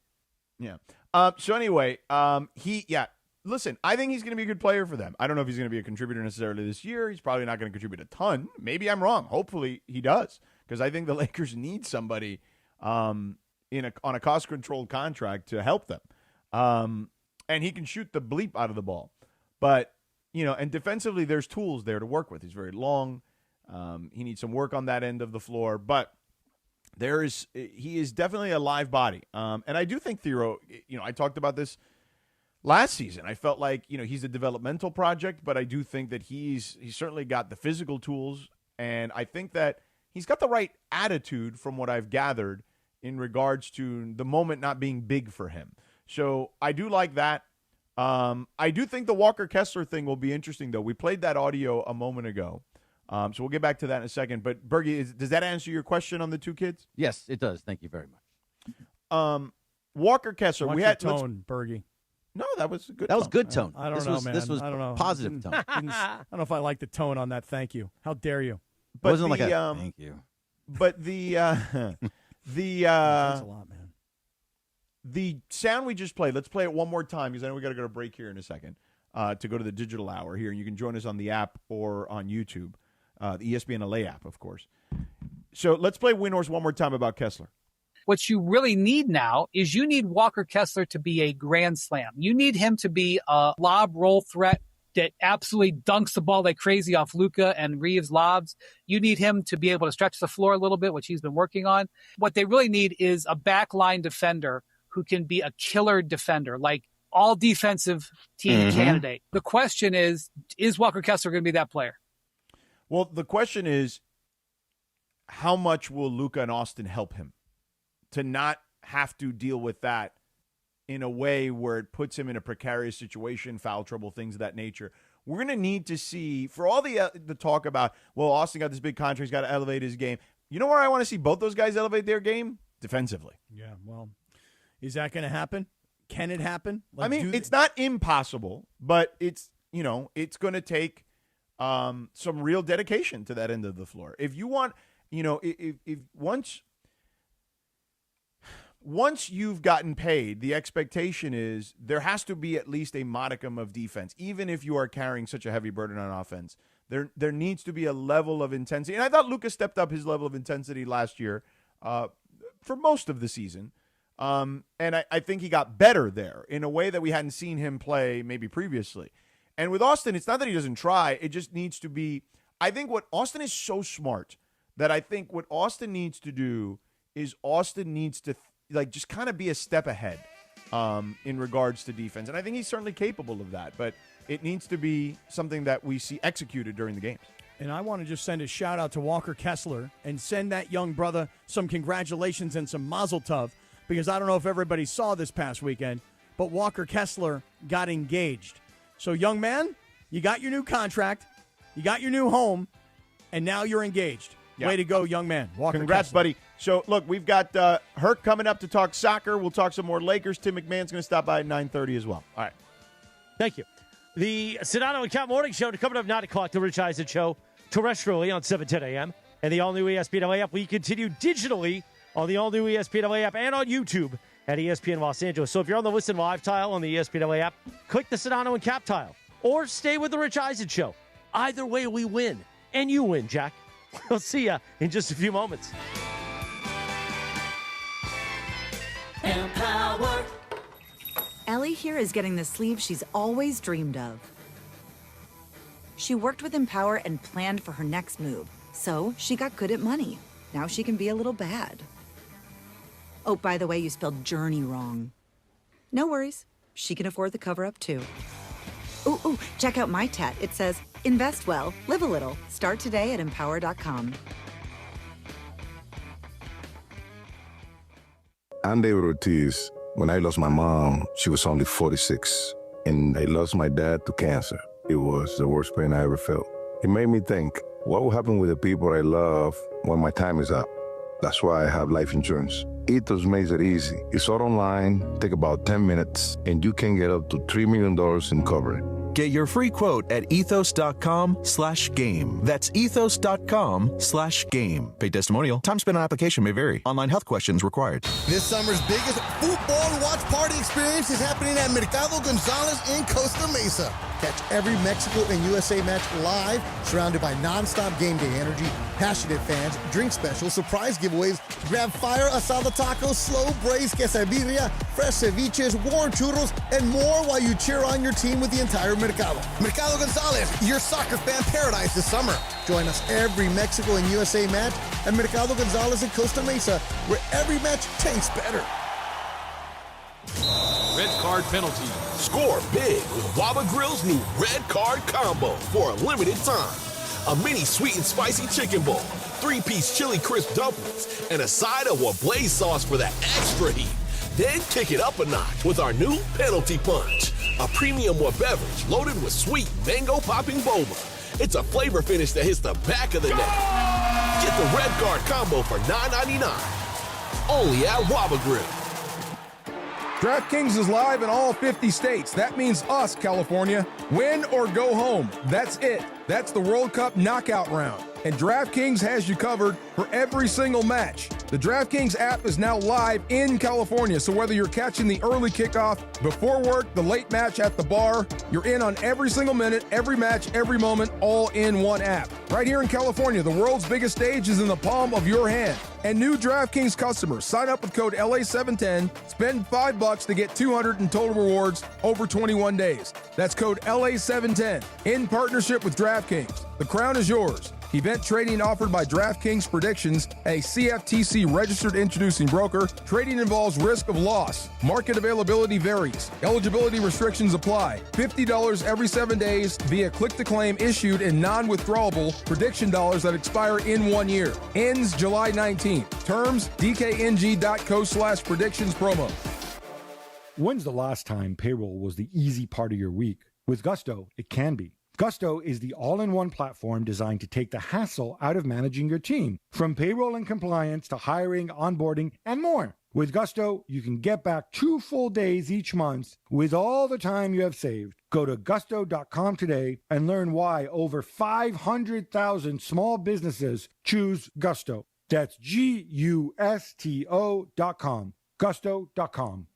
Yeah. So anyway, listen, I think he's going to be a good player for them. I don't know if he's going to be a contributor necessarily this year. He's probably not going to contribute a ton. Maybe I'm wrong. Hopefully he does, because I think the Lakers need somebody on a cost-controlled contract to help them. And he can shoot the bleep out of the ball. But, and defensively there's tools there to work with. He's very long. He needs some work on that end of the floor. But he is definitely a live body. And I do think Thiero, I talked about this last season. I felt like, he's a developmental project, but I do think that he's certainly got the physical tools. And I think that he's got the right attitude from what I've gathered in regards to the moment not being big for him. So I do like that. I do think the Walker Kessler thing will be interesting, though. We played that audio a moment ago. So we'll get back to that in a second. But, Bergie, does that answer your question on the two kids? Yes, it does. Thank you very much. Walker Kessler. Watch your tone, Bergie. No, that was a good tone. That was good tone. I don't know, man. This was I don't know. positive tone. I don't know if I like the tone on that. Thank you. How dare you? But wasn't like a thank you. But the Thanks a lot, man. The sound we just played, let's play it one more time, because I know we got to go to break here in a second to go to the digital hour here. And you can join us on the app or on YouTube, the ESPN LA app, of course. So let's play Windhorse one more time about Kessler. What you really need now is you need Walker Kessler to be a grand slam. You need him to be a lob roll threat that absolutely dunks the ball like crazy off Luka and Reeves lobs. You need him to be able to stretch the floor a little bit, which he's been working on. What they really need is a backline defender who can be a killer defender, like all defensive team candidate. The question is Walker Kessler going to be that player? Well, the question is, how much will Luka and Austin help him to not have to deal with that in a way where it puts him in a precarious situation, foul trouble, things of that nature? We're going to need to see, for all the talk about, well, Austin got this big contract, he's got to elevate his game. You know where I want to see both those guys elevate their game? Defensively. Yeah, well, is that going to happen? Can it happen? I mean, it's not impossible, but it's going to take some real dedication to that end of the floor. If you want, if once you've gotten paid, the expectation is there has to be at least a modicum of defense, even if you are carrying such a heavy burden on offense. There needs to be a level of intensity. And I thought Luka stepped up his level of intensity last year for most of the season. And I think he got better there in a way that we hadn't seen him play maybe previously. And with Austin, it's not that he doesn't try. It just needs to be – I think what Austin is so smart that I think what Austin needs to do is Austin needs to just kind of be a step ahead in regards to defense. And I think he's certainly capable of that. But it needs to be something that we see executed during the games. And I want to just send a shout-out to Walker Kessler and send that young brother some congratulations and some mazel tov, because I don't know if everybody saw this past weekend, but Walker Kessler got engaged. So, young man, you got your new contract, you got your new home, and now you're engaged. Yeah. Way to go, young man. Walker Congrats, Kessler. buddy. So, look, we've got Herc coming up to talk soccer. We'll talk some more Lakers. Tim McMahon's going to stop by at 9:30 as well. All right. Thank you. The Sedano Kap Morning Show coming up 9 o'clock, the Rich Eisen Show, terrestrially on 7:10 a.m. and the all-new ESPN LA app. We continue digitally on the all-new ESPN LA app and on YouTube at ESPN Los Angeles. So if you're on the Listen Live tile on the ESPN LA app, click the Sedano and Kap tile or stay with the Rich Eisen Show. Either way, we win. And you win, Jack. We'll see you in just a few moments. Empower. Ellie here is getting the sleeve she's always dreamed of. She worked with Empower and planned for her next move, so she got good at money. Now she can be a little bad. Oh, by the way, you spelled journey wrong. No worries. She can afford the cover-up, too. Ooh, check out my tat. It says, invest well, live a little. Start today at empower.com. I'm David Ortiz. When I lost my mom, she was only 46, and I lost my dad to cancer. It was the worst pain I ever felt. It made me think, what will happen with the people I love when my time is up? That's why I have life insurance. Ethos makes it easy. It's all online, take about 10 minutes, and you can get up to $3 million in coverage. Get your free quote at ethos.com/game. That's ethos.com/game. Paid testimonial. Time spent on application may vary. Online health questions required. This summer's biggest football watch party experience is happening at Mercado Gonzalez in Costa Mesa. Catch every Mexico and USA match live, surrounded by non-stop game day energy, passionate fans, drink specials, surprise giveaways, grab fire asada tacos, slow braised quesadilla, fresh ceviches, warm churros, and more while you cheer on your team with the entire Mercado. Mercado Gonzalez, your soccer fan paradise this summer. Join us every Mexico and USA match at Mercado Gonzalez in Costa Mesa, where every match tastes better. Red card penalty. Score big with Waba Grill's new red card combo for a limited time. A mini sweet and spicy chicken bowl, 3-piece chili crisp dumplings, and a side of Wablaze sauce for that extra heat. Then kick it up a notch with our new penalty punch, a premium beverage loaded with sweet mango popping boba. It's a flavor finish that hits the back of the neck. Get the red card combo for $9.99. Only at Waba Grill. DraftKings is live in all 50 states. That means us, California. Win or go home. That's it. That's the World Cup knockout round. And DraftKings has you covered for every single match. The DraftKings app is now live in California, so whether you're catching the early kickoff, before work, the late match at the bar, you're in on every single minute, every match, every moment, all in one app. Right here in California, the world's biggest stage is in the palm of your hand. And new DraftKings customers, sign up with code LA710, spend $5 to get $200 in total rewards over 21 days. That's code LA710 in partnership with DraftKings. The crown is yours. Event trading offered by DraftKings Predictions, a CFTC registered introducing broker. Trading involves risk of loss. Market availability varies. Eligibility restrictions apply. $50 every 7 days via click-to-claim issued in non-withdrawable prediction dollars that expire in 1 year. Ends July 19th. Terms, dkng.co/predictions promo. When's the last time payroll was the easy part of your week? With Gusto, it can be. Gusto is the all-in-one platform designed to take the hassle out of managing your team, from payroll and compliance to hiring, onboarding, and more. With Gusto, you can get back 2 full days each month with all the time you have saved. Go to gusto.com today and learn why over 500,000 small businesses choose Gusto. That's GUSTO.com. Gusto.com.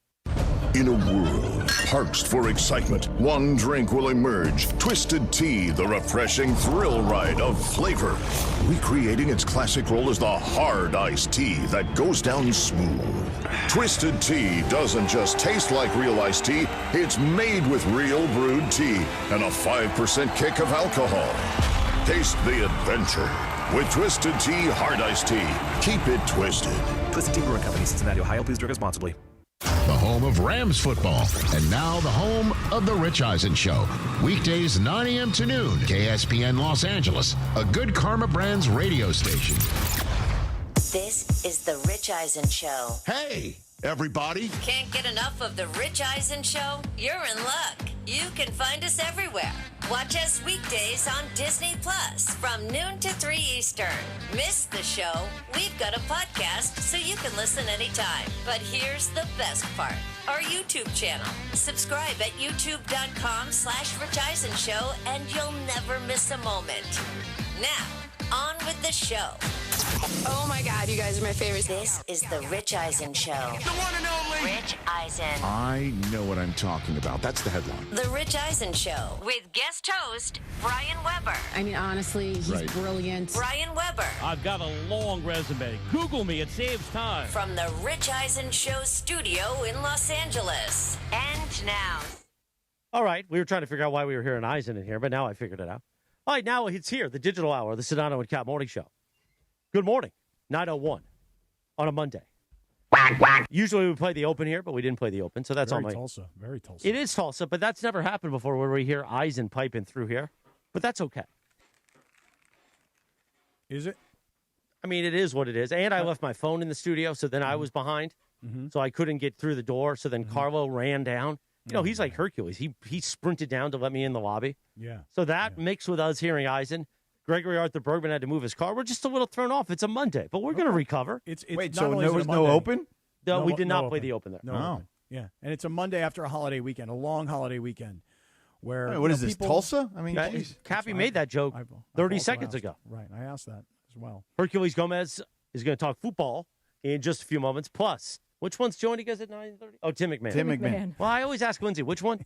In a world parched for excitement, one drink will emerge. Twisted Tea, the refreshing thrill ride of flavor. Recreating its classic role as the hard iced tea that goes down smooth. Twisted Tea doesn't just taste like real iced tea, it's made with real brewed tea and a 5% kick of alcohol. Taste the adventure with Twisted Tea Hard Iced Tea. Keep it twisted. Twisted Tea Brewing Company, Cincinnati, Ohio. Please drink responsibly. The home of Rams football, and now the home of The Rich Eisen Show. Weekdays 9 a.m. to noon, KSPN Los Angeles, a Good Karma Brands radio station. This is The Rich Eisen Show. Hey, everybody. Can't get enough of The Rich Eisen Show? You're in luck. You can find us everywhere. Watch us weekdays on Disney Plus from noon to 3 Eastern. Miss the show? We've got a podcast so you can listen anytime. But here's the best part. Our YouTube channel. Subscribe at youtube.com/Rich Eisen Show and you'll never miss a moment. Now, on with the show. Oh my God, you guys are my favorite. This is The Rich Eisen Show. The one and only Rich Eisen. I know what I'm talking about. That's the headline. The Rich Eisen Show with guest host Brian Weber. I mean, honestly, he's brilliant. Brian Weber. I've got a long resume. Google me, it saves time. From the Rich Eisen Show studio in Los Angeles. And now. All right, we were trying to figure out why we were hearing Eisen in here, but now I figured it out. All right, now it's here, the digital hour, the Sedano and Kap Morning Show. Good morning, 9:01 on a Monday. Usually we play the open here, but we didn't play the open, so that's all my... Tulsa, very Tulsa. It is Tulsa, but that's never happened before where we hear Eisen piping through here. But that's okay. Is it? I mean, it is what it is. And I left my phone in the studio, so then I was behind, so I couldn't get through the door. So then Carlo ran down. You know, he's like Hercules. He sprinted down to let me in the lobby. Yeah. So that mixed with us hearing Eisen, Gregory Arthur Bergman had to move his car. We're just a little thrown off. It's a Monday, but we're going to recover. Wait, so there was no Open? No, we did not play the Open there. No Open. Yeah, and it's a Monday after a holiday weekend, a long holiday weekend. Where what is this, people, Tulsa? I mean, Cappy made that joke 30 seconds ago. Right, I asked that as well. Hercules Gomez is going to talk football in just a few moments. Plus, which one's joining us at 9:30? Oh, Tim McMahon. Tim McMahon. Well, I always ask Lindsay, which one?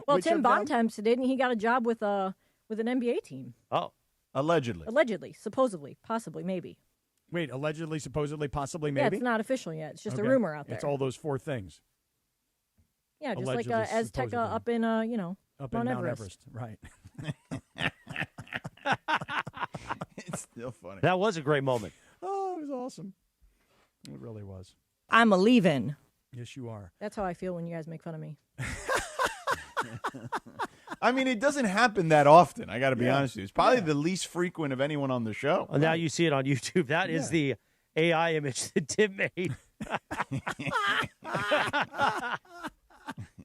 Well, Tim Bontemps didn't. He got a job with an NBA team. Oh, allegedly. Allegedly, supposedly, possibly, maybe. Wait, allegedly, supposedly, possibly, Yeah, maybe? it's not official yet. It's just Okay. a rumor out there. It's all those four things. Yeah, just Allegedly, like Azteca supposedly. up in, Up in Mount Everest. Right. It's still funny. That was a great moment. Oh, it was awesome. It really was. I'm a leaving. Yes, you are. That's how I feel when you guys make fun of me. I mean, it doesn't happen that often. I got to be Yeah. honest with you. It's probably the least frequent of anyone on the show. Well, now you see it on YouTube. That is the AI image that Tim made.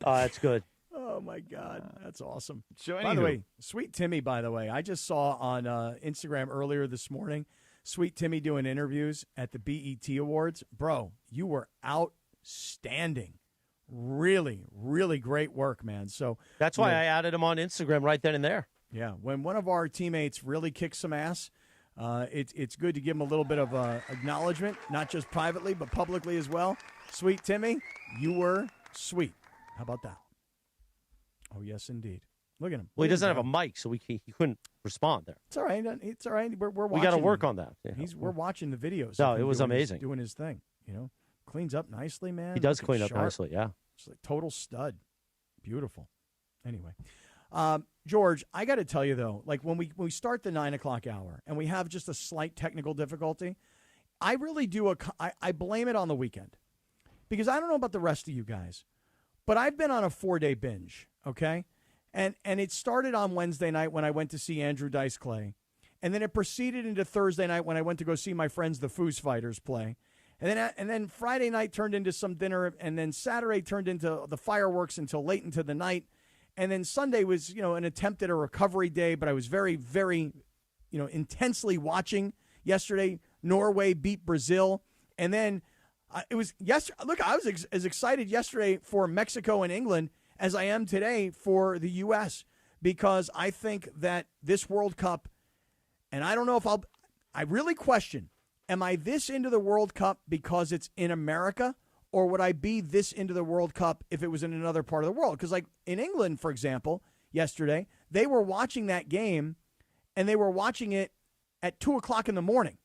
Oh, that's good. Oh, my God. That's awesome. So by the anywho. way, Sweet Timmy, by the way, I just saw on Instagram earlier this morning, Sweet Timmy doing interviews at the BET Awards. Bro, you were outstanding. Really, really great work, man. So That's why I added him on Instagram right then and there. Yeah, when one of our teammates really kicks some ass, it's good to give him a little bit of acknowledgement, not just privately, but publicly as well. Sweet Timmy, you were sweet. How about that? Oh, yes, indeed. Look at him. Well, he Look at doesn't him have a mic, so he couldn't respond there. It's all right. It's all right. We're We watching. got to work on that. Yeah. We're watching the videos. No, of him it was doing amazing. doing his thing. Cleans up nicely, man. He does Looking clean up sharp. nicely, yeah. It's like total stud. Beautiful. Anyway, George, I got to tell you though, like when we start the 9 o'clock hour and we have just a slight technical difficulty, I really do I blame it on the weekend, because I don't know about the rest of you guys, but I've been on a 4-day binge. Okay. And it started on Wednesday night when I went to see Andrew Dice Clay. And then it proceeded into Thursday night when I went to go see my friends, the Foos Fighters, play. And then Friday night turned into some dinner. And then Saturday turned into the fireworks until late into the night. And then Sunday was, an attempt at a recovery day. But I was very, very, intensely watching. Yesterday, Norway beat Brazil. And then it was yesterday. Look, I was as excited yesterday for Mexico and England as I am today for the U.S. because I think that this World Cup, and I don't know if I really question, am I this into the World Cup because it's in America, or would I be this into the World Cup if it was in another part of the world? Because like in England, for example, yesterday, they were watching that game, and they were watching it at 2 o'clock in the morning.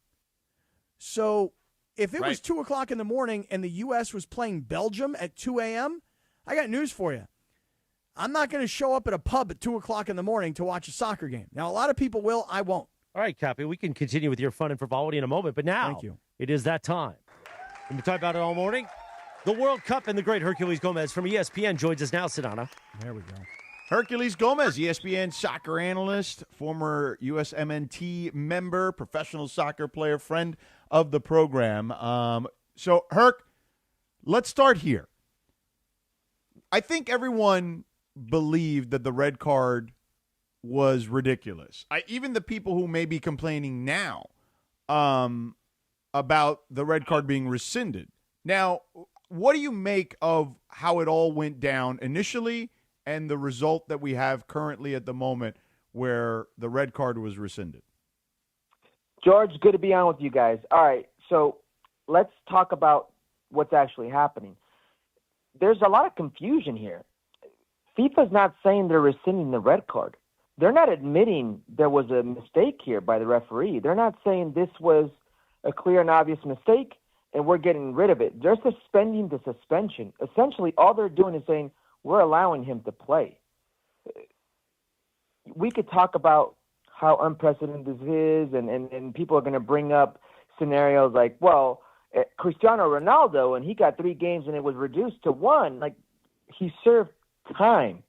So if it was 2 o'clock in the morning and the U.S. was playing Belgium at 2 a.m., I got news for you. I'm not going to show up at a pub at 2 o'clock in the morning to watch a soccer game. Now, a lot of people will. I won't. All right, Cappy, we can continue with your fun and frivolity in a moment, but now Thank you. It is that time. We've been talking about it all morning. The World Cup and the great Hercules Gomez from ESPN joins us now, Sedano. There we go. Hercules Gomez, ESPN soccer analyst, former USMNT member, professional soccer player, friend of the program. So, Herc, let's start here. I think everyone believed that the red card was ridiculous. Even the people who may be complaining now about the red card being rescinded. Now, what do you make of how it all went down initially and the result that we have currently at the moment where the red card was rescinded? George, good to be on with you guys. All right, so let's talk about what's actually happening. There's a lot of confusion here. FIFA's not saying they're rescinding the red card. They're not admitting there was a mistake here by the referee. They're not saying this was a clear and obvious mistake and we're getting rid of it. They're suspending the suspension. Essentially, all they're doing is saying we're allowing him to play. We could talk about how unprecedented this is, and people are going to bring up scenarios like, well, Cristiano Ronaldo, and he got 3 games and it was reduced to 1. Like, he served time.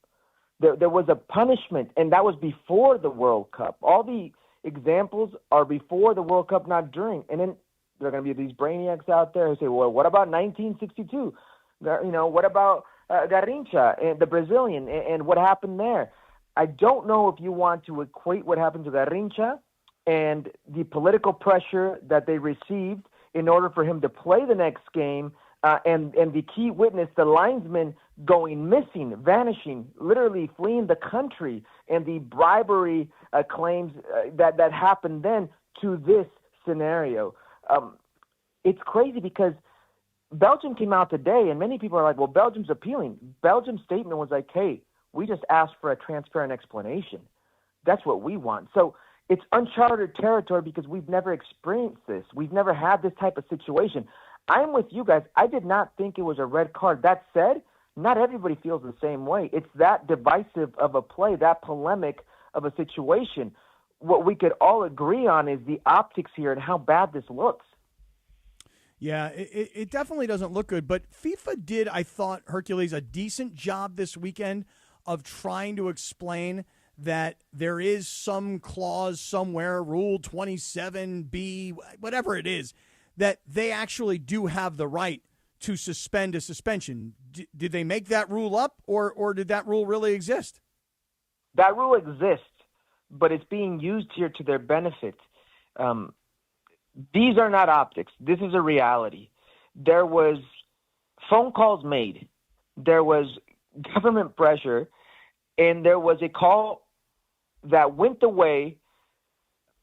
There was a punishment, and that was before the World Cup. All the examples are before the World Cup, not during. And then there are going to be these brainiacs out there who say, well, what about 1962? What about Garrincha, and the Brazilian, and what happened there? I don't know if you want to equate what happened to Garrincha and the political pressure that they received in order for him to play the next game, and the key witness, the linesman, going missing, vanishing, literally fleeing the country, and the bribery claims that happened then to this scenario. It's crazy because Belgium came out today, and many people are like, well, Belgium's appealing. Belgium's statement was like, hey, we just asked for a transparent explanation. That's what we want. So it's uncharted territory because we've never experienced this. We've never had this type of situation. I'm with you guys. I did not think it was a red card. That said, not everybody feels the same way. It's that divisive of a play, that polemic of a situation. What we could all agree on is the optics here and how bad this looks. Yeah, it definitely doesn't look good. But FIFA did, I thought, Hercules, a decent job this weekend of trying to explain that there is some clause somewhere, Rule 27B, whatever it is, that they actually do have the right to suspend a suspension. Did they make that rule up, or did that rule really exist? That rule exists, but it's being used here to their benefit. These are not optics. This is a reality. There was phone calls made. There was government pressure, and there was a call that went away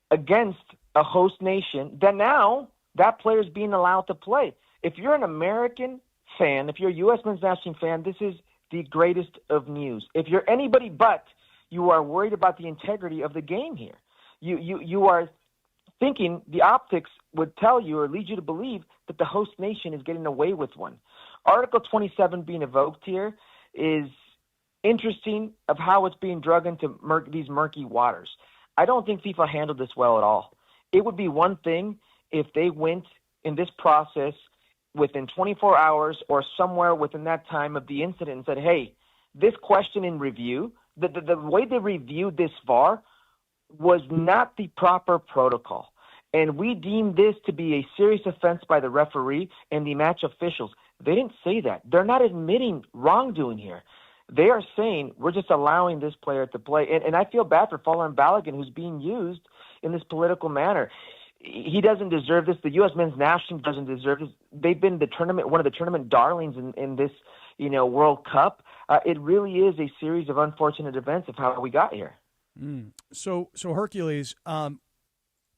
against a host nation that now that player is being allowed to play. If you're an American fan, if you're a U.S. men's national fan, this is the greatest of news. If you're anybody but, you are worried about the integrity of the game here. You are thinking the optics would tell you or lead you to believe that the host nation is getting away with one. Article 27 being evoked here is interesting of how it's being drug into these murky waters. I don't think FIFA handled this well at all. It would be one thing if they went in this process within 24 hours or somewhere within that time of the incident and said, hey, this question in review, the way they reviewed this VAR was not the proper protocol. And we deemed this to be a serious offense by the referee and the match officials. They didn't say that. They're not admitting wrongdoing here. They are saying we're just allowing this player to play. And I feel bad for Folarin Balogun, who's being used in this political manner. He doesn't deserve this. The U.S. men's national team doesn't deserve this. They've been one of the tournament darlings in this, World Cup. It really is a series of unfortunate events of how we got here. So Hercules,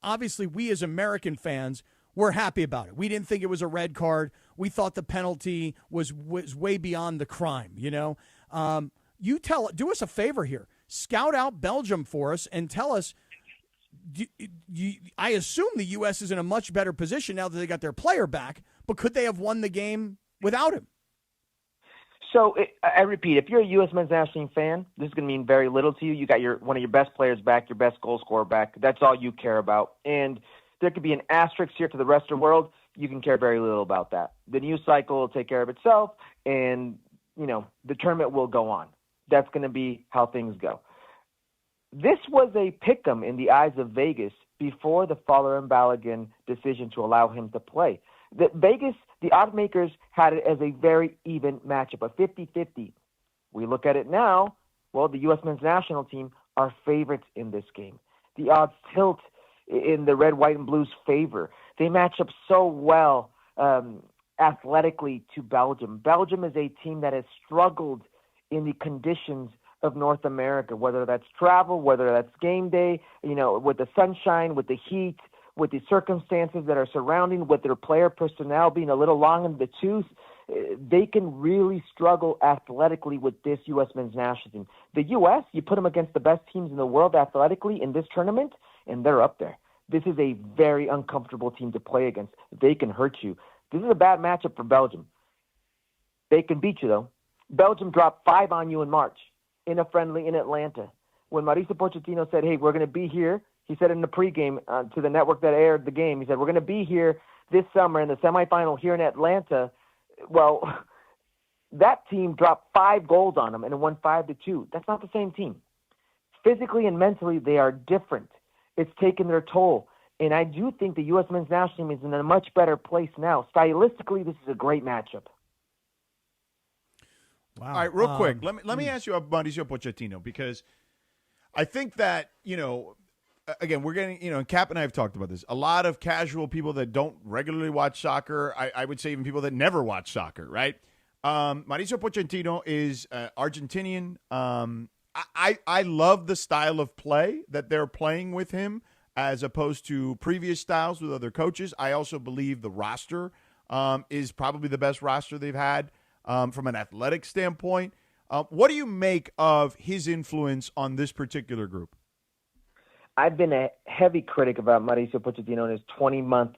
obviously we as American fans, we're happy about it. We didn't think it was a red card. We thought the penalty was way beyond the crime, do us a favor here. Scout out Belgium for us and tell us, I assume the U.S. is in a much better position now that they got their player back, but could they have won the game without him? So I repeat, if you're a U.S. men's national team fan, this is going to mean very little to you. You got one of your best players back, your best goal scorer back. That's all you care about. And there could be an asterisk here to the rest of the world. You can care very little about that. The news cycle will take care of itself, and the tournament will go on. That's going to be how things go. This was a pick'em in the eyes of Vegas before the Folarin Balogun decision to allow him to play. Vegas, the odd makers, had it as a very even matchup, a 50-50. We look at it now, well, the U.S. men's national team are favorites in this game. The odds tilt in the red, white, and blue's favor. They match up so well athletically to Belgium. Belgium is a team that has struggled in the conditions of North America, whether that's travel, whether that's game day, with the sunshine, with the heat, with the circumstances that are surrounding, with their player personnel being a little long in the tooth. They can really struggle athletically with this U.S. men's national team. The U.S., you put them against the best teams in the world athletically in this tournament, and they're up there. This is a very uncomfortable team to play against. They can hurt you. This is a bad matchup for Belgium. They can beat you, though. Belgium dropped 5 on you in March in a friendly in Atlanta. When Mauricio Pochettino said, hey, we're going to be here, he said in the pregame to the network that aired the game, he said, we're going to be here this summer in the semifinal here in Atlanta. Well, that team dropped 5 goals on them and won 5-2. That's not the same team. Physically and mentally, they are different. It's taken their toll. And I do think the U.S. men's national team is in a much better place now. Stylistically, this is a great matchup. Wow. All right, real quick, let me ask you about Mauricio Pochettino, because I think that, again, we're getting, Cap and I have talked about this. A lot of casual people that don't regularly watch soccer, I would say even people that never watch soccer, right? Mauricio Pochettino is Argentinian. I love the style of play that they're playing with him as opposed to previous styles with other coaches. I also believe the roster is probably the best roster they've had from an athletic standpoint. What do you make of his influence on this particular group? I've been a heavy critic about Mauricio Pochettino and his 20-month,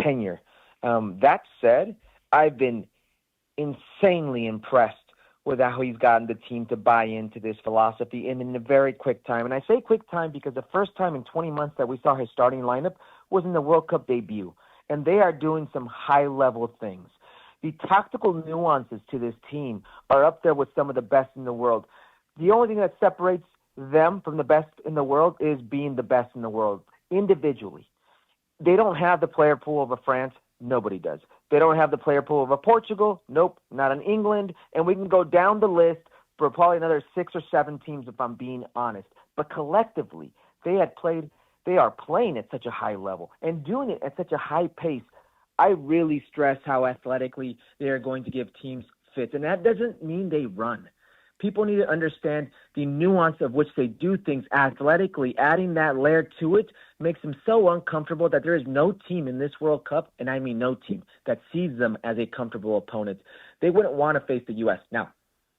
tenure. That said, I've been insanely impressed with how he's gotten the team to buy into this philosophy and in a very quick time. And I say quick time because the first time in 20 months that we saw his starting lineup was in the World Cup debut. And they are doing some high-level things. The tactical nuances to this team are up there with some of the best in the world. The only thing that separates them from the best in the world is being the best in the world individually. They don't have the player pool of a France. Nobody does. They don't have the player pool of a Portugal. Nope, not an England. And we can go down the list for probably another 6 or 7 teams if I'm being honest. But collectively, they are playing at such a high level and doing it at such a high pace. I really stress how athletically they are going to give teams fits. And that doesn't mean they run. People need to understand the nuance of which they do things athletically. Adding that layer to it makes them so uncomfortable that there is no team in this World Cup, and I mean no team, that sees them as a comfortable opponent. They wouldn't want to face the U.S. Now,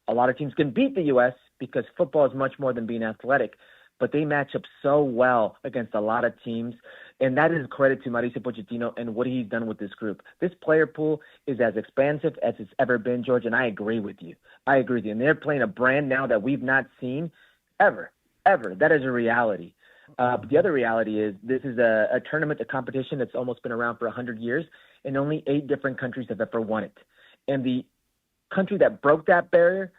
a lot of teams can beat the U.S. because football is much more than being athletic, but they match up so well against a lot of teams, and that is credit to Mauricio Pochettino and what he's done with this group. This player pool is as expansive as it's ever been, George, and I agree with you. And they're playing a brand now that we've not seen ever. That is a reality. But the other reality is this is a tournament, a competition that's almost been around for 100 years, and only 8 different countries have ever won it. And the country that broke that barrier,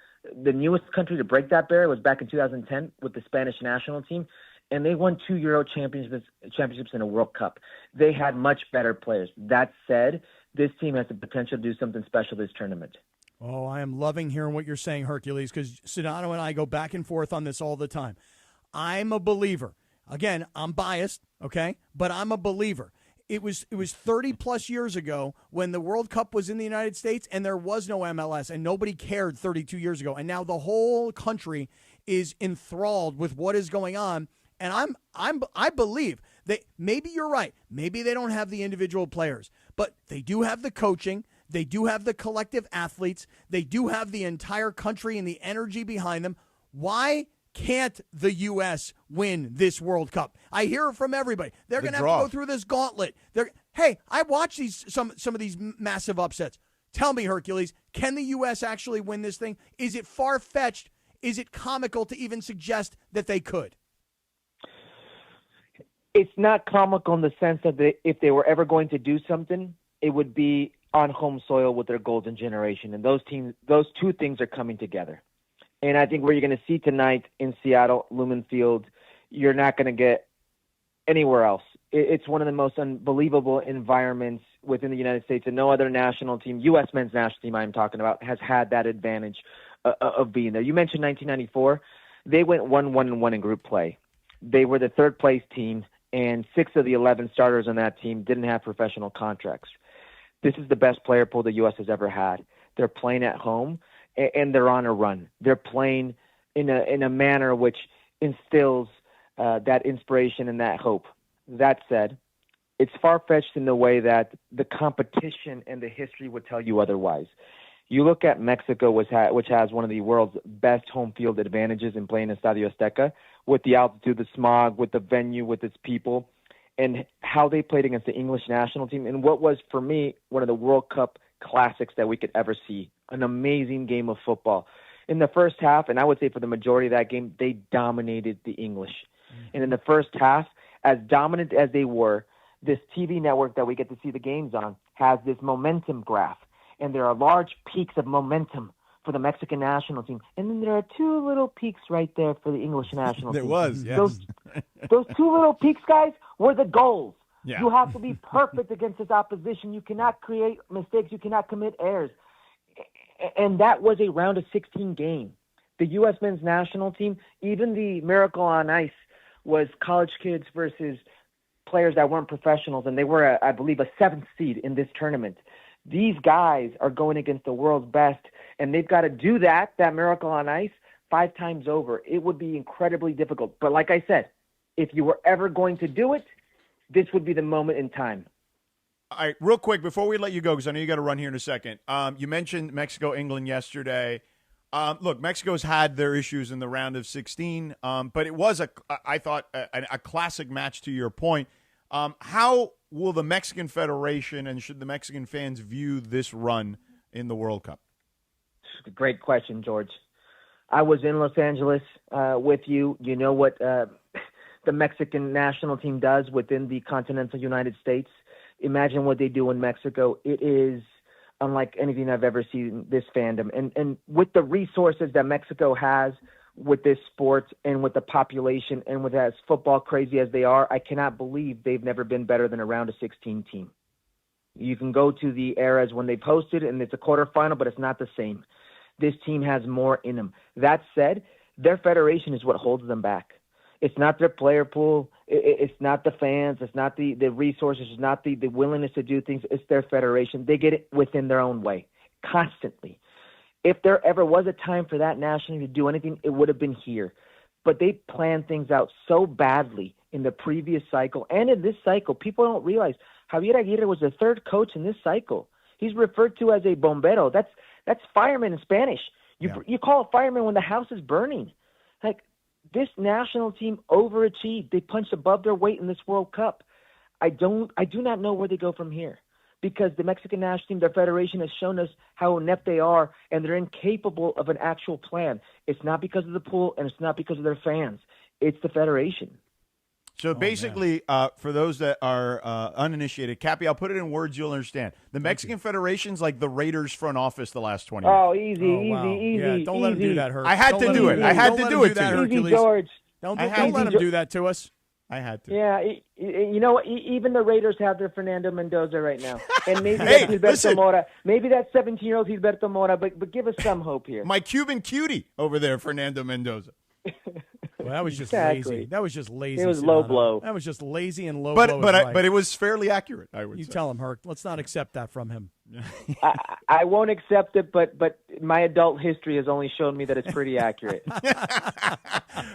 the newest country to break that barrier, was back in 2010 with the Spanish national team, and they won 2 Euro championships in a World Cup. They had much better players. That said, this team has the potential to do something special this tournament. Oh, I am loving hearing what you're saying, Hercules, because Sedano and I go back and forth on this all the time. I'm a believer. Again, I'm biased, okay, but I'm a believer. It was 30-plus years ago when the World Cup was in the United States and there was no MLS and nobody cared 32 years ago. And now the whole country is enthralled with what is going on. And I believe that maybe you're right. Maybe they don't have the individual players, but they do have the coaching. They do have the collective athletes. They do have the entire country and the energy behind them. Why can't the U.S. win this World Cup? I hear it from everybody. They're going to have to go through this gauntlet. Hey, I watch some of these massive upsets. Tell me, Hercules, can the U.S. actually win this thing? Is it far-fetched? Is it comical to even suggest that they could? It's not comical in the sense that if they were ever going to do something, it would be on home soil with their golden generation. And those two things are coming together. And I think what you're going to see tonight in Seattle, Lumen Field, you're not going to get anywhere else. It's one of the most unbelievable environments within the United States, and no other national team, U.S. men's national team I'm talking about, has had that advantage of being there. You mentioned 1994. They went 1-1-1 in group play. They were the third-place team, and 6 of the 11 starters on that team didn't have professional contracts. This is the best player pool the U.S. has ever had. They're playing at home, and they're on a run. They're playing in a manner which instills that inspiration and that hope. That said, it's far-fetched in the way that the competition and the history would tell you otherwise. You look at Mexico, which has one of the world's best home field advantages in playing Estadio Azteca, with the altitude, the smog, with the venue, with its people, and how they played against the English national team, and what was, for me, one of the World Cup classics that we could ever see. An amazing game of football. In the first half, and I would say for the majority of that game, they dominated the English. And in the first half, as dominant as they were, this TV network that we get to see the games on has this momentum graph. And there are large peaks of momentum for the Mexican national team. And then there are 2 little peaks right there for the English national team. There was, yes. Those 2 little peaks, guys, were the goals. Yeah. You have to be perfect against this opposition. You cannot create mistakes. You cannot commit errors. And that was a round of 16 game. The U.S. men's national team, even the Miracle on Ice, was college kids versus players that weren't professionals, and they were, I believe, a 7th seed in this tournament. These guys are going against the world's best, and they've got to do that Miracle on Ice, 5 times over. It would be incredibly difficult. But like I said, if you were ever going to do it, this would be the moment in time. All right, real quick, before we let you go, because I know you got to run here in a second. You mentioned Mexico, England yesterday. Look, Mexico's had their issues in the round of 16, but it was, I thought, a classic match to your point. How will the Mexican Federation and should the Mexican fans view this run in the World Cup? Great question, George. I was in Los Angeles with you. You know what the Mexican national team does within the continental United States. Imagine what they do in Mexico. It is unlike anything I've ever seen, this fandom. And with the resources that Mexico has with this sport and with the population and with as football crazy as they are, I cannot believe they've never been better than a round of 16 team. You can go to the eras when they've hosted and it's a quarterfinal, but it's not the same. This team has more in them. That said, their federation is what holds them back. It's not their player pool. It's not the fans. It's not the resources. It's not the willingness to do things. It's their federation. They get it within their own way constantly. If there ever was a time for that national to do anything, it would have been here. But they planned things out so badly in the previous cycle and in this cycle. People don't realize Javier Aguirre was the 3rd coach in this cycle. He's referred to as a bombero. That's fireman in Spanish. You call a fireman when the house is burning. Like, this national team overachieved. They punched above their weight in this World Cup. I do not know where they go from here because the Mexican national team, their federation, has shown us how inept they are, and they're incapable of an actual plan. It's not because of the pool, and it's not because of their fans. It's the federation. So basically, for those that are uninitiated, Cappy, I'll put it in words you'll understand. The Mexican Federation's like the Raiders front office the last 20 years. Oh, easy. Yeah, don't let him do that, Herc. I had to do it. I had to do it to you. Easy, George. Don't let him do that to us. I had to. Yeah, you know what? Even the Raiders have their Fernando Mendoza right now. And maybe that's Gilberto Mora. Maybe that's 17-year-old Gilberto Mora, but give us some hope here. My Cuban cutie over there, Fernando Mendoza. Well, that was just lazy. That was just lazy. It was low blow. That was just lazy and low blow. But it was fairly accurate, I would say. You tell him, Herc. Let's not accept that from him. I won't accept it, but my adult history has only shown me that it's pretty accurate.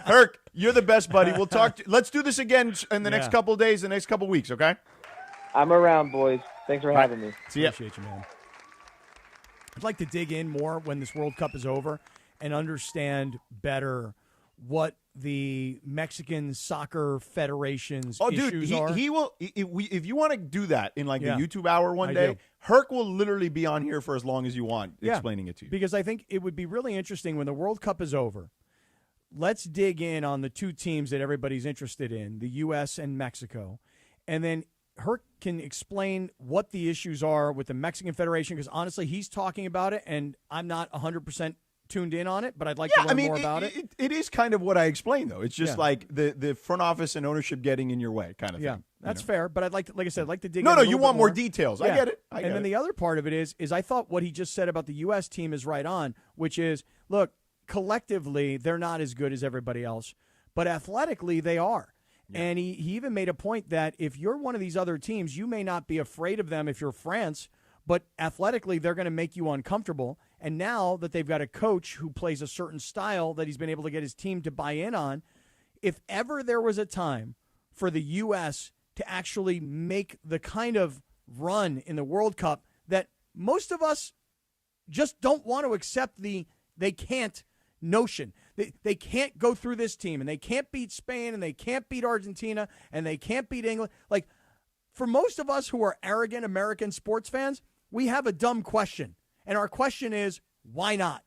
Herc, you're the best, buddy. We'll talk. Let's do this again in the next couple of days, the next couple of weeks, okay? I'm around, boys. Thanks for having me. See ya. Appreciate you, man. I'd like to dig in more when this World Cup is over and understand better what the Mexican Soccer Federation's issues are. He will. If you want to do that in like the YouTube hour one day, Herc will literally be on here for as long as you want explaining it to you. Because I think it would be really interesting when the World Cup is over. Let's dig in on the 2 teams that everybody's interested in, the U.S. and Mexico, and then Herc can explain what the issues are with the Mexican Federation, because honestly, he's talking about it, and I'm not 100% tuned in on it, but I'd like to learn more about it. It is kind of what I explained, though. It's just like the front office and ownership getting in your way kind of thing. Yeah, that's fair, but I'd like to dig in No, a little you bit want more more details. I get it. And then the other part of it is I thought what he just said about the U.S. team is right on, which is, look, collectively, they're not as good as everybody else, but athletically, they are. Yeah. And he even made a point that if you're one of these other teams, you may not be afraid of them if you're France, but athletically, they're going to make you uncomfortable. And now that they've got a coach who plays a certain style that he's been able to get his team to buy in on, if ever there was a time for the U.S. to actually make the kind of run in the World Cup that most of us just don't want to accept they can't notion. They can't go through this team, and they can't beat Spain, and they can't beat Argentina, and they can't beat England. Like, for most of us who are arrogant American sports fans, we have a dumb question. And our question is, why not?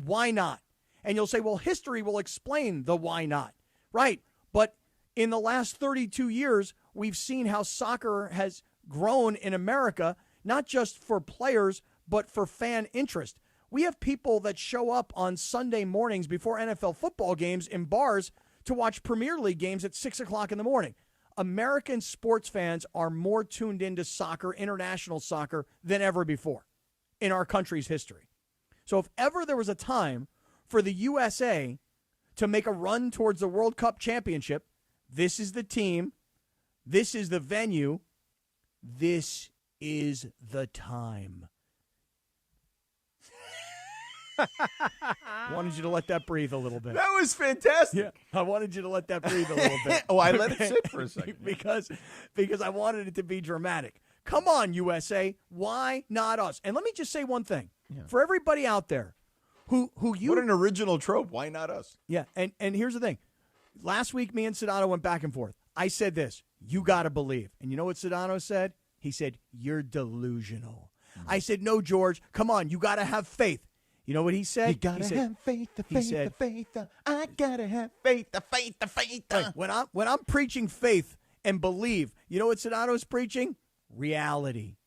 Why not? And you'll say, well, history will explain the why not. Right. But in the last 32 years, we've seen how soccer has grown in America, not just for players, but for fan interest. We have people that show up on Sunday mornings before NFL football games in bars to watch Premier League games at 6 o'clock in the morning. American sports fans are more tuned into soccer, international soccer, than ever before in our country's history. So if ever there was a time for the USA to make a run towards the World Cup championship, this is the team, this is the venue, this is the time. I wanted you to let that breathe a little bit. That was fantastic. Yeah, I wanted you to let that breathe a little bit. Oh, I let it sit for a second. because I wanted it to be dramatic. Come on, USA. Why not us? And let me just say one thing. Yeah. For everybody out there who you... What an original trope. Why not us? Yeah, and here's the thing. Last week, me and Sedano went back and forth. I said this, you got to believe. And you know what Sedano said? He said, you're delusional. I said, no, George, come on, you got to have faith. You know what he said? You gotta have faith, the faith. I gotta have faith, the faith. Right, when I'm preaching faith and believe, you know what Sedano's preaching? Reality.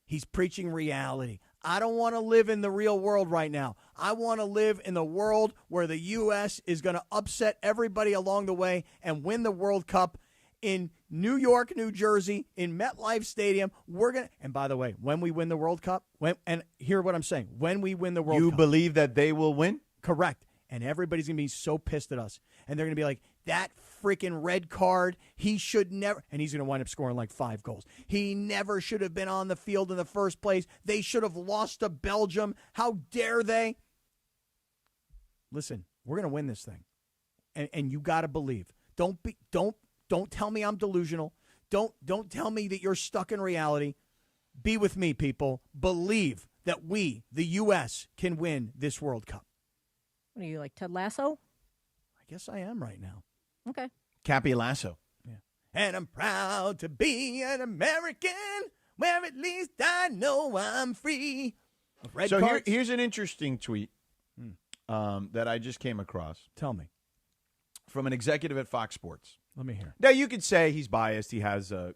He's preaching reality. I don't want to live in the real world right now. I want to live in the world where the U.S. is going to upset everybody along the way and win the World Cup in New York, New Jersey, in MetLife Stadium. We're going to, and by the way, when we win the World Cup, and hear what I'm saying, when we win the World Cup. You believe that they will win? Correct. And everybody's going to be so pissed at us. And they're going to be like, that freaking red card, he should never, and he's going to wind up scoring like 5 goals. He never should have been on the field in the first place. They should have lost to Belgium. How dare they? Listen, we're going to win this thing. And you got to believe. Don't tell me I'm delusional. Don't tell me that you're stuck in reality. Be with me, people. Believe that we, the U.S., can win this World Cup. What are you, like Ted Lasso? I guess I am right now. Okay. Cappy Lasso. Yeah. And I'm proud to be an American, where at least I know I'm free. So here's an interesting tweet that I just came across. Tell me. From an executive at Fox Sports. Let me hear. Now, you could say he's biased. He has a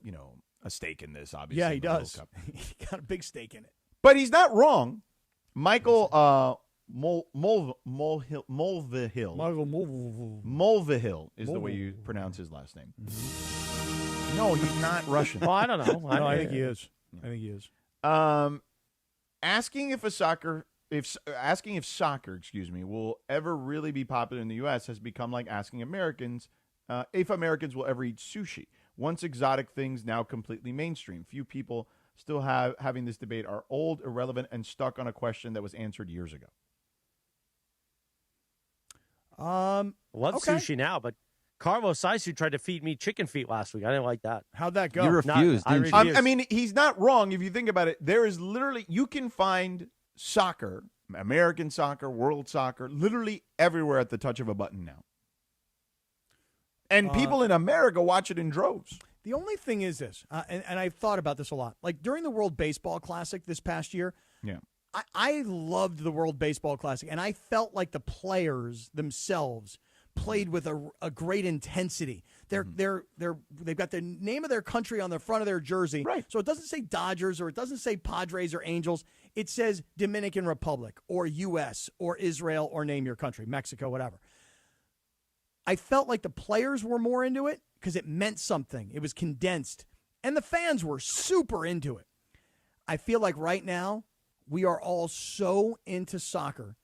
stake in this, obviously. Yeah, he does. He got a big stake in it. But he's not wrong. Michael Mulvihill. Mulvihill is the way you pronounce his last name. No, he's not Russian. Well, I don't know. I think he is. I think he is. Asking if soccer, will ever really be popular in the U.S. has become like asking Americans if Americans will ever eat sushi. Once exotic things, now completely mainstream. Few people still having this debate are old, irrelevant, and stuck on a question that was answered years ago. Love sushi now, but Carlos Saisu tried to feed me chicken feet last week. I didn't like that. How'd that go? You refused. I refused. I mean, he's not wrong if you think about it. There is literally, you can find soccer, American soccer, world soccer, literally everywhere at the touch of a button now. And people in America watch it in droves. The only thing is this, and I've thought about this a lot. Like during the World Baseball Classic this past year, yeah, I loved the World Baseball Classic, and I felt like the players themselves played with a great intensity. They've got the name of their country on the front of their jersey, right? So it doesn't say Dodgers or it doesn't say Padres or Angels. It says Dominican Republic or U.S. or Israel or name your country, Mexico, whatever. I felt like the players were more into it because it meant something. It was condensed. And the fans were super into it. I feel like right now we are all so into soccer.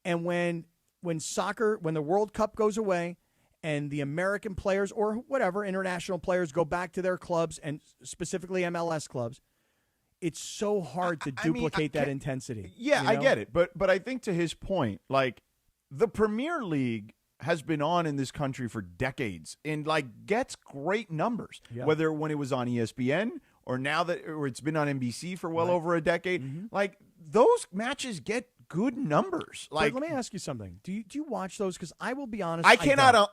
And when the World Cup goes away and the American players or whatever, international players go back to their clubs and specifically MLS clubs, it's so hard to duplicate that intensity. Yeah, you know? I get it. But I think to his point, like the Premier League has been on in this country for decades and like gets great numbers, whether when it was on ESPN or now that it's been on NBC for well over a decade. Mm-hmm. Like those matches get good numbers. Like, but let me ask you something. Do you watch those? Because I will be honest, I cannot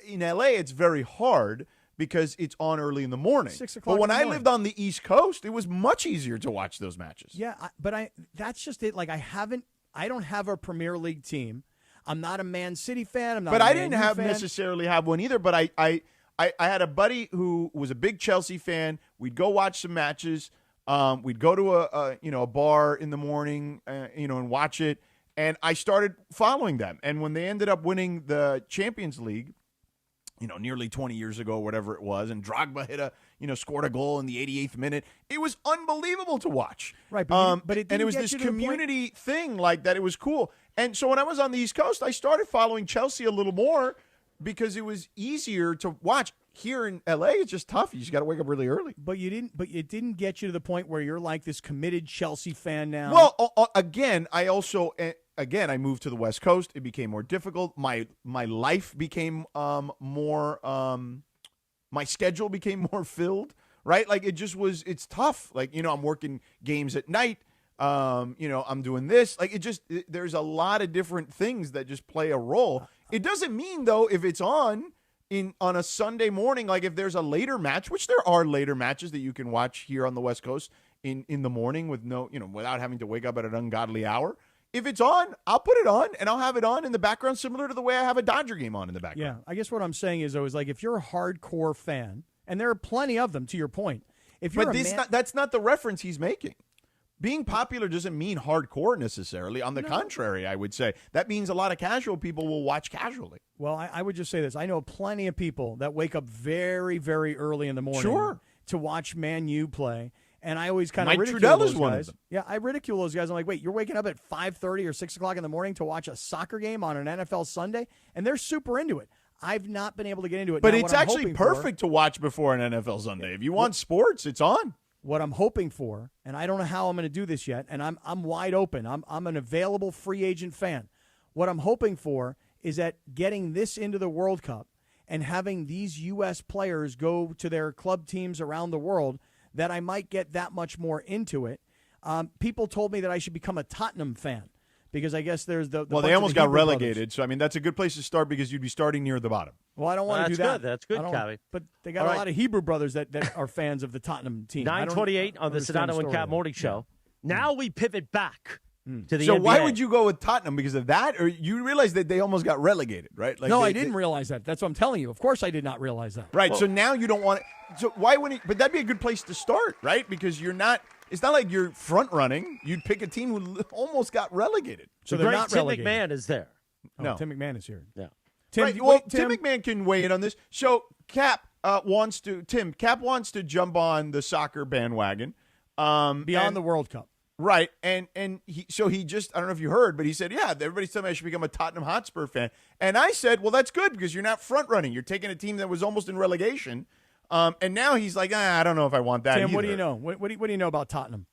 in LA. It's very hard because it's on early in the morning. 6 o'clock. But when I lived on the East Coast, it was much easier to watch those matches. Yeah, that's just it. Like I don't have a Premier League team. I'm not a Man City fan. I'm not. But I didn't necessarily have one either. But I had a buddy who was a big Chelsea fan. We'd go watch some matches. We'd go to a bar in the morning, and watch it. And I started following them. And when they ended up winning the Champions League, nearly 20 years ago, whatever it was, and Drogba scored a goal in the 88th minute. It was unbelievable to watch. Right, but it was this community thing like that. It was cool. And so when I was on the East Coast, I started following Chelsea a little more because it was easier to watch. Here in LA, it's just tough. You just got to wake up really early. But it didn't get you to the point where you're like this committed Chelsea fan now. Well, again, I moved to the West Coast. It became more difficult. My life became more. My schedule became more filled. Right, like it's tough. Like, I'm working games at night. I'm doing this. Like, there's a lot of different things that just play a role. It doesn't mean though if it's on a Sunday morning, like if there's a later match, which there are later matches that you can watch here on the West Coast in the morning with without having to wake up at an ungodly hour. If it's on, I'll put it on and I'll have it on in the background, similar to the way I have a Dodger game on in the background. Yeah, I guess what I'm saying is though, is like if you're a hardcore fan, and there are plenty of them, to your point. That's not the reference he's making. Being popular doesn't mean hardcore necessarily. On the contrary, I would say that means a lot of casual people will watch casually. Well, I would just say this. I know plenty of people that wake up very, very early in the morning to watch Man U play. And I always kind of ridicule those guys. Yeah, I ridicule those guys. I'm like, wait, you're waking up at 5:30 or 6 o'clock in the morning to watch a soccer game on an NFL Sunday? And they're super into it. I've not been able to get into it. But it's actually perfect to watch before an NFL Sunday. If you want sports, it's on. What I'm hoping for, and I don't know how I'm going to do this yet, and I'm wide open. I'm an available free agent fan. What I'm hoping for is that getting this into the World Cup and having these U.S. players go to their club teams around the world, that I might get that much more into it. People told me that I should become a Tottenham fan. Because I guess there's the well, they almost got relegated, brothers. So I mean that's a good place to start because you'd be starting near the bottom. Well, I don't want to do that. That's good, Cavi. But they got a lot of Hebrew brothers that are fans of the Tottenham team. 9:28 on the Sedano and Kap Morning Show. Yeah. Now we pivot back to the So NBA. why would you go with Tottenham? Because of that, or you realize that they almost got relegated, right? Like no, I didn't realize that. That's what I'm telling you. Of course, I did not realize that. Right. Well, so now you don't want it. So why wouldn't? But that'd be a good place to start, right? Because you're not. It's not like you're front running. You'd pick a team who almost got relegated. So they're not Tim relegated. McMahon is there. No, Tim McMahon is here. Yeah. Tim McMahon can weigh in on this. So Cap wants to jump on the soccer bandwagon beyond the World Cup. Right, and he just, I don't know if you heard, but he said, yeah, everybody's telling me I should become a Tottenham Hotspur fan. And I said, well, that's good because you're not front running. You're taking a team that was almost in relegation. And now he's like, I don't know if I want that Tim, either. what do you know? What do you know about Tottenham?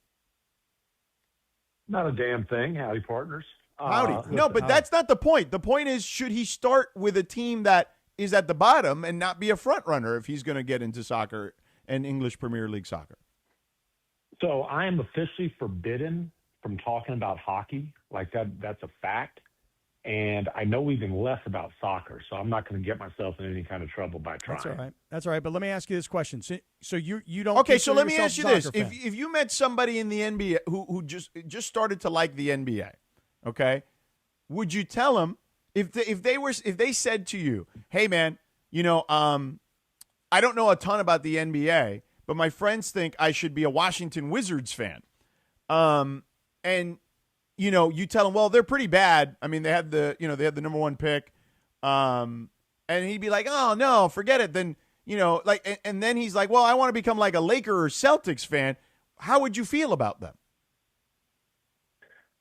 Not a damn thing. Howdy, partners. Howdy. No, but that's not the point. The point is, should he start with a team that is at the bottom and not be a front runner if he's going to get into soccer and English Premier League soccer? So I am officially forbidden from talking about hockey. Like that's a fact. And I know even less about soccer, so I'm not going to get myself in any kind of trouble by trying. That's all right. But let me ask you this question. So you don't. Okay, so let me yourself ask you a this: soccer fan. if you met somebody in the NBA who just started to like the NBA, okay, would you tell them if they said to you, "Hey, man, I don't know a ton about the NBA, but my friends think I should be a Washington Wizards fan," and you tell him, well, they're pretty bad. I mean, they had the number one pick. And he'd be like, oh, no, forget it. Then, and then he's like, well, I want to become like a Laker or Celtics fan. How would you feel about them?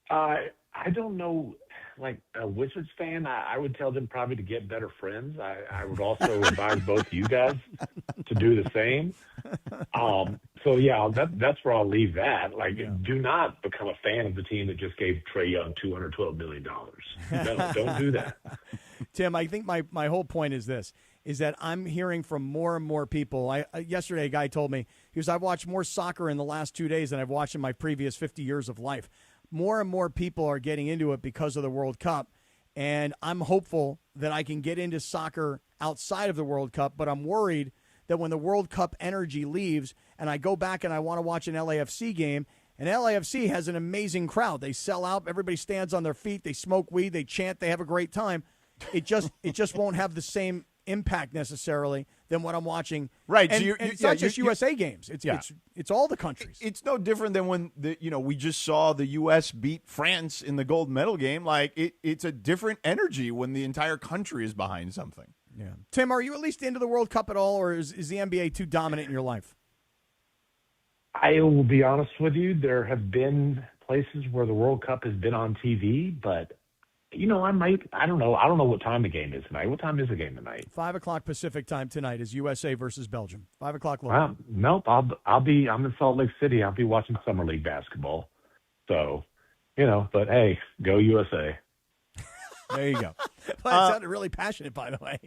I don't know. Like a Wizards fan, I would tell them probably to get better friends. I would also advise both you guys to do the same. So yeah, that's where I'll leave that. Like, do not become a fan of the team that just gave Trae Young $212 million. No, don't do that. Tim, I think my whole point is this: is that I'm hearing from more and more people. Yesterday, a guy told me, he goes, I've watched more soccer in the last 2 days than I've watched in my previous 50 years of life. More and more people are getting into it because of the World Cup, and I'm hopeful that I can get into soccer outside of the World Cup, but I'm worried that when the World Cup energy leaves and I go back and I want to watch an LAFC game, and LAFC has an amazing crowd. They sell out. Everybody stands on their feet. They smoke weed. They chant. They have a great time. It just won't have the same impact necessarily than what I'm watching. Right. And, So it's not just USA games. It's all the countries. It's no different than when we just saw the U.S. beat France in the gold medal game. Like it's a different energy when the entire country is behind something. Yeah. Tim, are you at least into the World Cup at all, or is the NBA too dominant in your life? I will be honest with you. There have been places where the World Cup has been on TV, but I might. I don't know. I don't know what time the game is tonight. What time is the game tonight? 5:00 Pacific time tonight is USA versus Belgium. 5:00 local. Well, nope. I'm in Salt Lake City. I'll be watching Summer League basketball. So, but hey, go USA. There you go. Well, it sounded really passionate, by the way.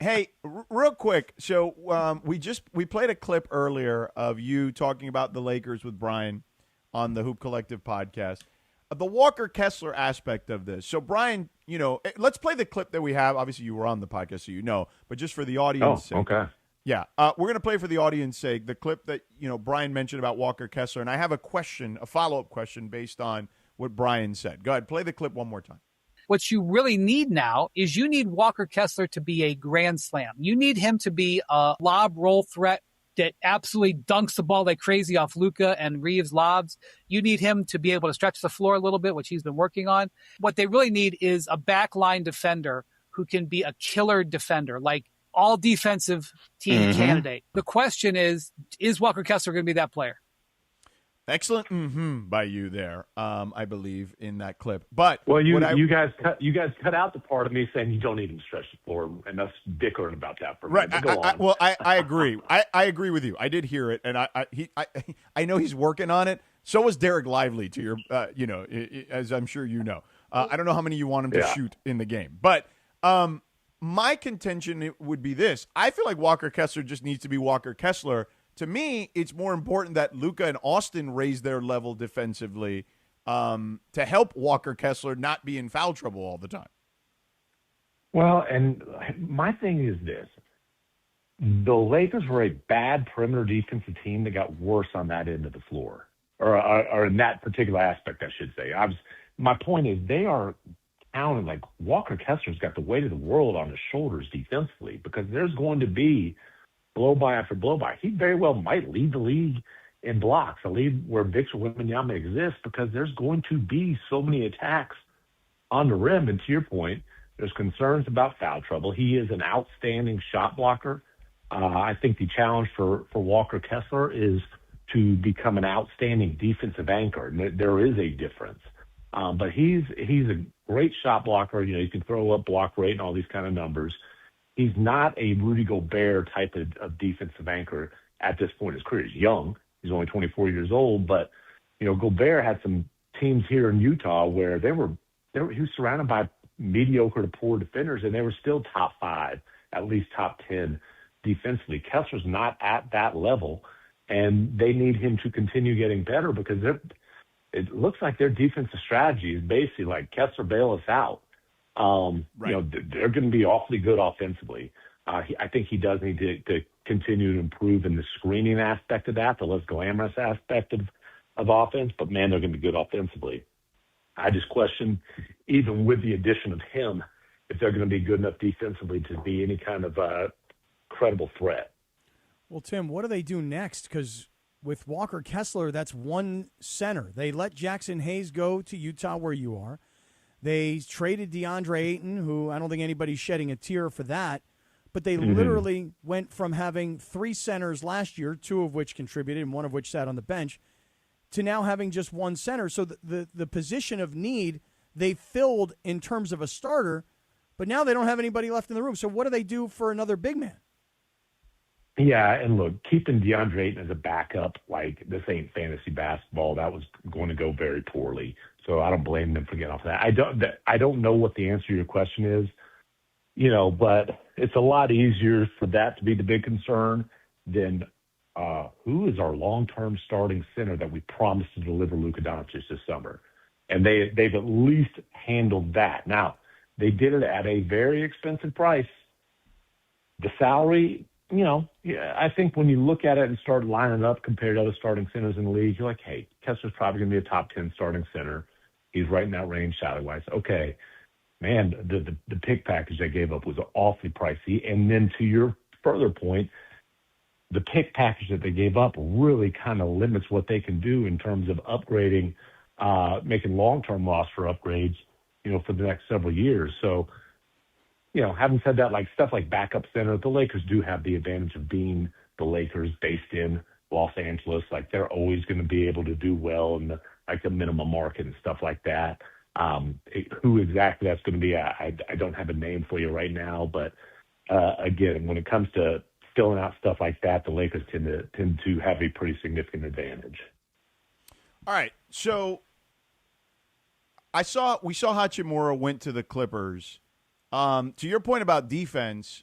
Hey, real quick. So we played a clip earlier of you talking about the Lakers with Brian on the Hoop Collective podcast. The Walker Kessler aspect of this. So, Brian, let's play the clip that we have. Obviously, you were on the podcast, so you know. But just for the audience sake. Okay. Yeah. We're going to play for the audience sake the clip that, Brian mentioned about Walker Kessler. And I have a follow-up question based on what Brian said. Go ahead. Play the clip one more time. What you really need now is you need Walker Kessler to be a grand slam. You need him to be a lob roll threat that absolutely dunks the ball like crazy off Luka and Reeves lobs. You need him to be able to stretch the floor a little bit, which he's been working on. What they really need is a backline defender who can be a killer defender, like all defensive team candidate. The question is Walker Kessler going to be that player? Excellent by you there, I believe, in that clip. But you guys cut out the part of me saying you don't need him to stretch the floor, and us bickering about that for a minute. Right. I agree. I agree with you. I did hear it, and I know he's working on it. So was Derek Lively, to your, as I'm sure you know. I don't know how many you want him to shoot in the game, but my contention would be this: I feel like Walker Kessler just needs to be Walker Kessler. To me, it's more important that Luka and Austin raise their level defensively to help Walker Kessler not be in foul trouble all the time. Well, and my thing is this. The Lakers were a bad perimeter defensive team that got worse on that end of the floor, or in that particular aspect, I should say. My point is they are counting like Walker Kessler's got the weight of the world on his shoulders defensively because there's going to be blow-by after blow-by. He very well might lead the league in blocks, a lead where Victor Wembanyama exists because there's going to be so many attacks on the rim. And to your point, there's concerns about foul trouble. He is an outstanding shot blocker. I think the challenge for Walker Kessler is to become an outstanding defensive anchor. And there is a difference. But he's a great shot blocker. You can throw up block rate and all these kind of numbers. He's not a Rudy Gobert type of defensive anchor at this point in his career. He's young. He's only 24 years old. But, Gobert had some teams here in Utah where he was surrounded by mediocre to poor defenders, and they were still top 5, at least top 10 defensively. Kessler's not at that level, and they need him to continue getting better because it looks like their defensive strategy is basically like Kessler bail us out. They're going to be awfully good offensively. I think he does need to continue to improve in the screening aspect of that, the less glamorous aspect of offense. But, man, they're going to be good offensively. I just question, even with the addition of him, if they're going to be good enough defensively to be any kind of credible threat. Well, Tim, what do they do next? Because with Walker Kessler, that's one center. They let Jackson Hayes go to Utah where you are. They traded Deandre Ayton, who I don't think anybody's shedding a tear for that. But they literally went from having 3 centers last year, 2 of which contributed and 1 of which sat on the bench, to now having just 1 center. So the position of need they filled in terms of a starter, but now they don't have anybody left in the room. So what do they do for another big man? Yeah, and look, keeping DeAndre Ayton as a backup, like this ain't fantasy basketball. That was going to go very poorly. So I don't blame them for getting off that. I don't know what the answer to your question is, but it's a lot easier for that to be the big concern than who is our long-term starting center that we promised to deliver Luka Doncic this summer. And they've at least handled that. Now, they did it at a very expensive price. The salary, I think when you look at it and start lining up compared to other starting centers in the league, you're like, hey, Kessler's probably going to be a top 10 starting center. He's right in that range salary-wise. Okay, man, the pick package they gave up was awfully pricey. And then to your further point, the pick package that they gave up really kind of limits what they can do in terms of upgrading, making long-term roster upgrades, for the next several years. So, having said that, like stuff like backup center, the Lakers do have the advantage of being the Lakers based in Los Angeles. Like they're always going to be able to do well in the minimum market and stuff like that. Who exactly that's going to be, I don't have a name for you right now. But again, when it comes to filling out stuff like that, the Lakers tend to have a pretty significant advantage. All right, so we saw Hachimura went to the Clippers. To your point about defense,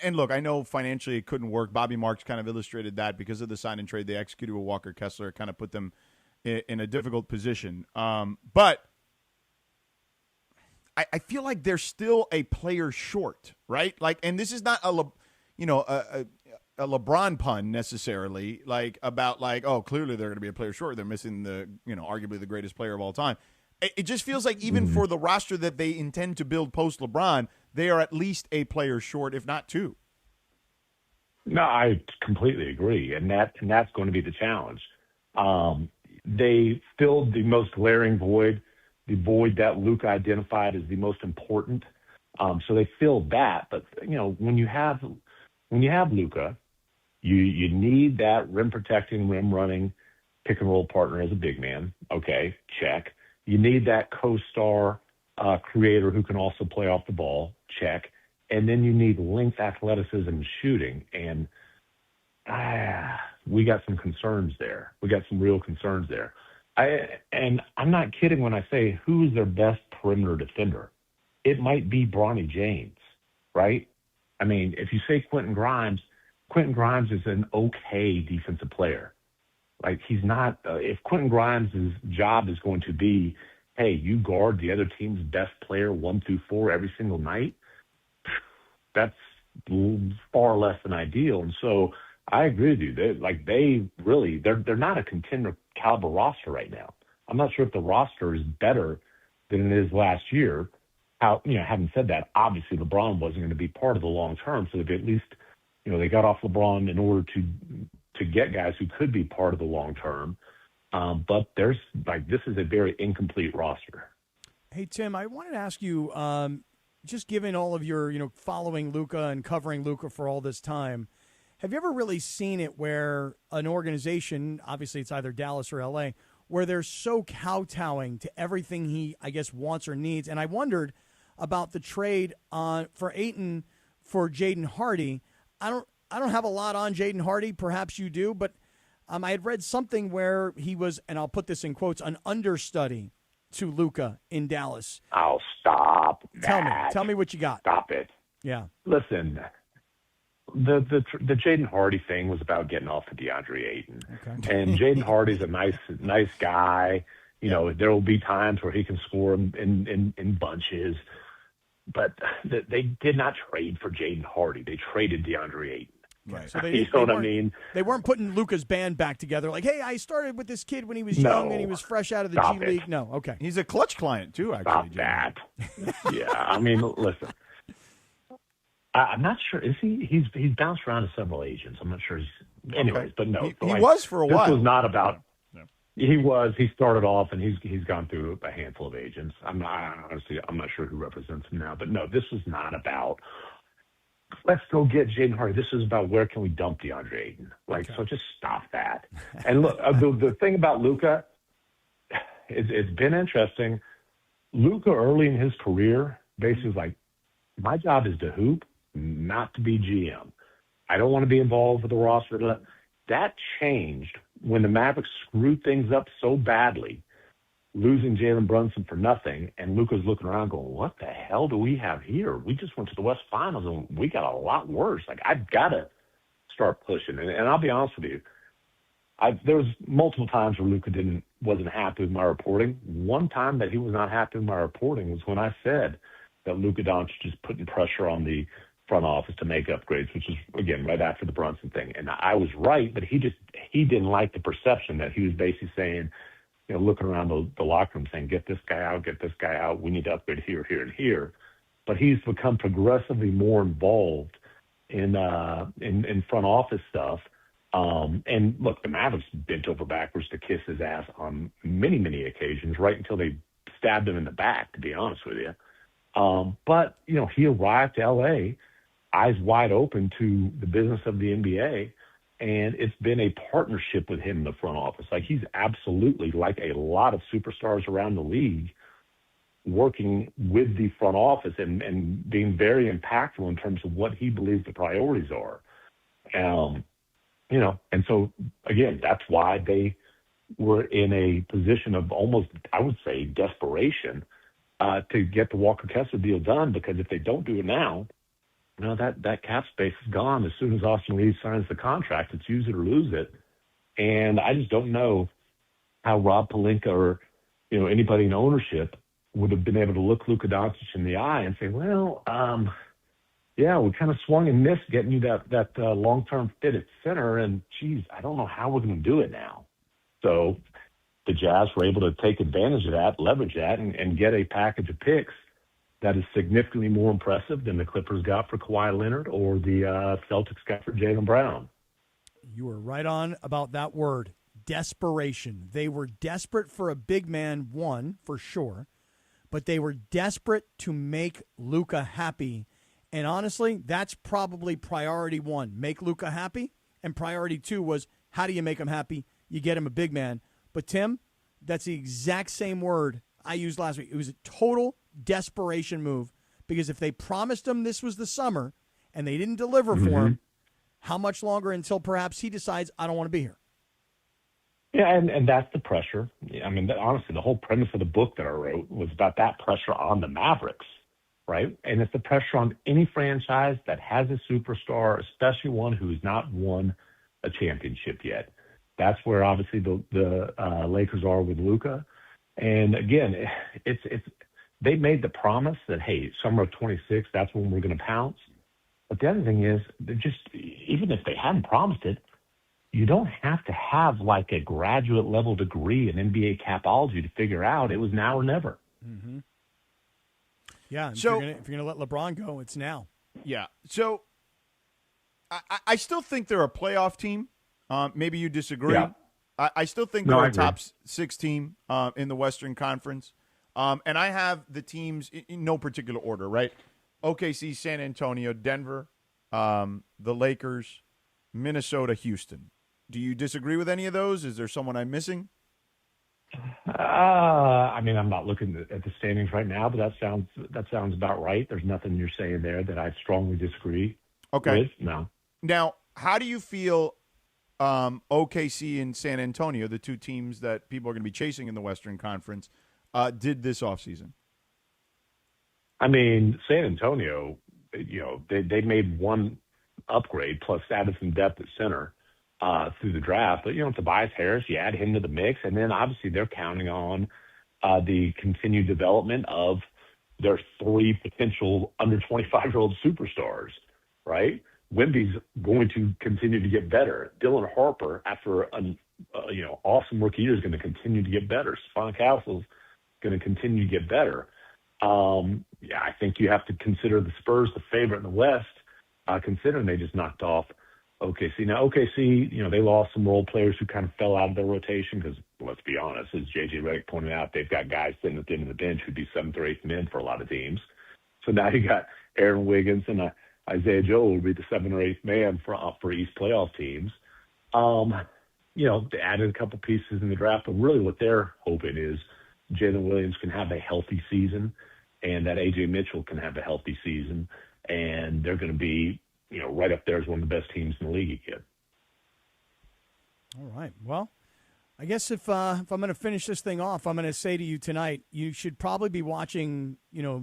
and look, I know financially it couldn't work. Bobby Marks kind of illustrated that because of the sign and trade they executed with Walker Kessler. It kind of put them in a difficult position. But I feel like they're still a player short, right? Like, and this is not a LeBron pun necessarily, like about like, oh, clearly they're going to be a player short. They're missing arguably the greatest player of all time. It just feels like even for the roster that they intend to build post LeBron, they are at least a player short, if not two. No, I completely agree, and that's going to be the challenge. They filled the most glaring void, the void that Luka identified as the most important. So they filled that. But when you have Luka, you need that rim protecting, rim running, pick and roll partner as a big man. Okay, check. You need that co-star creator who can also play off the ball. Check. And then you need length, athleticism, and shooting. And we got some concerns there. We got some real concerns there. And I'm not kidding when I say who's their best perimeter defender. It might be Bronny James, right? I mean, if you say Quentin Grimes is an okay defensive player. Like, he's not if Quentin Grimes' job is going to be, hey, you guard the other team's best player 1 through 4 every single night, that's far less than ideal. And so I agree with you. They're not a contender caliber roster right now. I'm not sure if the roster is better than it is last year. Having said that, obviously LeBron wasn't going to be part of the long term, so they at least, they got off LeBron in order to get guys who could be part of the long term. But this is a very incomplete roster. Hey, Tim, I wanted to ask you, just given all of your, following Luka and covering Luka for all this time, have you ever really seen it where an organization, obviously it's either Dallas or LA, where they're so kowtowing to everything he, I guess, wants or needs? And I wondered about the trade for Ayton for Jaden Hardy. I don't have a lot on Jaden Hardy. Perhaps you do, but I had read something where he was, and I'll put this in quotes, an understudy to Luka in Dallas. Oh, stop that. Tell me what you got. Stop it. Yeah. Listen, the Jaden Hardy thing was about getting off of Deandre Ayton. Okay. And Jaden Hardy's a nice guy. There will be times where he can score in bunches. But they did not trade for Jaden Hardy. They traded Deandre Ayton. Right. So you know what I mean? They weren't putting Luka's band back together like, hey, I started with this kid when he was young and he was fresh out of the G League. No, okay. He's a clutch client, too, actually. Stop that. Yeah, I mean, listen. I'm not sure. Is he? He's bounced around to several agents. I'm not sure. Anyways, but no. He was for a while. This was not about. He was. He started off, and he's gone through a handful of agents. I'm not sure who represents him now. But no, this was not about, let's go get Jaden Hardy. This is about where can we dump DeAndre Ayton. So just stop that. And look, the thing about Luka, it's been interesting. Luka early in his career basically was like, my job is to hoop, not to be GM. I don't want to be involved with the roster. That changed when the Mavericks screwed things up so badly, losing Jalen Brunson for nothing, and Luka's looking around going, what the hell do we have here? We just went to the West Finals, and we got a lot worse. I've got to start pushing. And I'll be honest with you, there was multiple times where Luka wasn't happy with my reporting. One time that he was not happy with my reporting was when I said that Luka Doncic is putting pressure on the front office to make upgrades, which was, again, right after the Brunson thing. And I was right, but he didn't like the perception that he was basically saying, looking around the locker room saying, get this guy out. We need to upgrade here, here, and here. But he's become progressively more involved in front office stuff. And look, the Mavericks bent over backwards to kiss his ass on many, many occasions, right until they stabbed him in the back, to be honest with you. But, he arrived to L.A., eyes wide open to the business of the NBA, and it's been a partnership with him in the front office. He's absolutely, like a lot of superstars around the league, working with the front office and being very impactful in terms of what he believes the priorities are. And so, again, that's why they were in a position of almost, I would say, desperation to get the Walker Kessler deal done, because if they don't do it now, that cap space is gone. As soon as Austin Reeves signs the contract, it's use it or lose it. And I just don't know how Rob Pelinka or, anybody in ownership would have been able to look Luka Doncic in the eye and say, well, yeah, we kind of swung and missed getting you that long-term fit at center, and geez, I don't know how we're going to do it now. So the Jazz were able to take advantage of that, leverage that, and get a package of picks that is significantly more impressive than the Clippers got for Kawhi Leonard or the Celtics got for Jaylen Brown. You were right on about that word, desperation. They were desperate for a big man, one, for sure, but they were desperate to make Luka happy. And honestly, that's probably priority one, make Luka happy. And priority two was, how do you make him happy? You get him a big man. But, Tim, that's the exact same word I used last week. It was a total desperation move, because if they promised him this was the summer and they didn't deliver for him, how much longer until perhaps he decides, I don't want to be here? Yeah, and that's the pressure. I mean, honestly, the whole premise of the book that I wrote was about that pressure on the Mavericks, right? And it's the pressure on any franchise that has a superstar, especially one who's not won a championship yet. That's where obviously the Lakers are with Luka. And again, it's they made the promise that, hey, summer of 26, that's when we're going to pounce. But the other thing is, they're just, even if they hadn't promised it, you don't have to have like a graduate level degree in NBA capology to figure out it was now or never. Mm-hmm. Yeah. So if you're going to let LeBron go, it's now. Yeah. So I still think they're a playoff team. Maybe you disagree. Yeah. I still think they're a top 6 team in the Western Conference. And I have the teams in no particular order, right? OKC, San Antonio, Denver, the Lakers, Minnesota, Houston. Do you disagree with any of those? Is there someone I'm missing? I mean, I'm not looking at the standings right now, but that sounds about right. There's nothing you're saying there that I strongly disagree with. No. Now, how do you feel OKC and San Antonio, the two teams that people are going to be chasing in the Western Conference, did this offseason? I mean, San Antonio, they made one upgrade plus added some depth at center through the draft. But, Tobias Harris, you add him to the mix, and then obviously they're counting on the continued development of their 3 potential under 25-year-old superstars, right? Wemby's going to continue to get better. Dylan Harper, after an awesome rookie year, is going to continue to get better. Stephon Castle's going to continue to get better. I think you have to consider the Spurs the favorite in the West, considering they just knocked off OKC. Now, OKC, they lost some role players who kind of fell out of their rotation because, let's be honest, as J.J. Redick pointed out, they've got guys sitting at the end of the bench who'd be 7th or 8th men for a lot of teams. So now you got Aaron Wiggins and Isaiah Joe will be the 7th or 8th man for East playoff teams. They added a couple pieces in the draft, but really what they're hoping is Jalen Williams can have a healthy season and that A.J. Mitchell can have a healthy season, and they're going to be, right up there as one of the best teams in the league again. All right. Well, I guess if I'm going to finish this thing off, I'm going to say to you tonight, you should probably be watching,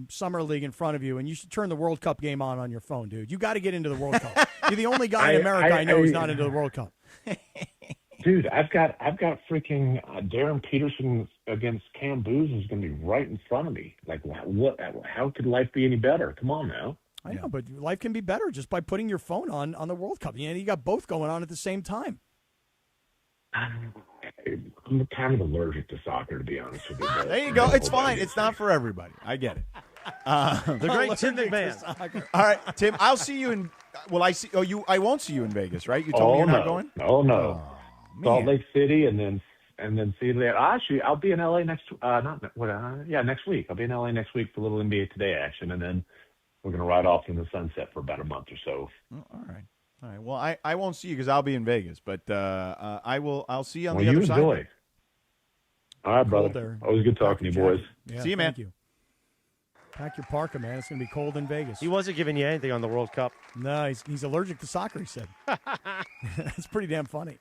Summer League in front of you, and you should turn the World Cup game on your phone, dude. You got to get into the World Cup. You're the only guy in America I know who's not into the World Cup. Dude, I've got freaking Darren Peterson against Cam Booz is going to be right in front of me. Like, what? How could life be any better? Come on now. I know, but life can be better just by putting your phone on the World Cup. You got both going on at the same time. I'm kind of allergic to soccer, to be honest with you. There you go. It's fine. It's not for everybody. I get it. The great Tim McMahon. All right, Tim, I'll see you in – will I see – I won't see you in Vegas, right? You told me you're not going? Oh, no. Salt Lake City and then see you there. Actually, I'll be in LA next week. I'll be in LA next week for a little NBA Today action, and then we're going to ride off in the sunset for about a month or so. All right. Well, I won't see you because I'll be in Vegas, but I'll see you on the other side. Enjoy. All right, brother. Always good talking to you, boys. Yeah, see you, man. Thank you. Pack your parka, man. It's going to be cold in Vegas. He wasn't giving you anything on the World Cup. No, he's allergic to soccer, he said. That's pretty damn funny.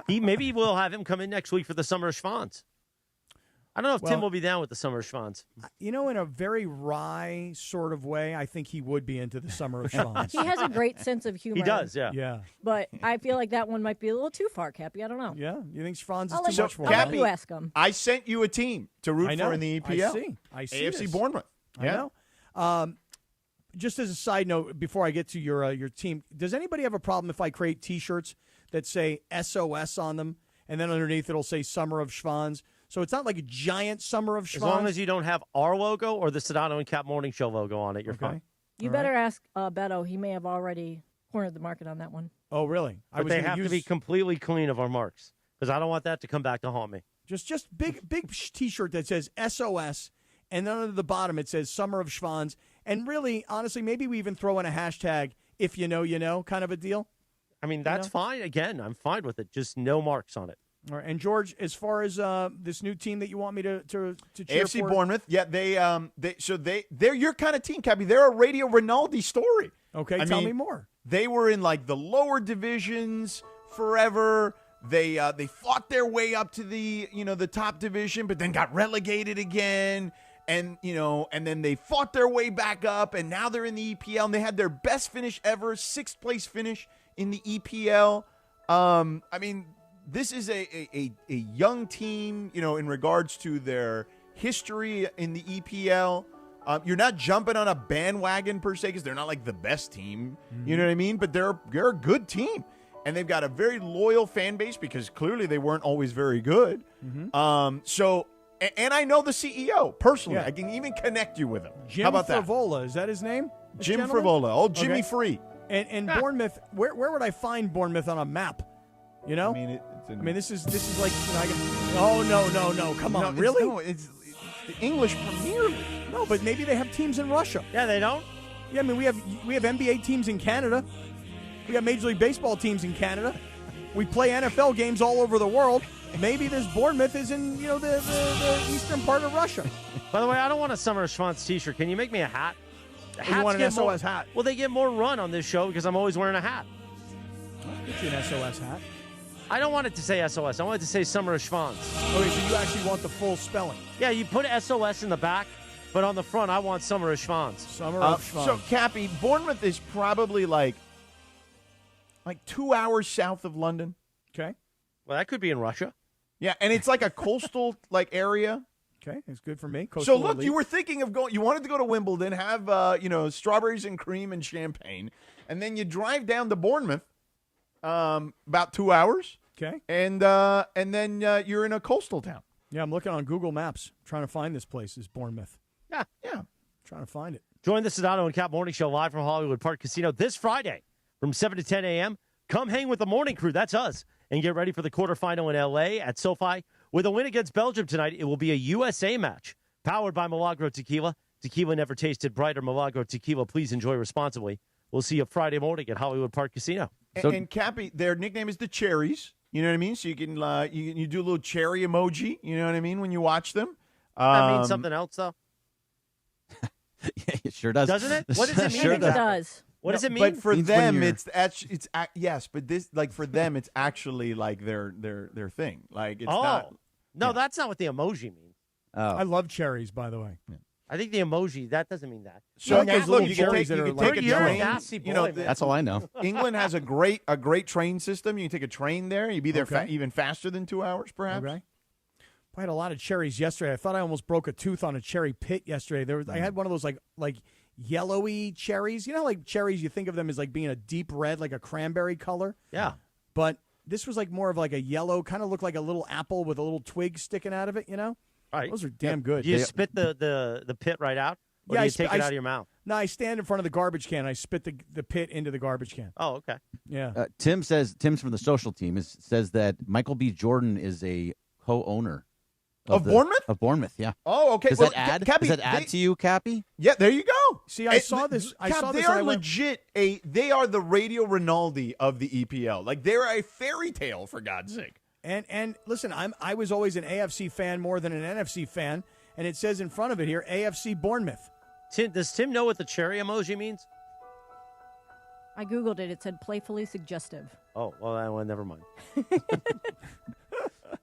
Maybe we'll have him come in next week for the Summer of Schwans. I don't know if Tim will be down with the Summer of Schwans. You know, in a very wry sort of way, I think he would be into the Summer of Schwans. He has a great sense of humor. He does, yeah. Yeah. But I feel like that one might be a little too far, Cappy. I don't know. Yeah? You think Schwans I'll is too much for him? I'll let you ask him. I sent you a team to root for in the EPL. I see. AFC this. Bournemouth. Yeah. I know. Just as a side note, before I get to your team, does anybody have a problem if I create T-shirts that say SOS on them, and then underneath it'll say Summer of Schwans? So it's not like a giant Summer of Schwans. As long as you don't have our logo or the Sedano and Cap Morning Show logo on it, you're fine. You better ask Beto. He may have already cornered the market on that one. Oh, really? But they have to be completely clean of our marks because I don't want that to come back to haunt me. Just big T-shirt that says SOS, and then under the bottom it says Summer of Schwans. And really, honestly, maybe we even throw in a hashtag, if you know, kind of a deal. I mean, that's fine. Again, I'm fine with it. Just no marks on it. All right. And George, as far as this new team that you want me to cheer AFC for, Bournemouth, yeah, they're your kind of team, Cappy. They're a Radio Ronaldo story. Okay, tell me more. They were in like the lower divisions forever. They fought their way up to the top division, but then got relegated again. And then they fought their way back up, and now they're in the EPL, and they had their best finish ever, 6th place finish in the EPL. I mean, this is a young team, in regards to their history in the EPL. You're not jumping on a bandwagon per se because they're not like the best team, you know what I mean? But they're a good team, and they've got a very loyal fan base because clearly they weren't always very good. And I know the CEO personally. Yeah. I can even connect you with him. Jim How about Frivola, is that his name? Jim Frivola. Oh, Jimmy Free. And Bournemouth, where would I find Bournemouth on a map? You know? I mean, this is like, no, come on, really? It's the English Premier League. No, but maybe they have teams in Russia. Yeah, they don't? Yeah, I mean, we have NBA teams in Canada. We got Major League Baseball teams in Canada. We play NFL games all over the world. Maybe this Bournemouth is in, the eastern part of Russia. By the way, I don't want a Summer of Schwantz T-shirt. Can you make me a hat? You want an SOS hat? Well, they get more run on this show because I'm always wearing a hat. I'll get you an SOS hat. I don't want it to say SOS. I want it to say Summer of Schwantz. Okay, so you actually want the full spelling. Yeah, you put SOS in the back, but on the front, I want Summer of Schwantz. Summer of Schwantz. So, Cappy, Bournemouth is probably like 2 hours south of London. Okay. Well, that could be in Russia. Yeah, and it's like a coastal area. Okay, it's good for me. So look, you were thinking of going. You wanted to go to Wimbledon, have strawberries and cream and champagne, and then you drive down to Bournemouth, about 2 hours. Okay, and then you're in a coastal town. Yeah, I'm looking on Google Maps, trying to find this place. Is Bournemouth? Yeah, trying to find it. Join the Sedano and Cap Morning Show live from Hollywood Park Casino this Friday from 7 to 10 a.m. Come hang with the morning crew. That's us. And get ready for the quarterfinal in L.A. at SoFi. With a win against Belgium tonight, it will be a USA match. Powered by Milagro Tequila. Tequila never tasted brighter. Milagro Tequila. Please enjoy responsibly. We'll see you Friday morning at Hollywood Park Casino. And Cappy, their nickname is the Cherries. You know what I mean? So you can you do a little cherry emoji. You know what I mean when you watch them. That means something else, though. Yeah, it sure does. Doesn't it? What does it mean? I think it does. What does it mean? But for them, yes. But this, for them, it's actually like their thing. Like it's not. No, that's not what the emoji means. I love cherries, by the way. Yeah. I think the emoji that doesn't mean that. So look, you can take a train. That's all I know. England has a great train system. You can take a train there. You'd be there even faster than 2 hours, perhaps. Okay. I had a lot of cherries yesterday. I thought I almost broke a tooth on a cherry pit yesterday. I had one of those like yellowy cherries. You know, like cherries, you think of them as like being a deep red, like a cranberry color. Yeah. But this was like more of like a yellow, kind of looked like a little apple with a little twig sticking out of it, you know? Right. Those are damn good. Do you spit the pit right out? Or do you take it out of your mouth? No, I stand in front of the garbage can. I spit the pit into the garbage can. Oh, okay. Yeah. Tim's from the social team says that Michael B. Jordan is a co-owner. Of Bournemouth? Of Bournemouth, yeah. Oh, okay. Does that add to you, Cappy? Yeah, there you go. See, I saw this. They are legit. They are the Radio Ronaldo of the EPL. Like they're a fairy tale, for God's sake. And listen, I was always an AFC fan more than an NFC fan, and it says in front of it here, AFC Bournemouth. Does Tim know what the cherry emoji means? I Googled it. It said playfully suggestive. Oh, well, never mind.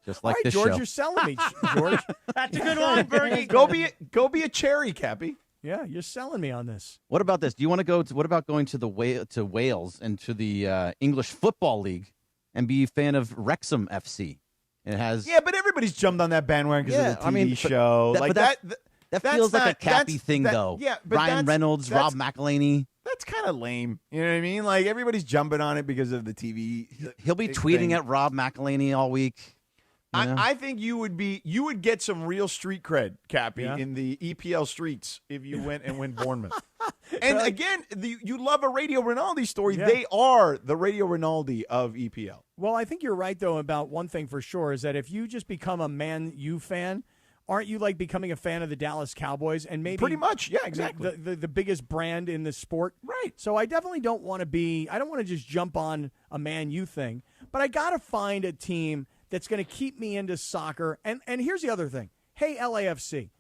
Just like All right, this George, show. you're selling me, George. That's a good one, Bergie. Go be a cherry, Cappy. Yeah, you're selling me on this. What about this? Do you want to go? What about going to Wales and to the English Football League and be a fan of Wrexham FC? It has but everybody's jumped on that bandwagon because of the TV show. That feels like a Cappy thing, though. Yeah, but Ryan Reynolds, Rob McElhenney. That's kind of lame. You know what I mean? Like everybody's jumping on it because of the TV. He'll be tweeting at Rob McElhenney all week. I think you would get some real street cred, Cappy, in the EPL streets if you went and win Bournemouth. And again, you love a Radio Rinaldi story. Yeah. They are the Radio Rinaldi of EPL. Well, I think you're right, though, about one thing for sure is that if you just become a Man U fan, aren't you like becoming a fan of the Dallas Cowboys? And maybe Pretty much, yeah, exactly. The biggest brand in the sport. Right. So I definitely don't want to just jump on a Man U thing, but I got to find a team that's going to keep me into soccer. And here's the other thing. Hey, LAFC.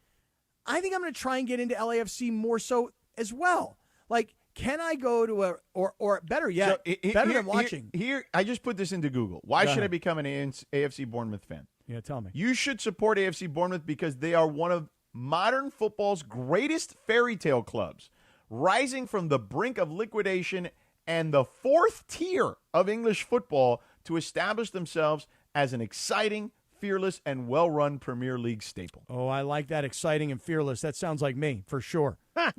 I think I'm going to try and get into LAFC more so as well. Like, can I go to or better yet, better than watching? Here, I just put this into Google. Why should I become an AFC Bournemouth fan? Yeah, tell me. You should support AFC Bournemouth because they are one of modern football's greatest fairy tale clubs, rising from the brink of liquidation and the fourth tier of English football to establish themselves as an exciting, fearless, and well-run Premier League staple. Oh, I like that, exciting and fearless. That sounds like me, for sure. Yeah.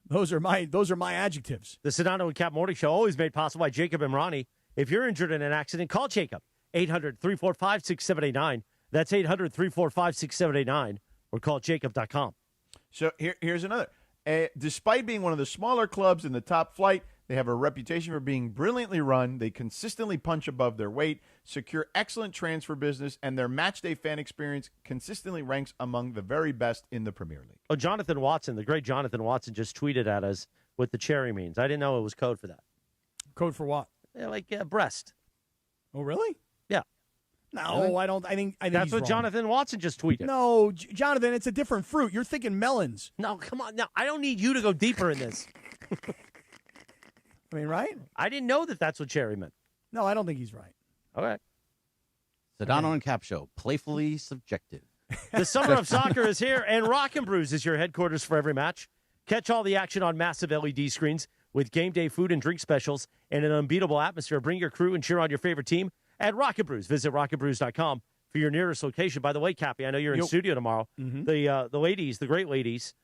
Those are my adjectives. The Sedano and Kap Morning Show, always made possible by Jacob and Ronnie. If you're injured in an accident, call Jacob. 800-345-6789. That's 800-345-6789. Or call jacob.com. So here's another. Despite being one of the smaller clubs in the top flight, they have a reputation for being brilliantly run. They consistently punch above their weight, secure excellent transfer business, and their matchday fan experience consistently ranks among the very best in the Premier League. Oh, Jonathan Watson, the great Jonathan Watson, just tweeted at us what the cherry means. I didn't know it was code for that. Code for what? Yeah, like breast. Oh, really? Yeah. No, Really? I don't. I think That's he's what wrong. Jonathan Watson just tweeted. No, Jonathan, it's a different fruit. You're thinking melons. No, come on. No, I don't need you to go deeper in this. I mean, right? I didn't know that that's what cherry meant. No, I don't think he's right. Okay. Sedano and Kap Show, playfully subjective. The summer of soccer is here, and Rock and Brews is your headquarters for every match. Catch all the action on massive LED screens with game day food and drink specials and an unbeatable atmosphere. Bring your crew and cheer on your favorite team at Rock and Brews. Visit rockandbrews.com for your nearest location. By the way, Cappy, I know you're in studio tomorrow. Mm-hmm. The ladies, the great ladies,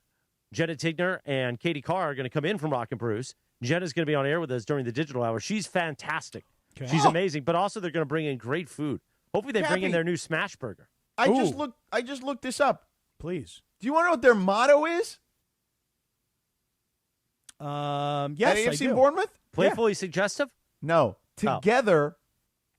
Jenna Tigner and Katie Carr are going to come in from Rock and Brews. Jenna's going to be on air with us during the digital hour. She's fantastic. Okay. She's amazing, but also they're going to bring in great food. Hopefully they bring in Cappy. their new smash burger. I just looked this up. Please. Do you want to know what their motto is? Yes, At I AFC do. Bournemouth? Playfully suggestive? No. Together,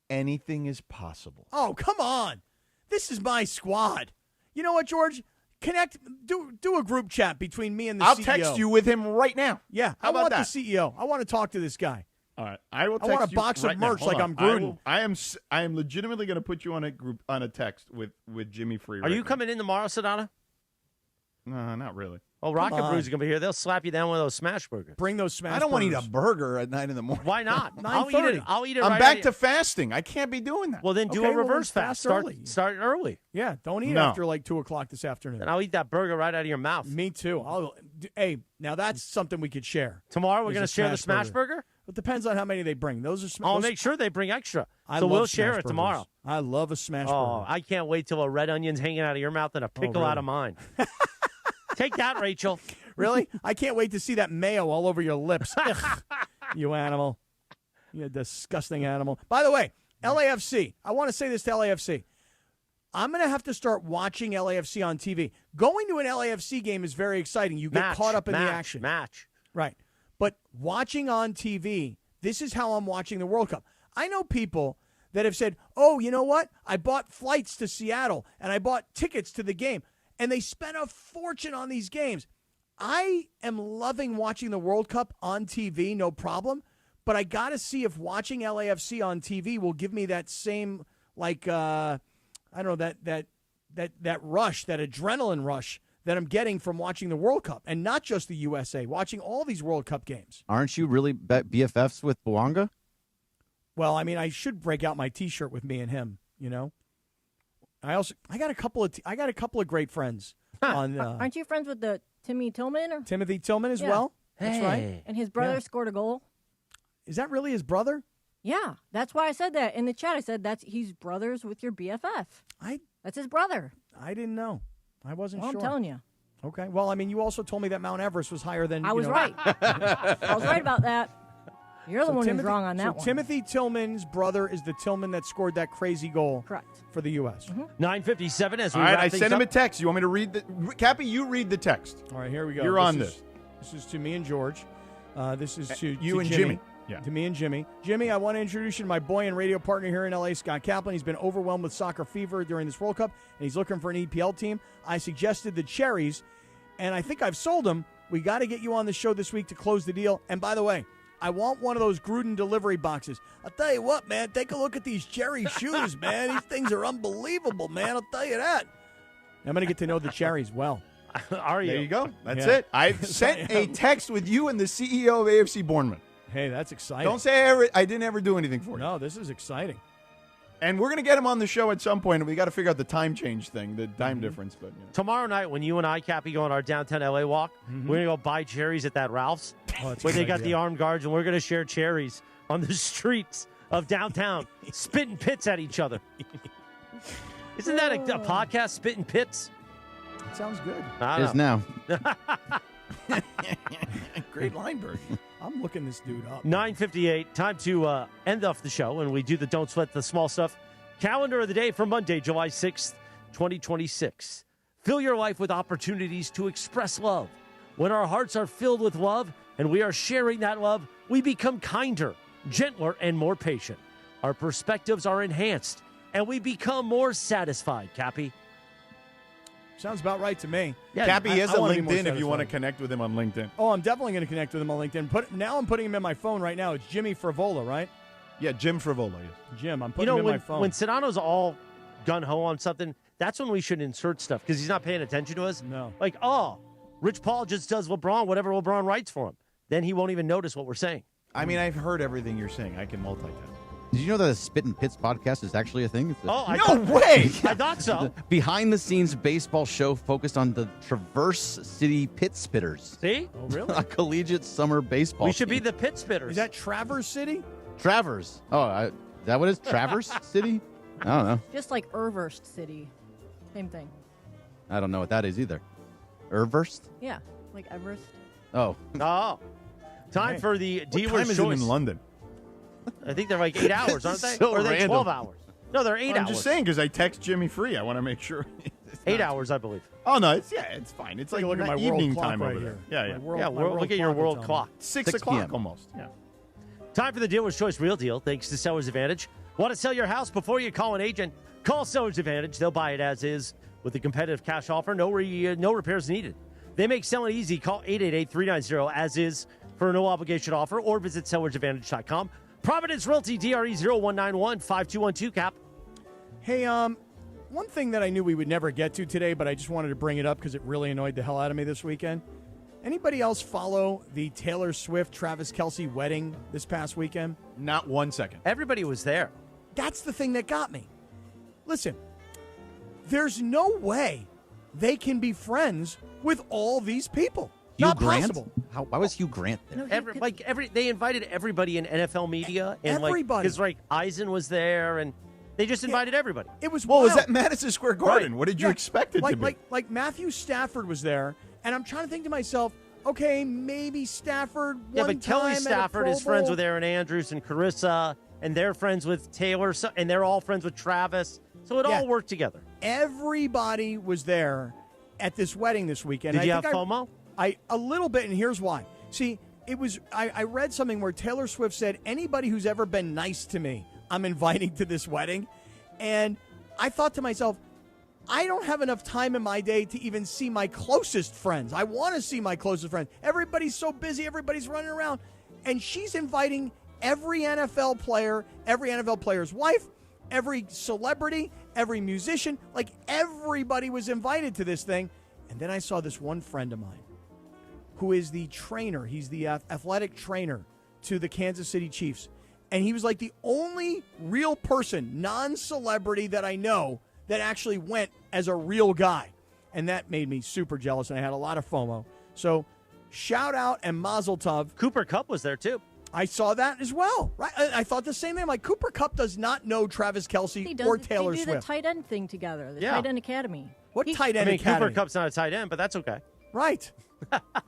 anything is possible. Oh, come on. This is my squad. You know what, George? Connect. Do a group chat between me and the I'll CEO. text you with him right now. Yeah, How I about want that? the CEO. I want to talk to this guy. All right, I will. I Text want a you box right of now. merch Hold like on. I'm Gruden. I am legitimately going to put you on a text with Jimmy Free. Are you coming in tomorrow, Sedana? No, not really. Oh, Rock and on. Brews are going to be here. They'll slap you down with those smash burgers. Bring those smash I don't want to eat burgers. a burger at 9 in the morning. Why not? I'll eat 9:30. it. I'll eat it. I'm right back out to of fasting. I can't be doing that. Well, then do Okay, a well, reverse then fast. fast early. Start early. Yeah, don't eat No. after like 2 o'clock this afternoon. And I'll eat that burger right out of your mouth. Me too. Hey, now that's something we could share. Tomorrow we're Is going a to share the smash smash burger. It depends on how many they bring. Those are. I'll those- make sure they bring extra. I So love we'll smash share it burgers. tomorrow. I love a smash Oh, burger. I can't wait till a red onion's hanging out of your mouth and a pickle out really? of mine. Take that, Rachel. Really? I can't wait to see that mayo all over your lips. Ugh, you animal. You disgusting animal. By the way, LAFC. I want to say this to LAFC. I'm going to have to start watching LAFC on TV. Going to an LAFC game is very exciting. You get caught up in the action. Right. But watching on TV, this is how I'm watching the World Cup. I know people that have said, oh, you know what? I bought flights to Seattle and I bought tickets to the game. And they spent a fortune on these games. I am loving watching the World Cup on TV, no problem. But I got to see if watching LAFC on TV will give me that same, like, I don't know, that rush, that adrenaline rush that I'm getting from watching the World Cup, and not just the USA, watching all these World Cup games. Aren't you really BFFs with Bouanga? Well, I mean, I should break out my T-shirt with me and him. I got a couple of great friends on. Aren't you friends with the Timmy Tillman? Or? Timothy Tillman as well. That's right. And his brother scored a goal. Is that really his brother? Yeah, that's why I said that in the chat. I said he's brothers with your BFF. That's his brother. I didn't know. I wasn't sure. I'm telling you. Okay. Well, I mean, you also told me that Mount Everest was higher than. I was right. I was right about that. You're the one who's wrong on that one. Timothy Tillman's brother is the Tillman that scored that crazy goal. Correct. For the U.S. 9:57 as we All right, wrap I things sent him up. a text. You want me to read the Cappy? You read the text. All right, here we go. You're on this. This is to me and George. This is to you to and Jimmy. Jimmy. Yeah. To me and Jimmy. Jimmy, I want to introduce you to my boy and radio partner here in L.A., Scott Kaplan. He's been overwhelmed with soccer fever during this World Cup, and he's looking for an EPL team. I suggested the Cherries, and I think I've sold him. We got to get you on the show this week to close the deal. And by the way, I want one of those Gruden delivery boxes. I'll tell you what, man. Take a look at these Cherry shoes, man. These things are unbelievable, man. I'll tell you that. I'm going to get to know the Cherries well. Are you? There you go. That's it. I sent a text with you and the CEO of AFC Bournemouth. Hey, that's exciting. Don't say I didn't ever do anything for you. No, this is exciting. And we're going to get him on the show at some point, and we got to figure out the time change thing, the time difference. But Tomorrow night, when you and I, Cappy, go on our downtown LA walk, we're going to go buy cherries at that Ralph's where they got the armed guards, and we're going to share cherries on the streets of downtown, spitting pits at each other. Isn't that a podcast, Spitting Pits? It sounds good. It is now. Great Lineberg. I'm looking this dude up. 9:58, time to end off the show, and we do the Don't Sweat the Small Stuff calendar of the day for Monday, July 6th, 2026. Fill your life with opportunities to express love. When our hearts are filled with love and we are sharing that love, we become kinder, gentler, and more patient. Our perspectives are enhanced, and we become more satisfied, Cappy. Sounds about right to me. Yeah, Cappy has a wanna be more LinkedIn if you want to satisfied. connect with him on LinkedIn. Oh, I'm definitely going to connect with him on LinkedIn. Now I'm putting him in my phone right now. It's Jimmy Frivola, right? Yeah, Jim Frivola. Yes. Jim, I'm putting him in my phone. When Sedano's all gun-ho on something, that's when we should insert stuff because he's not paying attention to us. No. Like, Rich Paul just does LeBron, whatever LeBron writes for him. Then he won't even notice what we're saying. I mean, I've heard everything you're saying. I can multitask. Did you know that the Spittin' Pits podcast is actually a thing? No way! I thought so. Behind-the-scenes baseball show focused on the Traverse City Pit Spitters. See? Oh, really? A collegiate summer baseball We should be team. the Pit Spitters. Is that Traverse City? Travers. Is that what it is? Traverse City? I don't know. Just like Irverst City. Same thing. I don't know what that is either. Irverst? Yeah, like Everest. Oh. Time for the What dealer's time is choice. it in London? I think they're like 8 hours, aren't they? So or are they random. 12 hours? No, they're 8 hours. I'm just saying because I text Jimmy Free. I want to make sure. 8 hours, I believe. Oh no, it's fine. It's Take like a look at my evening world clock time right over here. there. Yeah, My yeah. world- Look at your clock will world tell me. clock. 6 o'clock almost. Yeah. Time for the Dealer's Choice Real Deal, thanks to Seller's Advantage. Want to sell your house before you call an agent? Call Seller's Advantage. They'll buy it as is with a competitive cash offer. No repairs needed. They make selling easy. Call 888-390-AS-IS for a no-obligation offer or visit sellersadvantage.com. Providence Realty, DRE 0191-5212, Cap. Hey, one thing that I knew we would never get to today, but I just wanted to bring it up because it really annoyed the hell out of me this weekend. Anybody else follow the Taylor Swift-Travis Kelce wedding this past weekend? Not 1 second. Everybody was there. That's the thing that got me. Listen, there's no way they can be friends with all these people. Hugh Not Grant? possible. Why was Hugh Grant there? They invited everybody in NFL media. And everybody. Because Eisen was there, and they just invited everybody. It was Well, wild. was that Madison Square Garden? Right. What did you expect it to be? Like Matthew Stafford was there, and I'm trying to think to myself, okay, maybe Stafford Yeah, one but Kelly time Stafford at a is Pro friends Bowl. with Aaron Andrews and Carissa, and they're friends with Taylor, and they're all friends with Travis. So it all worked together. Everybody was there at this wedding this weekend. Did you I have think FOMO? A little bit, and here's why. See, it was I read something where Taylor Swift said, anybody who's ever been nice to me, I'm inviting to this wedding. And I thought to myself, I don't have enough time in my day to even see my closest friends. I want to see my closest friends. Everybody's so busy. Everybody's running around. And she's inviting every NFL player, every NFL player's wife, every celebrity, every musician. Like, everybody was invited to this thing. And then I saw this one friend of mine who is the trainer. He's the athletic trainer to the Kansas City Chiefs. And he was like the only real person, non-celebrity that I know that actually went as a real guy. And that made me super jealous, and I had a lot of FOMO. So shout out and mazel tov. Cooper Kupp was there, too. I saw that as well. Right? I thought the same thing. Like, Cooper Kupp does not know Travis Kelce or Taylor They do Swift. the tight end thing together, the tight end academy. What tight end Cooper academy? Kupp's not a tight end, but that's okay. Right.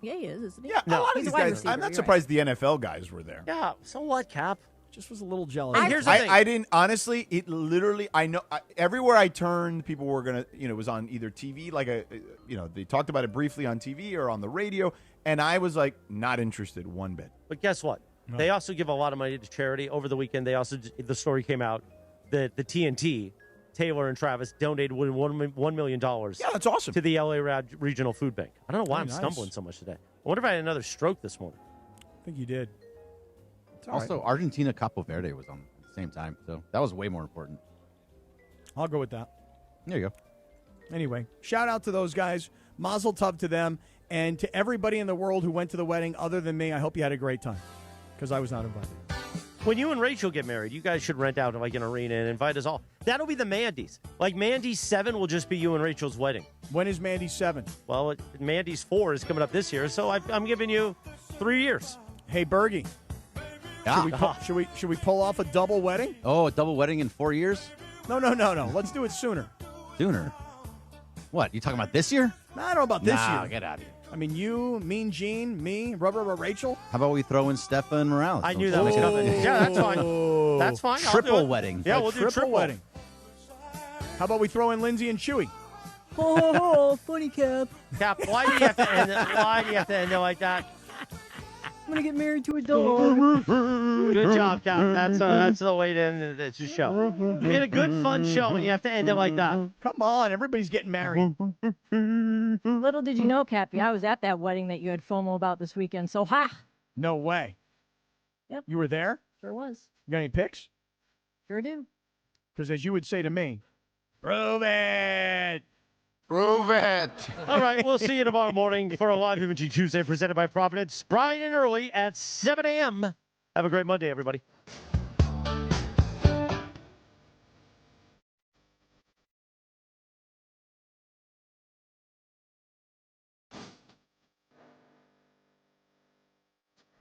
Yeah, he is, isn't he? Yeah, a lot of He's these a wide guys. receiver, I'm not you're surprised the NFL guys were there. Yeah, so what, Cap? Just was a little jealous. And here's the thing. I didn't honestly. It literally. I know everywhere I turned, people were gonna. It was on either TV, like they talked about it briefly on TV or on the radio, and I was like, not interested one bit. But guess what? No. They also give a lot of money to charity. Over the weekend, the story came out that the TNT, Taylor and Travis, donated $1 million. Yeah, that's awesome. To the LA Regional Food Bank. I don't know why I'm nice. stumbling so much today. I wonder if I had another stroke this morning. I think you did. Also, Argentina Capo Verde was on at the same time, so that was way more important. I'll go with that. There you go. Anyway, shout out to those guys. Mazel tov to them. And to everybody in the world who went to the wedding other than me, I hope you had a great time. Because I was not invited. When you and Rachel get married, you guys should rent out like an arena and invite us all. That'll be the Mandy's. Like Mandy's 7 will just be you and Rachel's wedding. When is Mandy's 7? Well, Mandy's 4 is coming up this year, so I'm giving you 3 years. Hey, Bergie. Yeah. Should we pull off a double wedding? Oh, a double wedding in 4 years? No. Let's do it sooner. Sooner? What? You talking about this year? No, I don't know about this year. Get out of here. I mean, you, Mean Gene, me, Rubber Rachel. How about we throw in Stefan Morales? I knew that was coming. Yeah, that's fine. That's fine. Triple wedding. Yeah, we'll do triple wedding. How about we throw in Lindsay and Chewy? Oh, funny Cap. Cap, why do you have to end it like that? I'm gonna get married to a dog. Good job, Cap. That's the way to end the show. We had a good, fun show, and you have to end it like that. Come on, everybody's getting married. Little did you know, Cappy, I was at that wedding that you had FOMO about this weekend. So ha! No way. Yep. You were there? Sure was. You got any pics? Sure do. Because as you would say to me, prove it. Prove it. All right, we'll see you tomorrow morning for a live Imaging Tuesday presented by Providence, bright and early at 7 a.m. Have a great Monday, everybody.